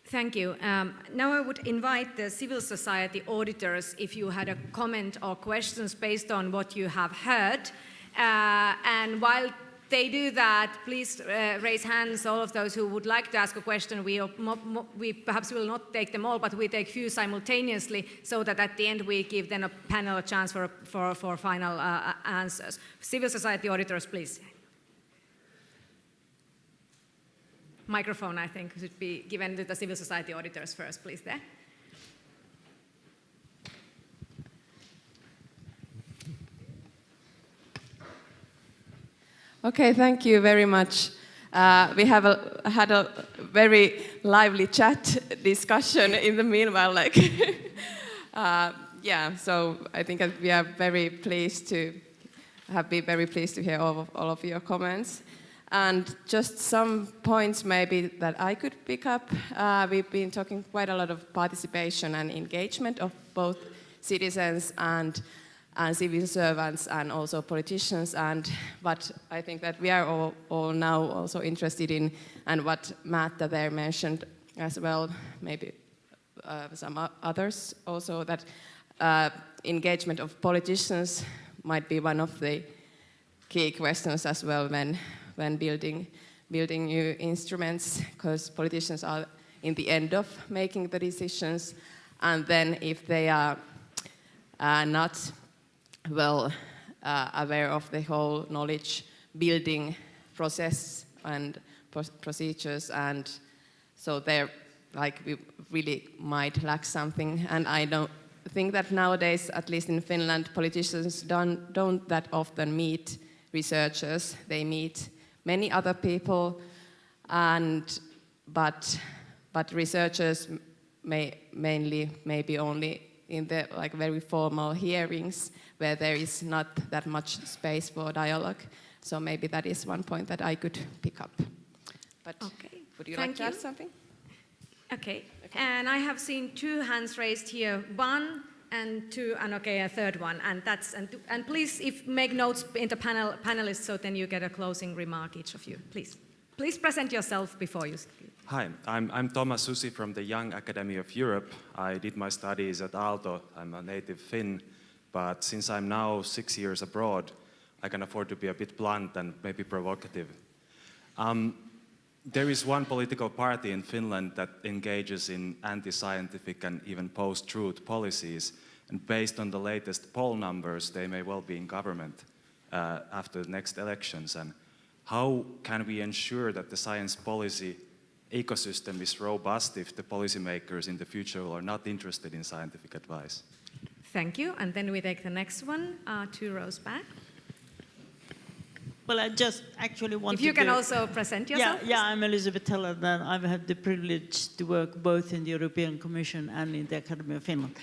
Thank you. Now I would invite the civil society auditors if you had a comment or questions based on what you have heard. And while they do that, please raise hands, all of those who would like to ask a question. We perhaps will not take them all, but we take few simultaneously, so that at the end we give then a panel a chance for final answers. Civil society auditors, please. Microphone, I think, should be given to the civil society auditors first, please, there. Okay, thank you very much. We have had a very lively chat discussion in the meanwhile. So I think that we are very pleased to hear all of your comments. And just some points maybe that I could pick up. We've been talking quite a lot of participation and engagement of both citizens and civil servants and also politicians, but I think that we are all now also interested in, and what Määttä there mentioned as well, maybe some others also, that engagement of politicians might be one of the key questions as well when building new instruments, because politicians are in the end of making the decisions, and then if they are not well aware of the whole knowledge building process and procedures, and so they're we really might lack something. And I don't think that nowadays, at least in Finland, politicians don't that often meet researchers. They meet many other people, but researchers mainly maybe only in the very formal hearings, where there is not that much space for dialogue. So maybe that is one point that I could pick up. But okay. Would you like to add something? Okay. And I have seen 2 hands raised here, 1 and 2, and a third one. And please, make notes in the panelists, so then you get a closing remark, each of you. Please present yourself before you speak. Hi, I'm Thomas Susi from the Young Academy of Europe. I did my studies at Aalto. I'm a native Finn, but since I'm now 6 years abroad, I can afford to be a bit blunt and maybe provocative. There is one political party in Finland that engages in anti-scientific and even post-truth policies, and based on the latest poll numbers, they may well be in government after the next elections. And how can we ensure that the science policy ecosystem is robust if the policymakers in the future are not interested in scientific advice? Thank you. And then we take the next one, 2 rows back. Well, I just actually wanted If you can to... also present yourself. Yeah, I'm Elizabeth Teller, and I've had the privilege to work both in the European Commission and in the Academy of Finland.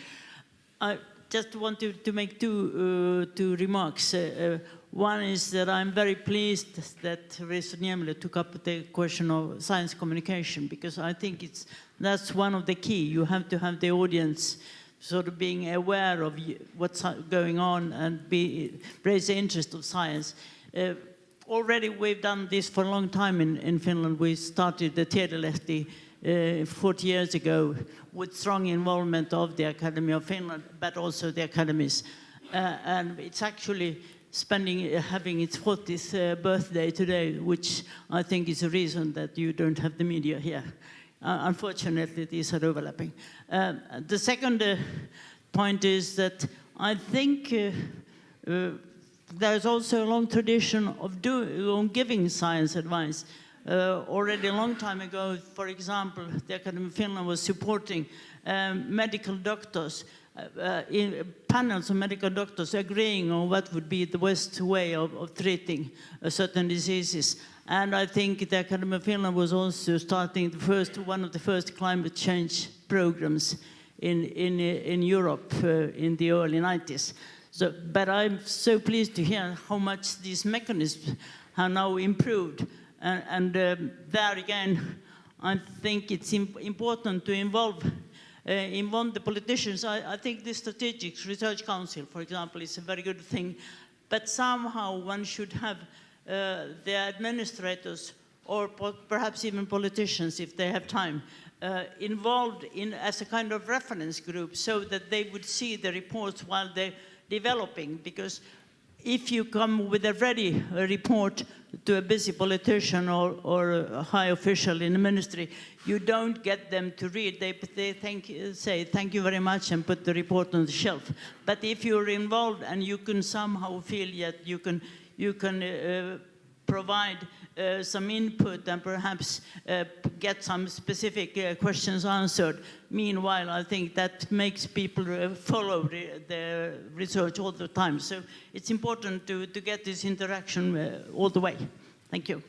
I just want to make two remarks. One is that I'm very pleased that Risto Nieminen took up the question of science communication, because I think that's one of the key. You have to have the audience sort of being aware of what's going on and raise the interest of science. Already we've done this for a long time in Finland. We started the Tiedelehti 40 years ago with strong involvement of the Academy of Finland, but also the academies. And it's actually having its 40th birthday today, which I think is a reason that you don't have the media here. Unfortunately, these are overlapping. The second point is that I think there's also a long tradition of giving science advice. Already a long time ago, for example, the Academy of Finland was supporting medical doctors, in panels of medical doctors agreeing on what would be the best way of treating certain diseases. And I think the Academy of Finland was also starting one of the first climate change programs in Europe in the early 90s. But I'm so pleased to hear how much these mechanisms have now improved. And there again, I think it's important to involve the politicians. I think the Strategic Research Council, for example, is a very good thing. But somehow one should have the administrators, or perhaps even politicians, if they have time, involved as a kind of reference group, so that they would see the reports while they're developing. Because if you come with a ready report to a busy politician or a high official in the ministry, you don't get them to read. They say thank you very much and put the report on the shelf. But if you're involved and you can somehow feel that you can provide some input and perhaps get some specific questions answered. Meanwhile, I think that makes people follow the research all the time. So it's important to get this interaction all the way. Thank you.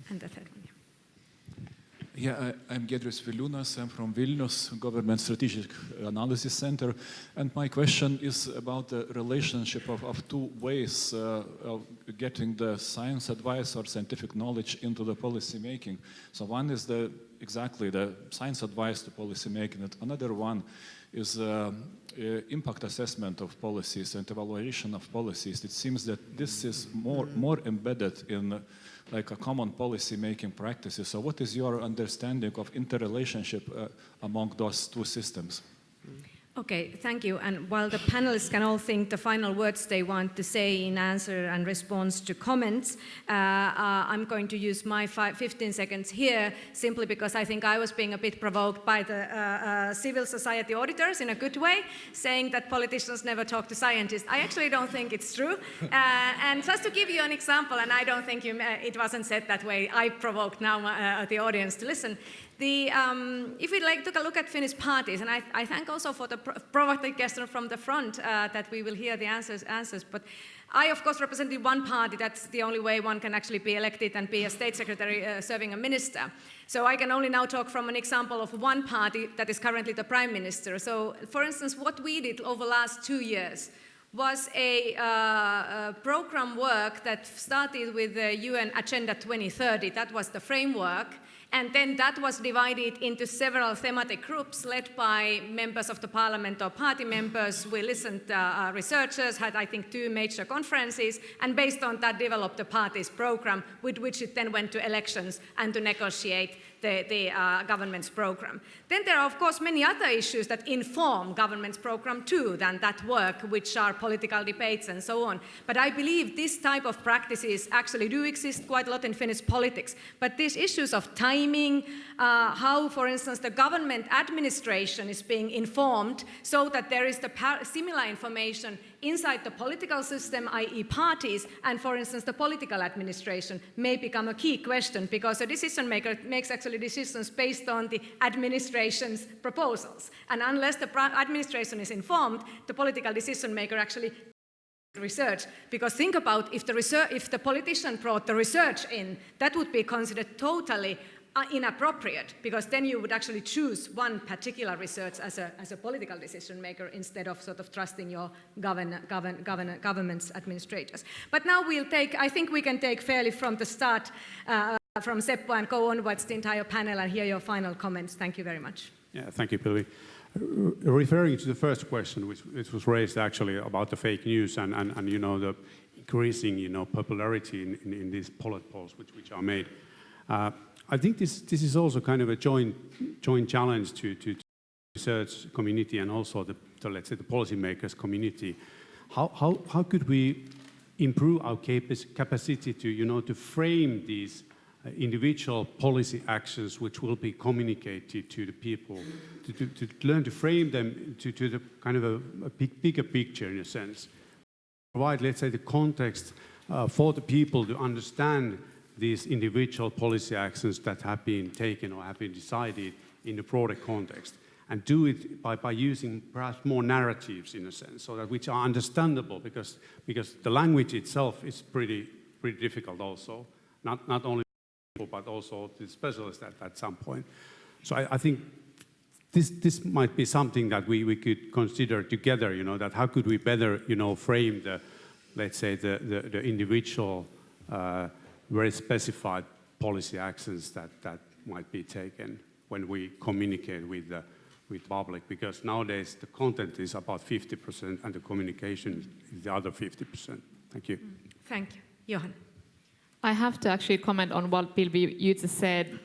And the third one. Yeah, I'm Giedrius Viliūnas. I'm from Vilnius Government Strategic Analysis Center. And my question is about the relationship of two ways of getting the science advice or scientific knowledge into the policy making. So one is exactly the science advice to policy making, and another one is impact assessment of policies and evaluation of policies. It seems that this is more embedded in like a common policy-making practices. So what is your understanding of interrelationship among those two systems? Okay, thank you. And while the panelists can all think the final words they want to say in answer and response to comments, I'm going to use my 15 seconds here simply because I think I was being a bit provoked by the civil society auditors in a good way, saying that politicians never talk to scientists. I actually don't think it's true. And just to give you an example, and I don't think it wasn't said that way, I provoked now the audience to listen. If we took a look at Finnish parties, and I thank also for the provocative question from the front that we will hear the answers, but I of course represented one party. That's the only way one can actually be elected and be a state secretary serving a minister. So I can only now talk from an example of one party that is currently the prime minister. So for instance, what we did over the last 2 years was a program work that started with the UN Agenda 2030. That was the framework. And then that was divided into several thematic groups led by members of the parliament or party members. We listened to researchers, had I think 2 major conferences, and based on that developed the party's program, with which it then went to elections and to negotiate the government's program. Then there are of course many other issues that inform government's program too than that work, which are political debates and so on. But I believe this type of practices actually do exist quite a lot in Finnish politics. But these issues of timing, how for instance the government administration is being informed so that there is the similar information inside the political system, i.e. parties, and for instance the political administration may become a key question, because a decision maker makes actually decisions based on the administration's proposals. And unless the administration is informed, the political decision maker actually research, because think about if the politician brought the research in, that would be considered totally inappropriate, because then you would actually choose one particular research as a political decision maker instead of sort of trusting your government's administrators. But now I think we can take fairly from the start from Seppo and go onwards the entire panel and hear your final comments. Thank you very much. Yeah, thank you, Pilvi. Referring to the first question, which was raised actually about the fake news and you know, the increasing, popularity in these pollet polls which are made. I think this is also kind of a joint challenge to the research community and also the let's say the policymakers community. How could we improve our capacity to to frame these individual policy actions which will be communicated to the people, to learn to frame them to the kind of a bigger picture in a sense. Provide, let's say, the context for the people to understand these individual policy actions that have been taken or have been decided in the broader context, and do it by using perhaps more narratives in a sense, so that which are understandable, because the language itself is pretty difficult also, not only people but also the specialists at some point. So I think this might be something that we could consider together, that how could we better, frame the, let's say, the individual very specified policy actions that might be taken when we communicate with public, because nowadays the content is about 50% and the communication is the other 50%. Thank you. Thank you. Johanna. I have to actually comment on what Pilvi you just said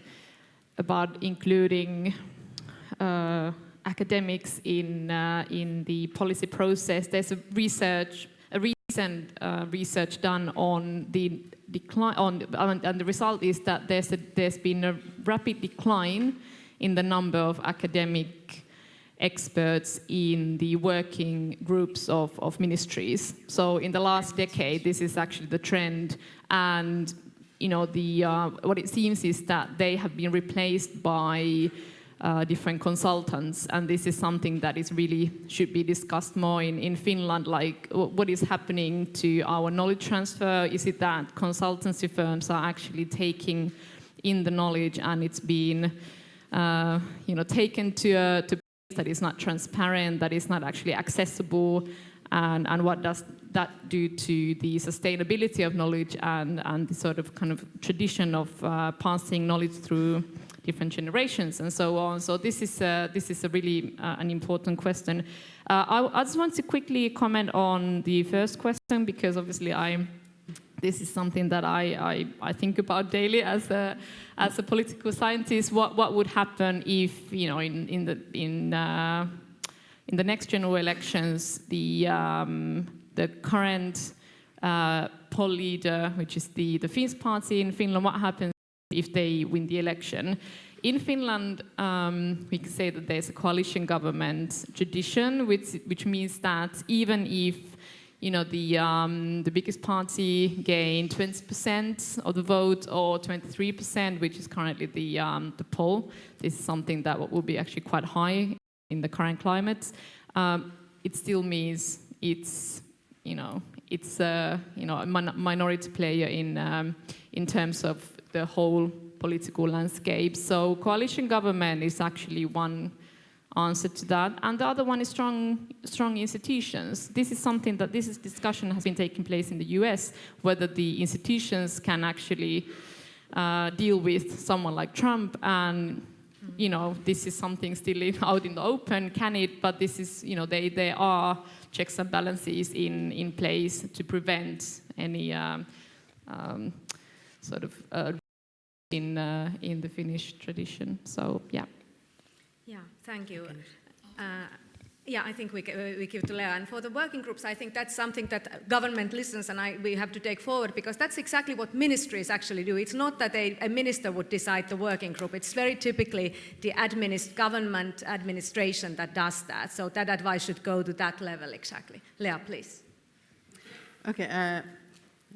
about including academics in the policy process. There's a recent research done on the decline, and the result is that there's been a rapid decline in the number of academic experts in the working groups of ministries. So in the last decade, this is actually the trend, and what it seems is that they have been replaced by different consultants, and this is something that is really should be discussed more in Finland, like what is happening to our knowledge transfer. Is it that consultancy firms are actually taking in the knowledge and it's been taken to a place that is not transparent, that is not actually accessible, and what does that do to the sustainability of knowledge and the sort of kind of tradition of passing knowledge through different generations and so on. So this is a really an important question. I just want to quickly comment on the first question, because obviously this is something that I think about daily as a political scientist. What would happen if in the next general elections the current poll leader, which is the Finns party in Finland, what happens if they win the election? In Finland, we can say that there's a coalition government tradition, which means that even if the biggest party gained 20% of the vote or 23%, which is currently the poll, this is something that will be actually quite high in the current climate. It still means it's a minority player in terms of the whole political landscape. So coalition government is actually one answer to that, and the other one is strong institutions. This is something that this discussion has been taking place in the US, whether the institutions can actually deal with someone like Trump, and this is something still out in the open. Can it? But this is there are checks and balances in place to prevent any sort of in the Finnish tradition. So yeah. Yeah, thank you. I think we give to Lea. And for the working groups, I think that's something that government listens, and we have to take forward, because that's exactly what ministries actually do. It's not that a minister would decide the working group. It's very typically the government administration that does that. So that advice should go to that level exactly. Lea, please. Okay.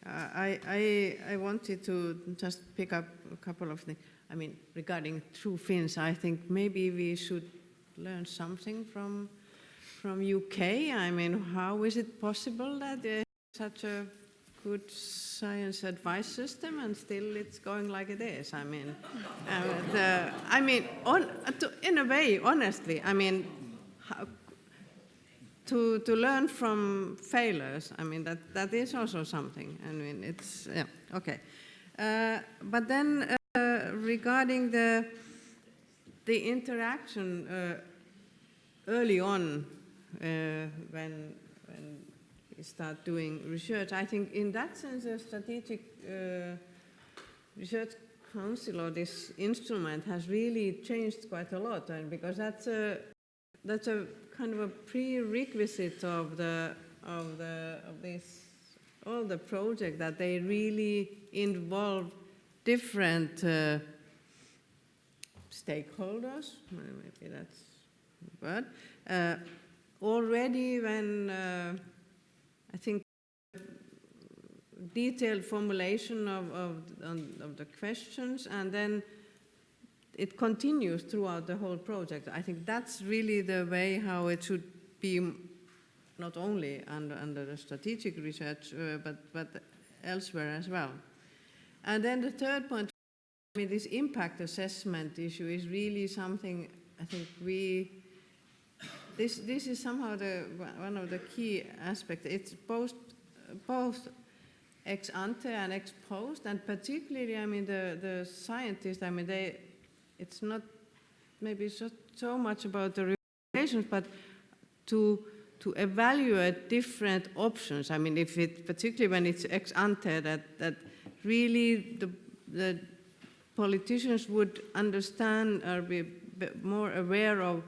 I wanted to just pick up a couple of things. I mean, regarding true Finns, I think maybe we should learn something from UK. I mean, how is it possible that such a good science advice system, and still it's going like it is. I mean, in a way, honestly, I mean, to learn from failures, I mean, that is also something. I mean, it's, yeah, okay. But then regarding the interaction early on when we start doing research, I think in that sense the strategic research council or this instrument has really changed quite a lot, and because that's a kind of a prerequisite of all the project, that they really involve different stakeholders, maybe that's the word. Already when I think detailed formulation of the questions, and then it continues throughout the whole project. I think that's really the way how it should be, not only under the strategic research, but elsewhere as well. And then the third point, I mean, this impact assessment issue is really something I think this is somehow one of the key aspects. It's both ex ante and ex post, and particularly, I mean, the scientists, I mean, it's not maybe so much about the recommendations, but to evaluate different options. I mean, particularly when it's ex ante, that really the politicians would understand or be more aware of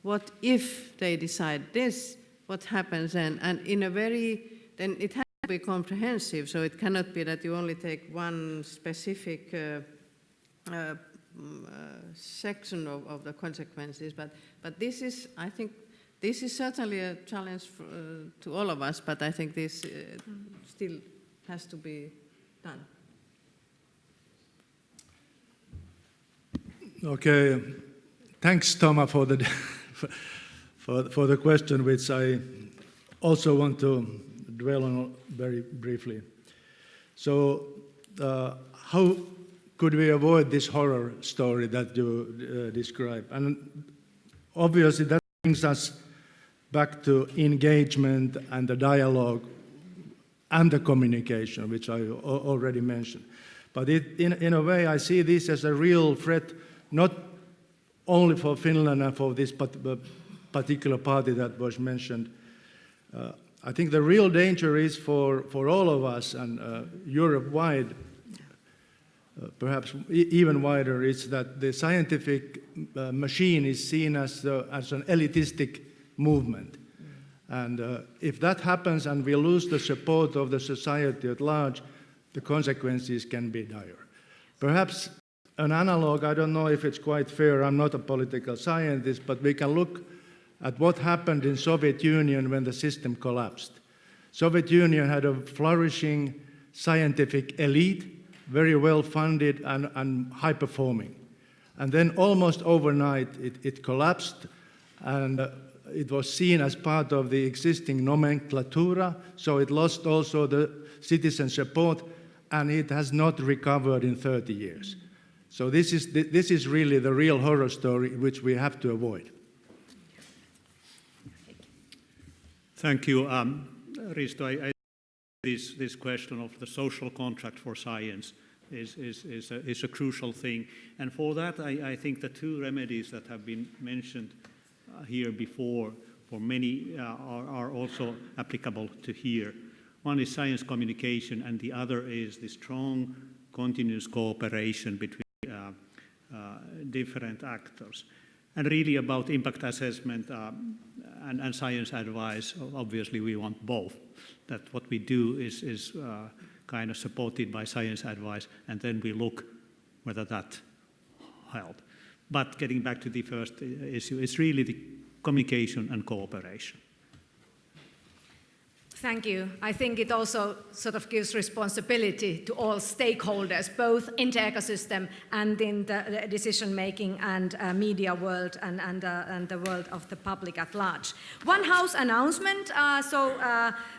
what if they decide this, what happens then, and then it has to be comprehensive, so it cannot be that you only take one specific section of the consequences, but this is, I think, this is certainly a challenge to all of us, but I think this still has to be done. Okay, thanks, Thomas, for the for the question, which I also want to dwell on very briefly. So, how could we avoid this horror story that you describe? And obviously, that brings us back to engagement and the dialogue and the communication, which I already mentioned. But in a way, I see this as a real threat, not only for Finland and for this particular party that was mentioned. I think the real danger is for all of us and Europe-wide, perhaps even wider, is that the scientific machine is seen as an elitistic movement. And if that happens and we lose the support of the society at large, the consequences can be dire. Perhaps an analog, I don't know if it's quite fair, I'm not a political scientist, but we can look at what happened in Soviet Union when the system collapsed. Soviet Union had a flourishing scientific elite, very well funded and high performing. And then almost overnight it collapsed, and it was seen as part of the existing nomenclatura, so it lost also the citizen support, and it has not recovered in 30 years. So this is really the real horror story which we have to avoid. Thank you, Risto. I this question of the social contract for science is a crucial thing, and for that I think the two remedies that have been mentioned here before for many are also applicable to here. One is science communication, and the other is the strong continuous cooperation between different actors. And really about impact assessment and science advice, obviously we want both. That what we do is kind of supported by science advice, and then we look whether that helped. But getting back to the first issue, it's really the communication and cooperation. Thank you. I think it also sort of gives responsibility to all stakeholders, both in the ecosystem and in the decision-making and media world and the world of the public at large. One house announcement.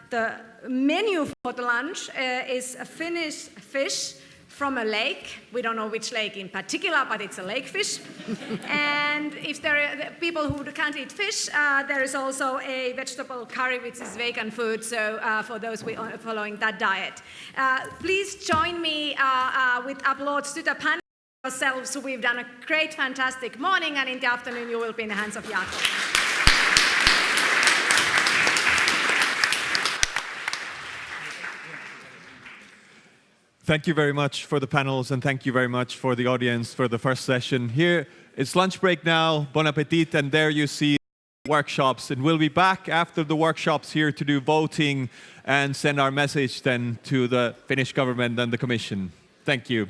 The menu for the lunch is a Finnish fish from a lake. We don't know which lake in particular, but it's a lake fish. And if there are people who can't eat fish, there is also a vegetable curry, which is vegan food, so for those following that diet. Please join me with applause to the panel ourselves. We've done a great, fantastic morning, and in the afternoon you will be in the hands of Jaakko. Thank you very much for the panels, and thank you very much for the audience for the first session. Here, it's lunch break now. Bon appetit, and there you see workshops. And we'll be back after the workshops here to do voting and send our message then to the Finnish government and the Commission. Thank you.